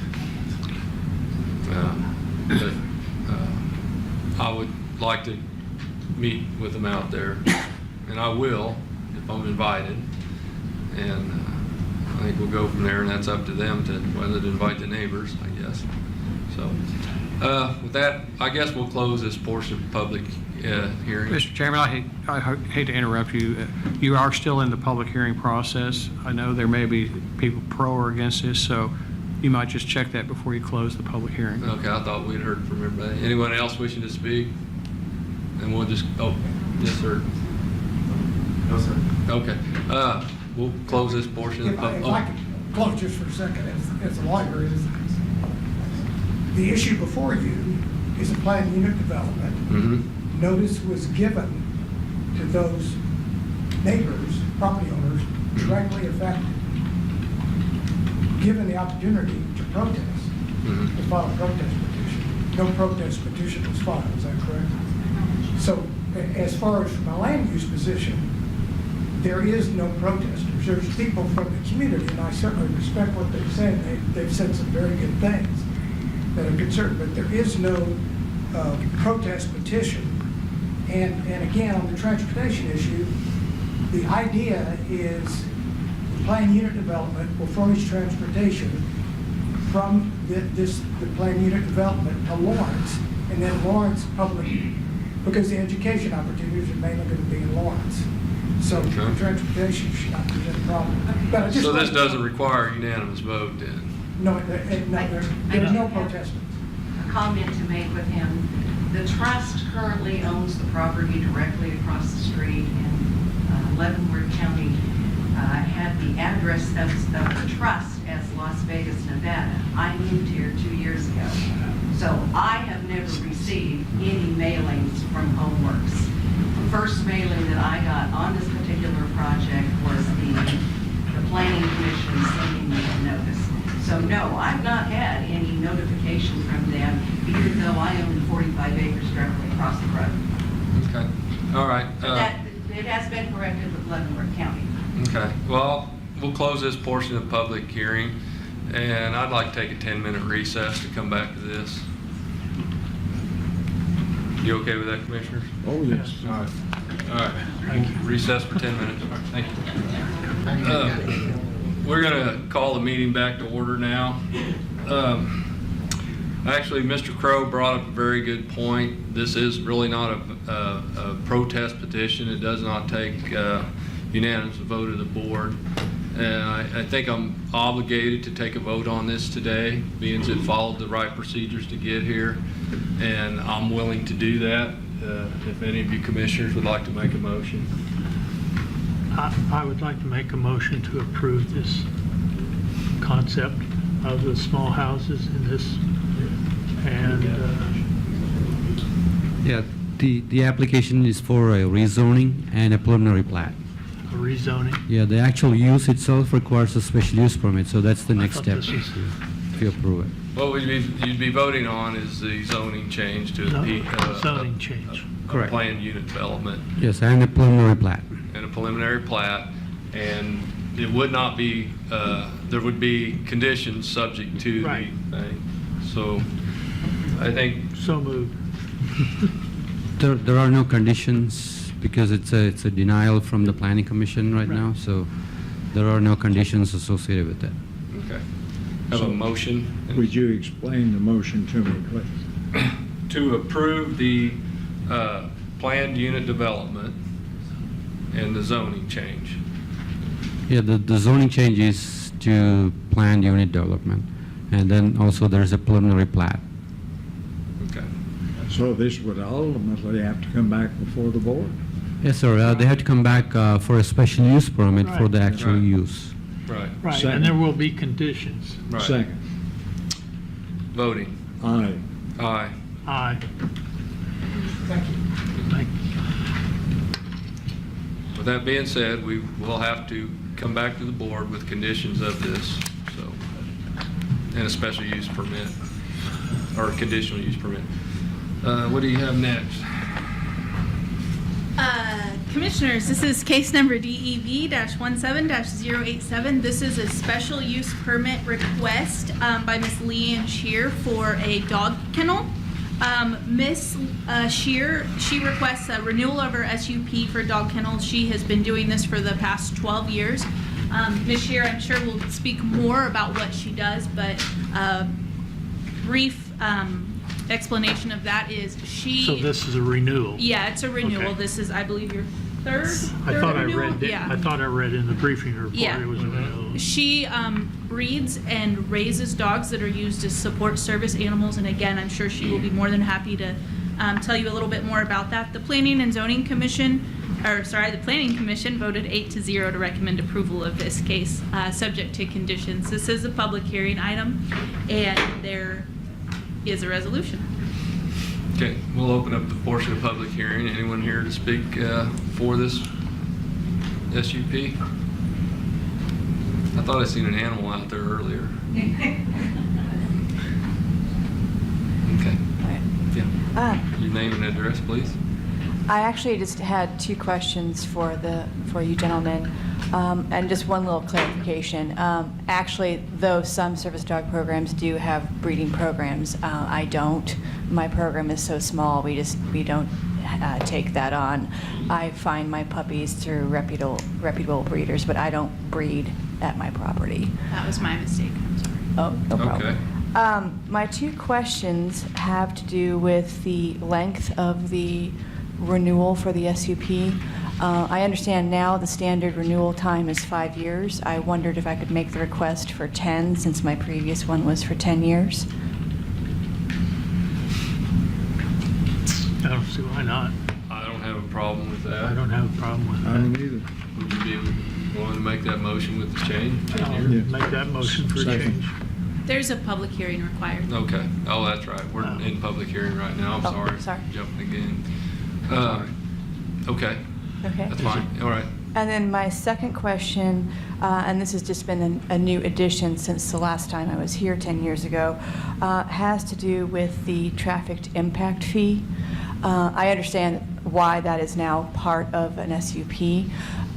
But I would like to meet with them out there, and I will if I'm invited. And I think we'll go from there, and that's up to them to whether to invite the neighbors, I guess. So with that, I guess we'll close this portion of the public hearing. Mr. Chairman, I hate to interrupt you. You are still in the public hearing process. I know there may be people pro or against this, so you might just check that before you close the public hearing. Okay, I thought we'd heard from everybody. Anyone else wishing to speak? And we'll just, oh, yes, sir. No, sir. Okay, we'll close this portion of the If I public. could close just for a second, as a lawyer, the issue before you is a planned unit development. Mm-hmm. Notice was given to those neighbors, property owners, directly affected, given the opportunity to protest, to file a protest petition. No protest petition was filed, is that correct? So as far as my land use position, there is no protesters. There's people from the community, and I certainly respect what they're saying. They've said some very good things that are concerned, but there is no protest petition. And again, on the transportation issue, the idea is the planned unit development will furnish transportation from the planned unit development to Lawrence, and then Lawrence public, because the education opportunities are mainly going to be in Lawrence. So transportation should not present a problem. But I just So this doesn't require a unanimous vote then? No, there's no protesters. A comment to make with him. The trust currently owns the property directly across the street in Leavenworth County. Had the address of the trust as Las Vegas, Nevada. I moved here 2 years ago. So I have never received any mailings from Homeworks. The first mailing that I got on this particular project was the Planning Commission sending me a notice. So no, I've not had any notification from them, even though I own 45 acres directly across the road. Okay, all right. It has been corrected with Leavenworth County. Okay, well, we'll close this portion of the public hearing, and I'd like to take a 10-minute recess to come back to this. You okay with that, Commissioners? Oh, yes. All right. All right. Thank you. Recess for 10 minutes. All right. Thank you. We're going to call the meeting back to order now. Actually, Mr. Crow brought up a very good point. This is really not a protest petition. It does not take unanimous vote of the board. And I think I'm obligated to take a vote on this today, being it followed the right procedures to get here. And I'm willing to do that. If any of you commissioners would like to make a motion. I would like to make a motion to approve this concept of the small houses in this, and Yeah, the application is for a rezoning and a preliminary plat. a rezoning. Yeah, the actual use itself requires a special use permit, so that's the next thought step this was- if you approve it. What you'd be voting on is the zoning change to Zoning change. Correct. planned unit development Yes, and a preliminary plat. and a preliminary plat, and it would not be, there would be conditions subject to the Right. thing. So I think, So moved. There are no conditions because it's a denial from the planning commission right now, so there are no conditions associated with that. okay, have a motion Would you explain the motion to me, please? to approve the planned unit development and the zoning change. Yeah, the zoning change is to planned unit development, and then also there's a preliminary plat. Okay. So this would ultimately have to come back before the board? Yes, sir, they have to come back for a special use permit for the Right. actual Right. use. Right. Right, Second. and there will be conditions. Right. Second. Voting. Aye. Aye. Aye. Thank you. Thank With that being said, we will have to come back to the board with conditions of this, so, and a special use permit, or a conditional use permit. What do you have next? Commissioners, this is case number DEV-17-087. This is a special use permit request by Miss Leanne Shear for a dog kennel. Miss Shear, she requests a renewal of her SUP for dog kennels. She has been doing this for the past 12 years. Miss Shear, I'm sure, will speak more about what she does, but brief explanation of that is she... So this is a renewal? Yeah, it's a renewal. Okay. This is, I believe, your third I thought I renewal? read, Yeah. I thought I read in the briefing report Yeah. it was a renewal. She breeds and raises dogs that are used as support service animals, and again, I'm sure she will be more than happy to tell you a little bit more about that. The Planning and Zoning Commission, the Planning Commission voted 8-0 to recommend approval of this case, subject to conditions. This is a public hearing item, and there is a resolution. Okay, we'll open up the portion of public hearing. Anyone here to speak for this SUP? I thought I seen an animal out there earlier. Okay. Yeah. Your name and address, please. I actually just had two questions for you gentlemen, and just one little clarification. Actually, though some service dog programs do have breeding programs, I don't. My program is so small, we don't take that on. I find my puppies through reputable breeders, but I don't breed at my property. That was my mistake, I'm sorry. Oh, no problem. Okay. My two questions have to do with the length of the renewal for the SUP. I understand now the standard renewal time is 5 years. I wondered if I could make the request for 10, since my previous one was for 10 years. I don't see why not. I don't have a problem with that. I don't have a problem with I that. don't either. Would you be willing to make that motion with the change? I'll make that motion for Second. change. There's a public hearing required. Okay. Oh, that's right. We're in public hearing right now. I'm Oh, sorry. sorry. Jumping again. Okay. Okay. That's fine. All right. And then my second question, and this has just been a new addition since the last time I was here 10 years ago, has to do with the traffic impact fee. I understand why that is now part of an SUP.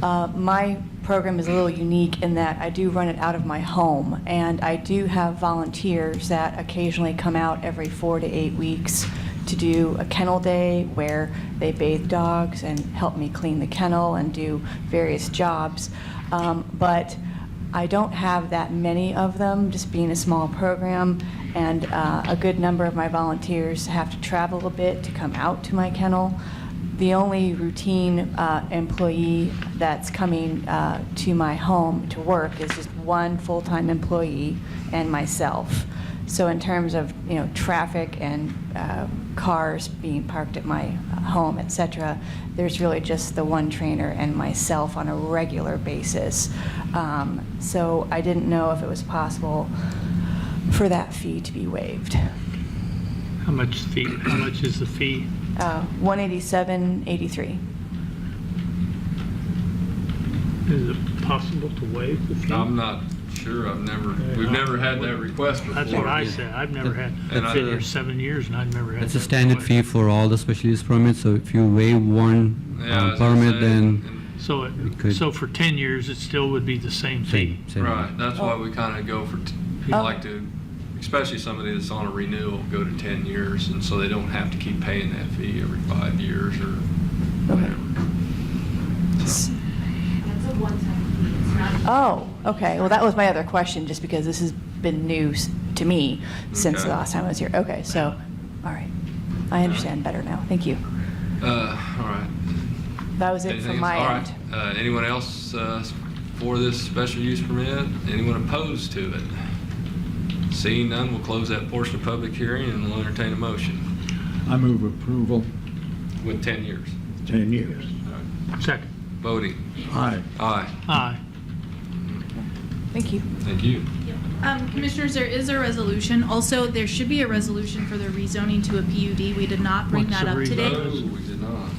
My program is a little unique in that I do run it out of my home, and I do have volunteers that occasionally come out every 4 to 8 weeks to do a kennel day where they bathe dogs and help me clean the kennel and do various jobs. But I don't have that many of them, just being a small program, and a good number of my volunteers have to travel a bit to come out to my kennel. The only routine employee that's coming to my home to work is just one full-time employee and myself. So in terms of, traffic and cars being parked at my home, et cetera, there's really just the one trainer and myself on a regular basis. So I didn't know if it was possible for that fee to be waived. How much is the fee? $187.83. Is it possible to waive the fee? I'm not sure. We've never had that request before. That's what I said. I've never had, And I've been here 7 years and I've never had. It's a that standard request. fee for all the special use permits, so if you waive one Yeah, as I permit, say, then So, could- so for 10 years, it still would be the same fee? same. Right. That's why we kind of go for, we like to, especially somebody that's on a renewal, go to 10 years, and so they don't have to keep paying that fee every 5 years or whatever. So, That's a one-time fee, it's not. Oh, okay. Well, that was my other question, just because this has been new to me since the Okay. last time I was here. Okay, so, all right. I understand better now. Thank you. all right. That was it Anything from my else? end. All right. Anyone else for this special use permit? Anyone opposed to it? Seeing none, we'll close that portion of public hearing and we'll entertain a motion I move approval, with 10 years. 10 years. Second. Voting. Aye. Aye. Aye. Thank you. Thank you. Commissioners, there is a resolution. Also, there should be a resolution for the rezoning to a PUD. We did not bring What's that the up today. Oh, we did not.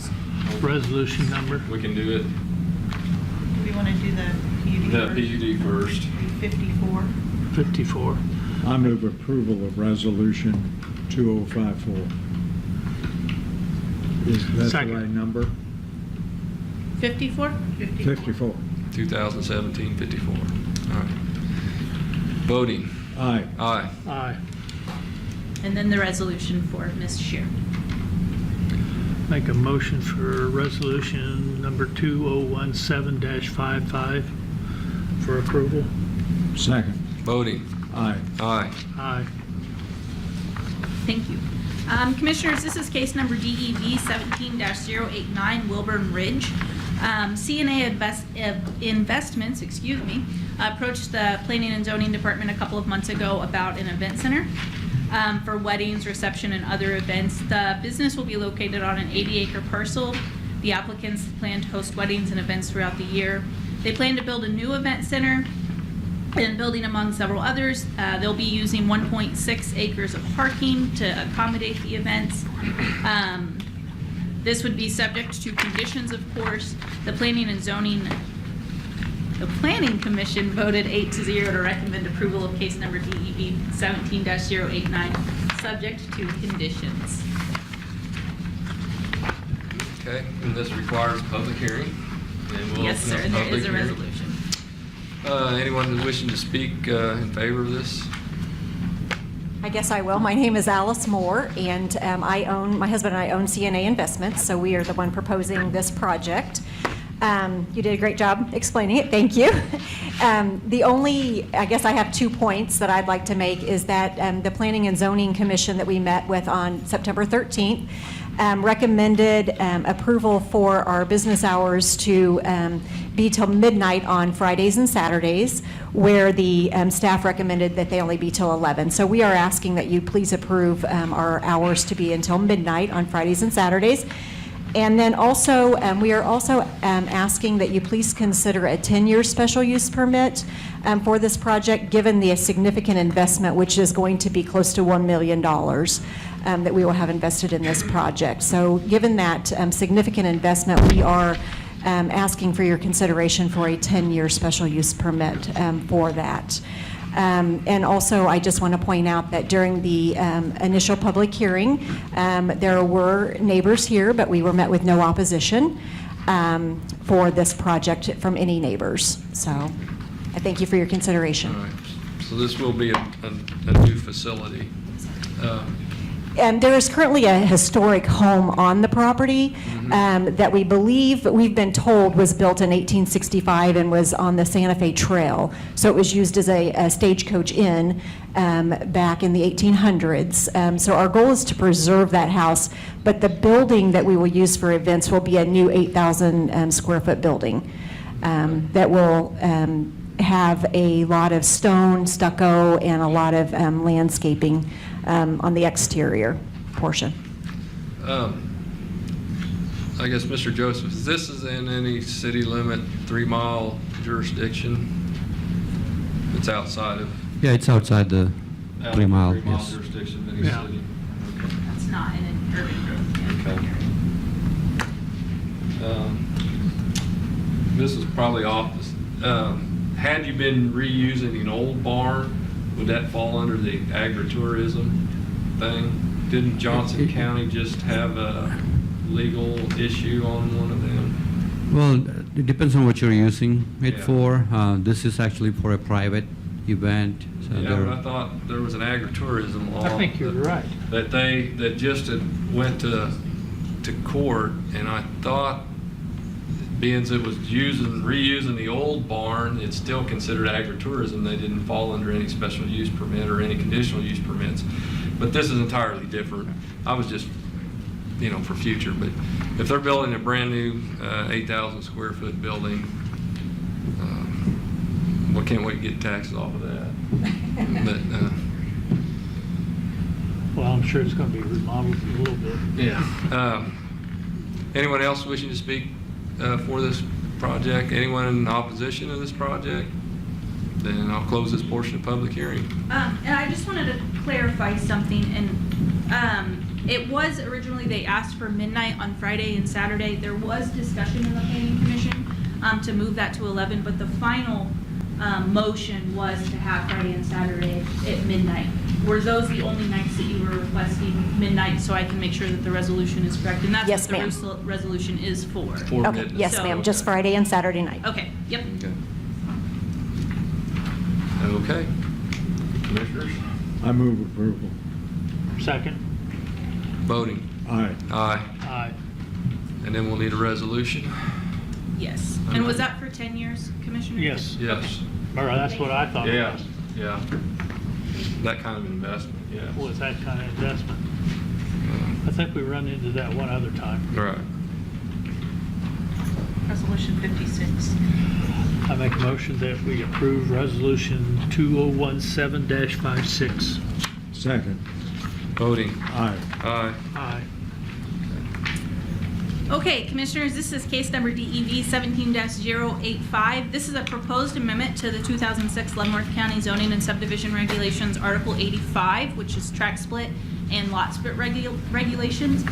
Resolution number? We can do it. Do we want to do the The PUD first. 54? 54. I move approval of resolution 2054. Is that the Second. right number? 54? 54. 2017-54. All right. Voting. Aye. Aye. Aye. And then the resolution for Ms. Shear. Make a motion for resolution number 2017-55 for approval. Second. Voting. Aye. Aye. Aye. Thank you. Commissioners, this is case number DEV 17-089 Wilburn Ridge. CNA Investments, approached the Planning and Zoning Department a couple of months ago about an event center for weddings, reception, and other events. The business will be located on an 80-acre parcel. The applicants plan to host weddings and events throughout the year. They plan to build a new event center and building among several others. They'll be using 1.6 acres of parking to accommodate the events. This would be subject to conditions, of course. The Planning Commission voted 8-0 to recommend approval of case number DEV 17-089, subject to conditions. Okay, and this requires a public hearing. And we'll Yes, open sir, up there public is a hearing. resolution. Anyone wishing to speak in favor of this? I guess I will. My name is Alice Moore, and my husband and I own CNA Investments, so we are the one proposing this project. You did a great job explaining it, thank you. I guess I have 2 points that I'd like to make, is that the Planning and Zoning Commission that we met with on September 13th recommended approval for our business hours to be till midnight on Fridays and Saturdays, where the staff recommended that they only be till 11. So we are asking that you please approve our hours to be until midnight on Fridays and Saturdays. And then also, we are also asking that you please consider a 10-year special use permit for this project, given the significant investment, which is going to be close to $1 million that we will have invested in this project. So given that significant investment, we are asking for your consideration for a 10-year special use permit for that. And also, I just want to point out that during the initial public hearing, there were neighbors here, but we were met with no opposition for this project from any neighbors. So I thank you for your consideration. All right. So this will be a new facility. And there is currently a historic home on the property that we believe, we've been told, was built in 1865 and was on the Santa Fe Trail. So it was used as a stagecoach inn back in the 1800s. So our goal is to preserve that house, but the building that we will use for events will be a new 8,000 square foot building that will have a lot of stone, stucco, and a lot of landscaping on the exterior portion. I guess, Mr. Joseph, this is in any city limit 3-mile jurisdiction? It's outside of? Yeah, it's outside the 3 mile, 3 mile yes. jurisdiction of any Yeah. city? That's not in an urban growth area. This is probably off. Had you been reusing an old barn, would that fall under the agritourism thing? Didn't Johnson County just have a legal issue on one of them? Well, it depends on what you're using it Yeah. for. This is actually for a private event. So Yeah, there- but I thought there was an agritourism law. I think you're right. That just went to court, and I thought, being as it was reusing the old barn, it's still considered agritourism. They didn't fall under any special use permit or any conditional use permits. But this is entirely different. I was just, for future, but if they're building a brand new 8,000 square foot building, well, can't wait to get taxes off of that. But, Well, I'm sure it's going to be remodeled a little bit. yeah. Anyone else wishing to speak for this project? Anyone in opposition to this project? Then I'll close this portion of public hearing. And I just wanted to clarify something, and it was originally, they asked for midnight on Friday and Saturday. There was discussion in the planning commission to move that to 11, but the final motion was to have Friday and Saturday at midnight. Were those the only nights that you were requesting midnight, so I can make sure that the resolution is correct? And that's Yes, what ma'am. the resolution is for. For Okay, midnight. yes, So- ma'am, just Friday and Saturday night. Okay, yep. Okay. Commissioners? I move approval. Second? Voting. Aye. Aye. Aye. And then we'll need a resolution. Yes. And was that for 10 years, Commissioner? Yes. Yes. Or that's what I thought it Yeah, was. yeah. That kind of investment, yes. Was that kind of investment. I think we run into that one other time. Right. Resolution 56. I make a motion that we approve Resolution 2017-56. Second. Voting. Aye. Aye. Aye. Okay, Commissioners, this is case number DEV 17-085. This is a proposed amendment to the 2006 Leavenworth County Zoning and Subdivision Regulations, Article 85, which is tract split and lot split regulations.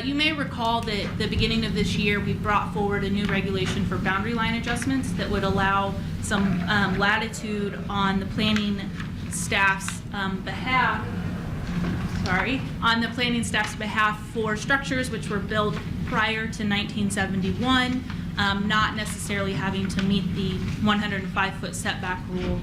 You may recall that at the beginning of this year, we brought forward a new regulation for boundary line adjustments that would allow some latitude on the planning staff's behalf for structures which were built prior to 1971, not necessarily having to meet the 105-foot setback rule.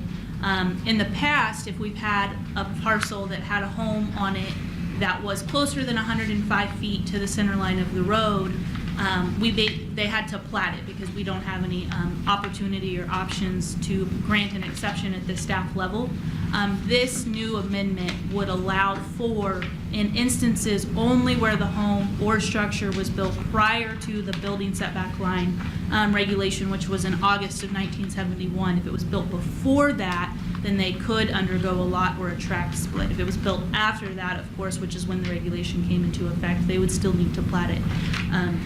In the past, if we've had a parcel that had a home on it that was closer than 105 feet to the center line of the road, they had to plat it because we don't have any opportunity or options to grant an exception at the staff level. This new amendment would allow for, in instances only where the home or structure was built prior to the building setback line regulation, which was in August of 1971. If it was built before that, then they could undergo a lot or a tract split. If it was built after that, of course, which is when the regulation came into effect, they would still need to plat it.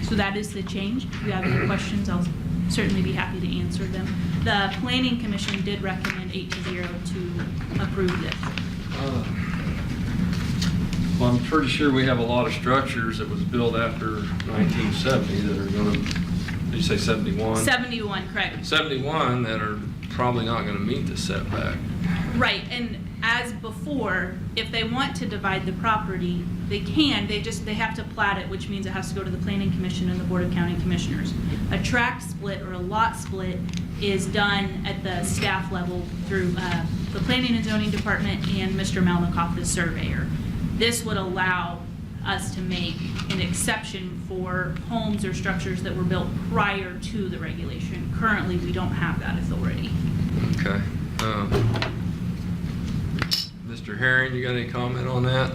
So that is the change. If you have any questions, I'll certainly be happy to answer them. The Planning Commission did recommend 8-0 to approve this. Well, I'm pretty sure we have a lot of structures that was built after 1970 that are going to, did you say 71? 71, correct. 71 that are probably not going to meet the setback. Right, and as before, if they want to divide the property, they can. They have to plat it, which means it has to go to the Planning Commission and the Board of County Commissioners. A tract split or a lot split is done at the staff level through the Planning and Zoning Department and Mr. Malnikoff, the surveyor. This would allow us to make an exception for homes or structures that were built prior to the regulation. Currently, we don't have that authority. Okay. Mr. Herring, you got any comment on that?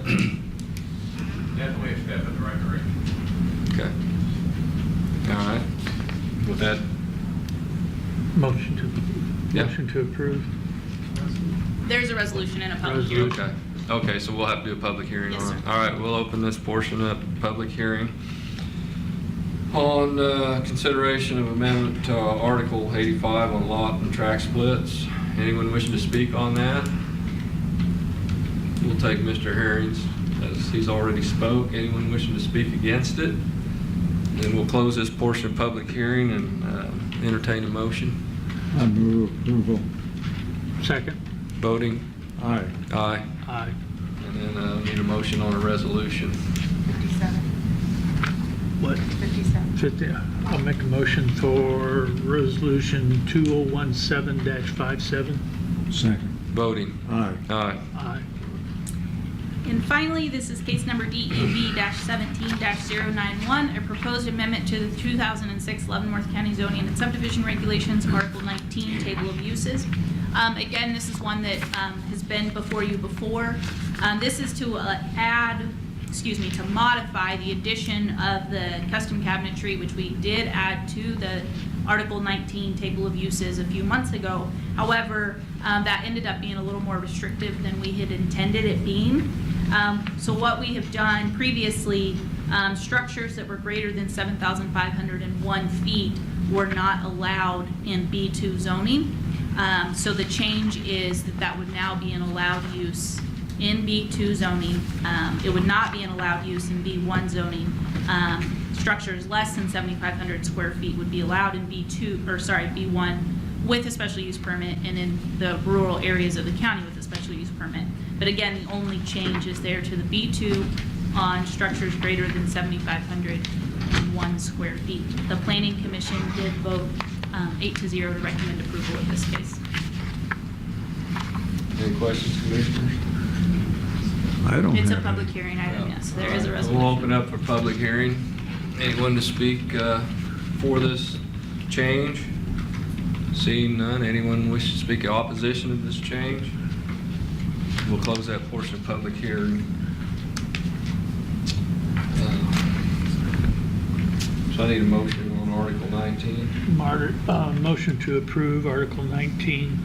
Definitely a step in the right direction. Okay. All right. With that, Motion Yeah. to approve. There's a resolution and a public hearing. okay. Okay, so we'll have to do a public hearing Yes, on it. sir. All right, we'll open this portion up, public hearing. On consideration of amendment to Article 85 on lot and tract splits. Anyone wishing to speak on that? We'll take Mr. Herring's, as he's already spoke. Anyone wishing to speak against it? Then we'll close this portion of public hearing and entertain a motion. I move approval. Second. Voting? Aye. Aye. Aye. And then need a motion on a resolution. 57. What? 57. I'll make a motion for resolution 2017-57. Second. Voting? Aye. Aye. Aye. And finally, this is case number DEB-17-091, a proposed amendment to the 2006 Leavenworth County Zoning and Subdivision Regulations, Article 19, Table of Uses. Again, this is one that has been before you before. This is to to modify the addition of the custom cabinetry, which we did add to the Article 19 Table of Uses a few months ago. However, that ended up being a little more restrictive than we had intended it being. So what we have done previously, structures that were greater than 7,501 feet were not allowed in B2 zoning. So the change is that would now be an allowed use in B2 zoning. It would not be an allowed use in B1 zoning. Structures less than 7,500 square feet would be allowed in B1 with a special use permit, and in the rural areas of the county with a special use permit. But again, the only change is there to the B2 on structures greater than 7,501 square feet. The Planning Commission did vote 8-0 to recommend approval of this case. Any questions, Commissioners? I don't It's a have public any. hearing item, yes. There is a resolution. We'll open up for public hearing. Anyone to speak for this change? Seeing none, anyone wish to speak in opposition of this change? We'll close that portion of public hearing. So I need a motion on Article 19. Motion to approve Article 19.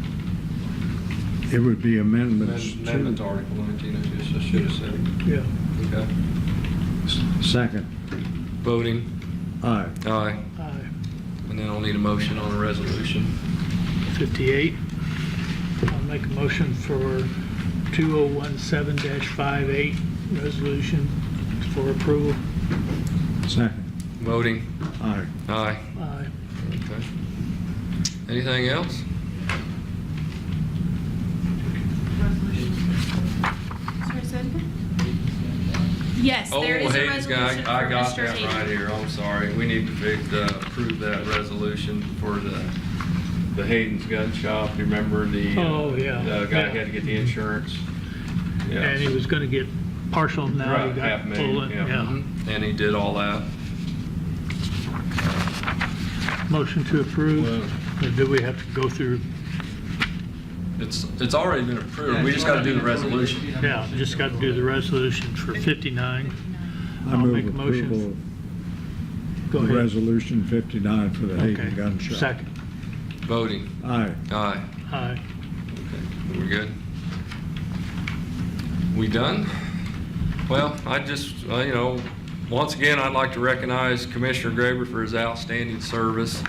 It would be amendments Amendment to to. Article 19, I should have said. Yeah. Okay. Second. Voting? Aye. Aye. Aye. And then I'll need a motion on a resolution. 58. I'll make a motion for 2017-58 resolution for approval. Second. Voting? Aye. Aye. Aye. Okay. Anything else? Sorry, say it again? Yes, there is a Hayden's guy, resolution for I got Mr. that Hayden. right here, I'm sorry. We need to approve that resolution for the Hayden's Gun Shop. You remember the Oh, yeah. the guy Yeah. had to get the insurance? Yeah. And he was going to get partial, now he Right, got full. $500,000, yeah. Mhm. And he did all that. Motion to approve. Or do we have to go through? It's already been approved, we just gotta do the resolution. Yeah, just got to do the resolution for 59. I I'll make move a motion. approval Go of ahead. Resolution 59 for the Hayden Okay. Gun Shop. Second. Voting. Aye. Aye. Aye. Okay, we're good? We done? Well, I just, once again, I'd like to recognize Commissioner Graber for his outstanding service.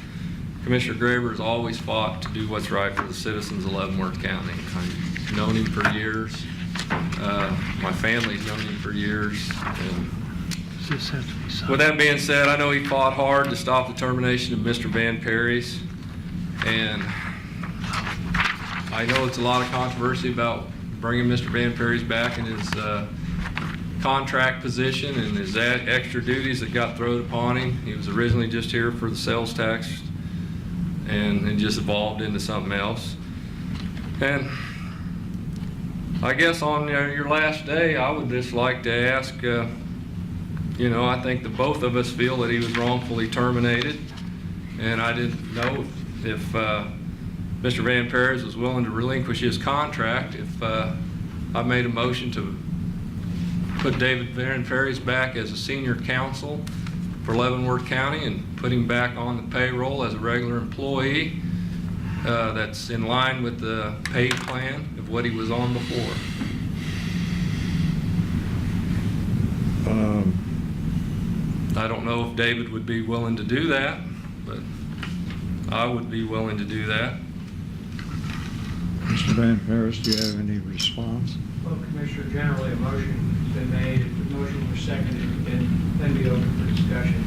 Commissioner Graber has always fought to do what's right for the citizens of Leavenworth County. I've known him for years. My family's known him for years. And Does this have to be signed? with that being said, I know he fought hard to stop the termination of Mr. Van Perry's. And I know it's a lot of controversy about bringing Mr. Van Perry's back in his contract position and his extra duties that got thrown upon him. He was originally just here for the sales tax and it just evolved into something else. And I guess on your last day, I would just like to ask, I think that both of us feel that he was wrongfully terminated. And I didn't know if Mr. Van Perez was willing to relinquish his contract, if I made a motion to put David Van Perez back as a senior counsel for Leavenworth County and put him back on the payroll as a regular employee that's in line with the pay plan of what he was on before. I don't know if David would be willing to do that, but I would be willing to do that. Mr. Van Paris, do you have any response? Well, Commissioner, generally a motion's been made, if the motion was seconded, and then be open for discussion.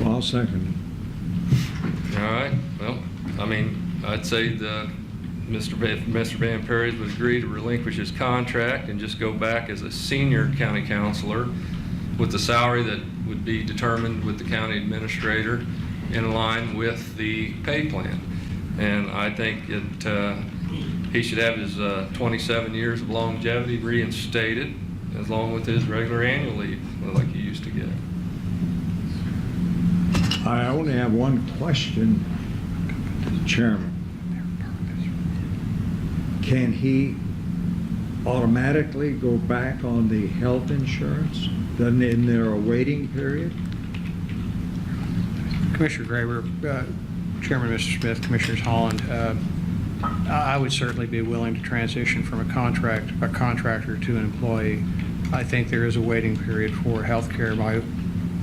Well, I'll second All right, well, I'd say Mr. Van Perez would agree to relinquish his contract and just go back as a senior county councilor with the salary that would be determined with the county administrator in line with the pay plan. And I think he should have his 27 years of longevity reinstated, as long with his regular annual leave, like he used to get. it. I only have one question to the chairman. Can he automatically go back on the health insurance? Isn't there a waiting period? Commissioner Graber, Chairman Mr. Smith, Commissioners Holland, I would certainly be willing to transition from a contractor to an employee. I think there is a waiting period for health care.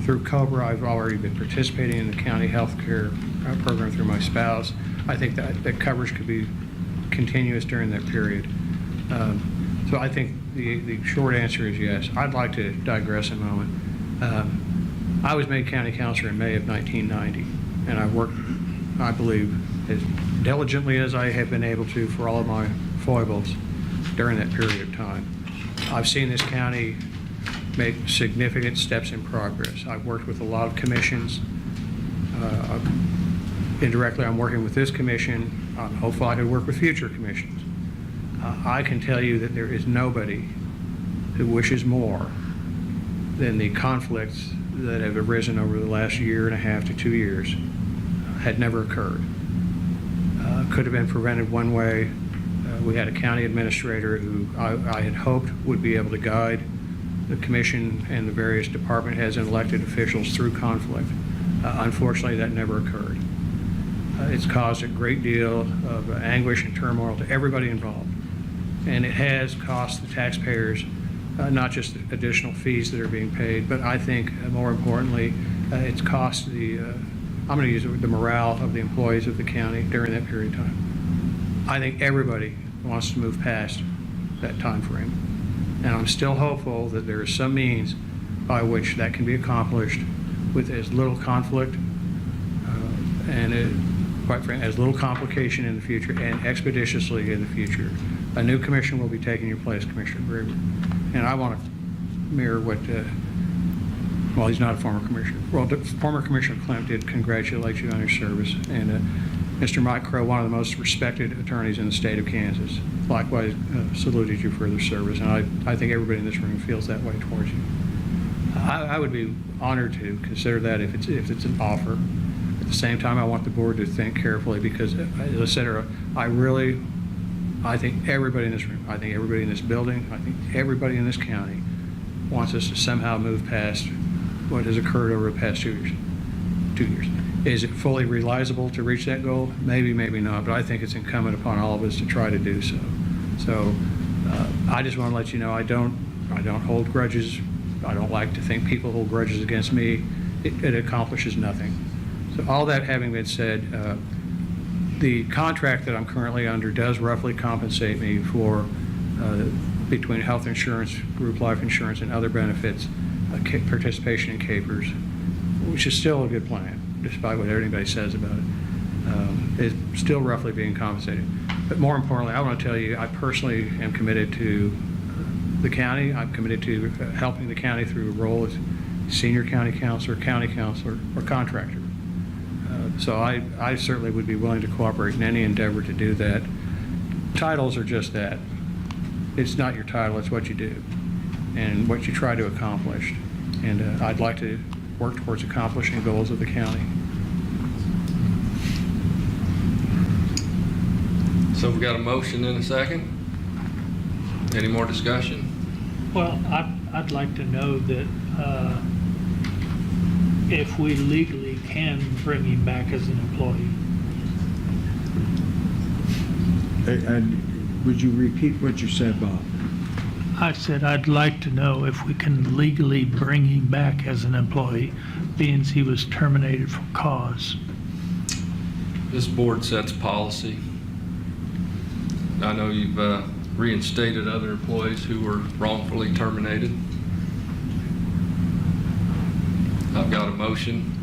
Through COBRA, I've already been participating in the county health care program through my spouse. I think that coverage could be continuous during that period. So I think the short answer is yes. I'd like to digress a moment. I was made county councilor in May of 1990, and I've worked, I believe, as diligently as I have been able to for all of my foibles during that period of time. I've seen this county make significant steps in progress. I've worked with a lot of commissions. Indirectly, I'm working with this commission. I'm hopeful I could work with future commissions. I can tell you that there is nobody who wishes more than the conflicts that have arisen over the last year and a half to 2 years had never occurred. Could have been prevented one way. We had a county administrator who I had hoped would be able to guide the commission and the various department heads and elected officials through conflict. Unfortunately, that never occurred. It's caused a great deal of anguish and turmoil to everybody involved. And it has cost the taxpayers not just additional fees that are being paid, but I think more importantly, it's cost I'm going to use the morale of the employees of the county during that period of time. I think everybody wants to move past that time frame. And I'm still hopeful that there is some means by which that can be accomplished with as little conflict and quite frankly, as little complication in the future and expeditiously in the future. A new commission will be taking your place, Commissioner Graber. And I want to mirror what, well, he's not a former commissioner. Well, former Commissioner Clem did congratulate you on your service. And Mr. Mike Crow, one of the most respected attorneys in the state of Kansas, likewise saluted you for your service. And I think everybody in this room feels that way towards you. I would be honored to consider that if it's an offer. At the same time, I want the board to think carefully because, as I said earlier, I think everybody in this room, I think everybody in this building, I think everybody in this county wants us to somehow move past what has occurred over the past 2 years. 2 years. Is it fully realizable to reach that goal? Maybe, maybe not, but I think it's incumbent upon all of us to try to do so. So I just want to let you know I don't hold grudges. I don't like to think people hold grudges against me. It accomplishes nothing. So all that having been said, the contract that I'm currently under does roughly compensate me for between health insurance, group life insurance, and other benefits, participation in CAPERS, which is still a good plan, despite what anybody says about it. It's still roughly being compensated. But more importantly, I want to tell you, I personally am committed to the county. I'm committed to helping the county through a role as senior county counselor, or contractor. So I certainly would be willing to cooperate in any endeavor to do that. Titles are just that. It's not your title, it's what you do and what you try to accomplish. And I'd like to work towards accomplishing goals of the county. So we've got a motion and a second. Any more discussion? Well, I'd like to know that if we legally can bring him back as an employee. And would you repeat what you said, Bob? I said I'd like to know if we can legally bring him back as an employee, being he was terminated for cause. This board sets policy. I know you've reinstated other employees who were wrongfully terminated. I've got a motion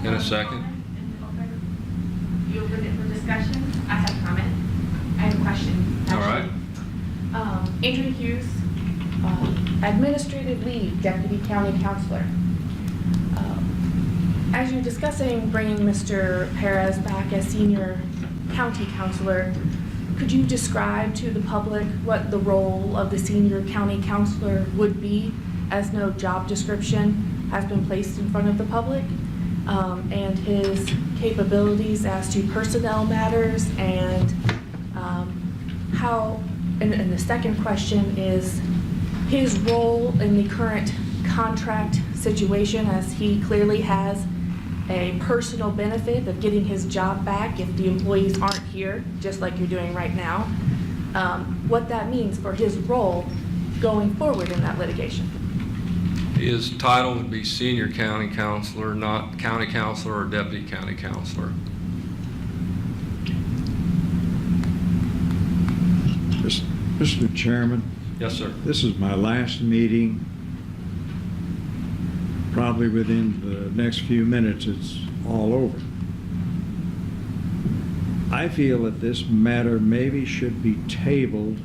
and a second. You open it for discussion? I have a comment. I have a question. All right. Adrian Hughes, Administrative Lead Deputy County Counselor. As you're discussing bringing Mr. Perez back as Senior County Counselor, could you describe to the public what the role of the Senior County Counselor would be, as no job description has been placed in front of the public, and his capabilities as to personnel matters, and how, and the second question is his role in the current contract situation, as he clearly has a personal benefit of getting his job back if the employees aren't here, just like you're doing right now, what that means for his role going forward in that litigation. His title would be Senior County Counselor, not County Counselor or Deputy County Counselor. Mr. Chairman? Yes, sir. This is my last meeting. Probably within the next few minutes, it's all over. I feel that this matter maybe should be tabled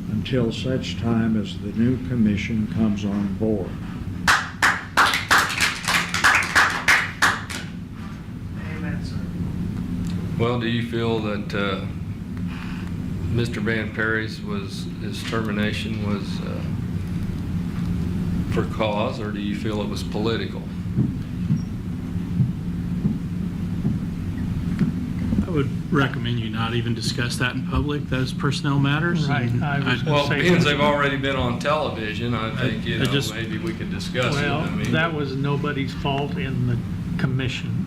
until such time as the new commission comes on board. Amen, sir. Well, do you feel that Mr. Van Perry's his termination was for cause, or do you feel it was political? I would recommend you not even discuss that in public, those personnel matters. Right, and I was Well, say because that. they've already been on television, I think, I just- maybe we could discuss it. Well, I mean, that was nobody's fault in the commission.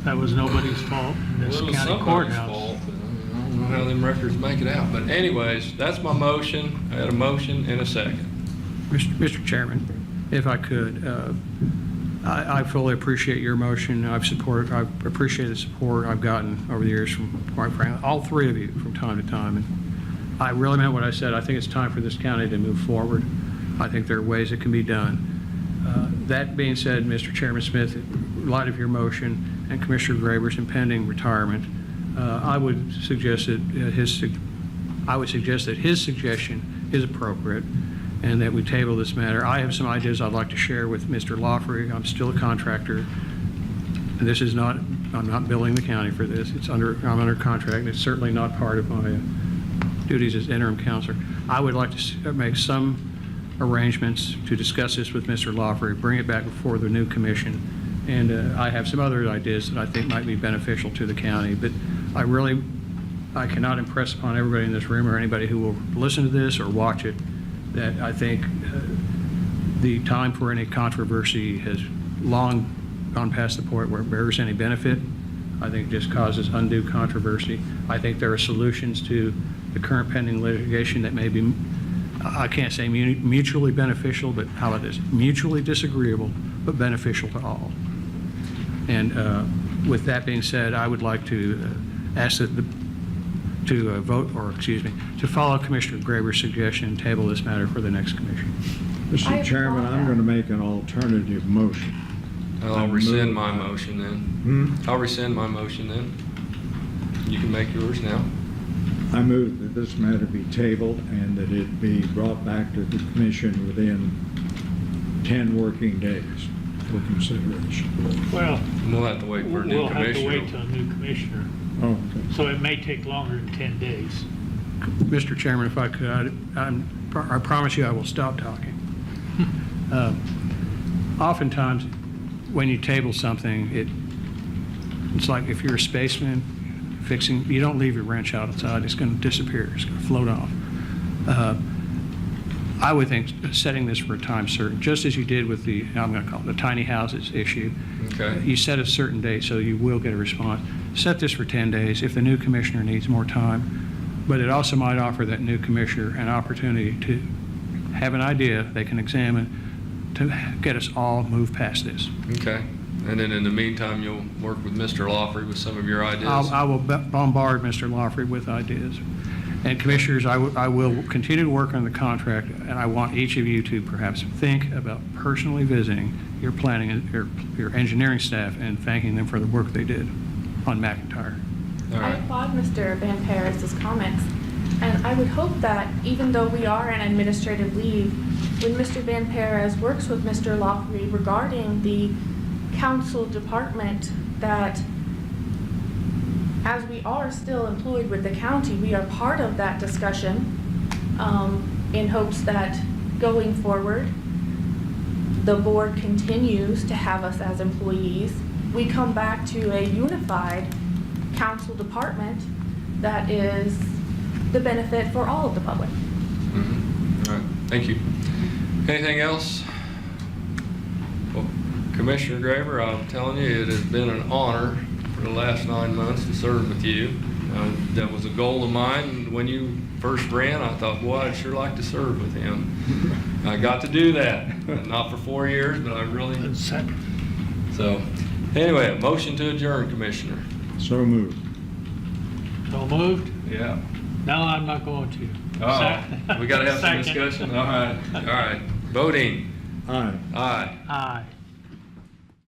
That was nobody's fault in this well, it was county somebody's courthouse. fault, but I don't know how them records make it out. But anyways, that's my motion. I had a motion and a second. Mr. Chairman, if I could, I fully appreciate your motion. I appreciate the support I've gotten over the years from, quite frankly, all three of you from time to time. And I really meant what I said. I think it's time for this county to move forward. I think there are ways it can be done. That being said, Mr. Chairman Smith, in light of your motion and Commissioner Graber's impending retirement, I would suggest that his suggestion is appropriate. and that we table this matter. I have some ideas I'd like to share with Mr. Lawfrey. I'm still a contractor. This is not, I'm not billing the county for this. I'm under contract. It's certainly not part of my duties as interim counselor. I would like to make some arrangements to discuss this with Mr. Lawfrey, bring it back before the new commission, and I have some other ideas that I think might be beneficial to the county. But I cannot impress upon everybody in this room or anybody who will listen to this or watch it that I think the time for any controversy has long gone past the point where it bears any benefit. I think it just causes undue controversy. I think there are solutions to the current pending litigation that may be, I can't say mutually beneficial, but how about this? Mutually disagreeable, but beneficial to all. And with that being said, I would like to ask that to follow Commissioner Graber's suggestion and table this matter for the next commission. Mr. Chairman, I'm going to make an alternative motion. I'll rescind my motion then. I'll rescind my motion then. You can make yours now. I move that this matter be tabled and that it be brought back to the commission within 10 working days for consideration. Well, We'll have to wait for a new we'll have to commissioner. wait till a new commissioner. Oh, okay. So it may take longer than 10 days. Mr. Chairman, if I could, I promise you I will stop talking. Oftentimes, when you table something, it's like if you're a spaceman fixing, you don't leave your wrench outside, it's going to disappear, it's going to float off. I would think setting this for a time certain, just as you did with the, I'm going to call it the tiny houses issue. Okay. You set a certain date so you will get a response. Set this for 10 days if the new commissioner needs more time, but it also might offer that new commissioner an opportunity to have an idea they can examine to get us all moved past this. Okay. And then in the meantime, you'll work with Mr. Lawfrey with some of your ideas? I will bombard Mr. Lawfrey with ideas. And commissioners, I will continue to work on the contract, and I want each of you to perhaps think about personally visiting your planning and your engineering staff and thanking them for the work they did on McIntyre. All I right. applaud Mr. Van Paris' comments, and I would hope that even though we are on administrative leave, when Mr. Van Paris works with Mr. Lawfrey regarding the council department, that as we are still employed with the county, we are part of that discussion in hopes that going forward, the board continues to have us as employees. We come back to a unified council department that is the benefit for all of the public. All right. Thank you. Anything else? Well, Commissioner Graber, I'm telling you, it has been an honor for the last 9 months to serve with you. That was a goal of mine. When you first ran, I thought, boy, I'd sure like to serve with him. I got to do that. Not for 4 years, but I really... So, anyway, a motion to adjourn, Commissioner. So moved. So moved? Yeah. No, I'm not going to. Oh, we got to have some Second. discussion? All right. All right. Voting. Aye. Aye. Aye.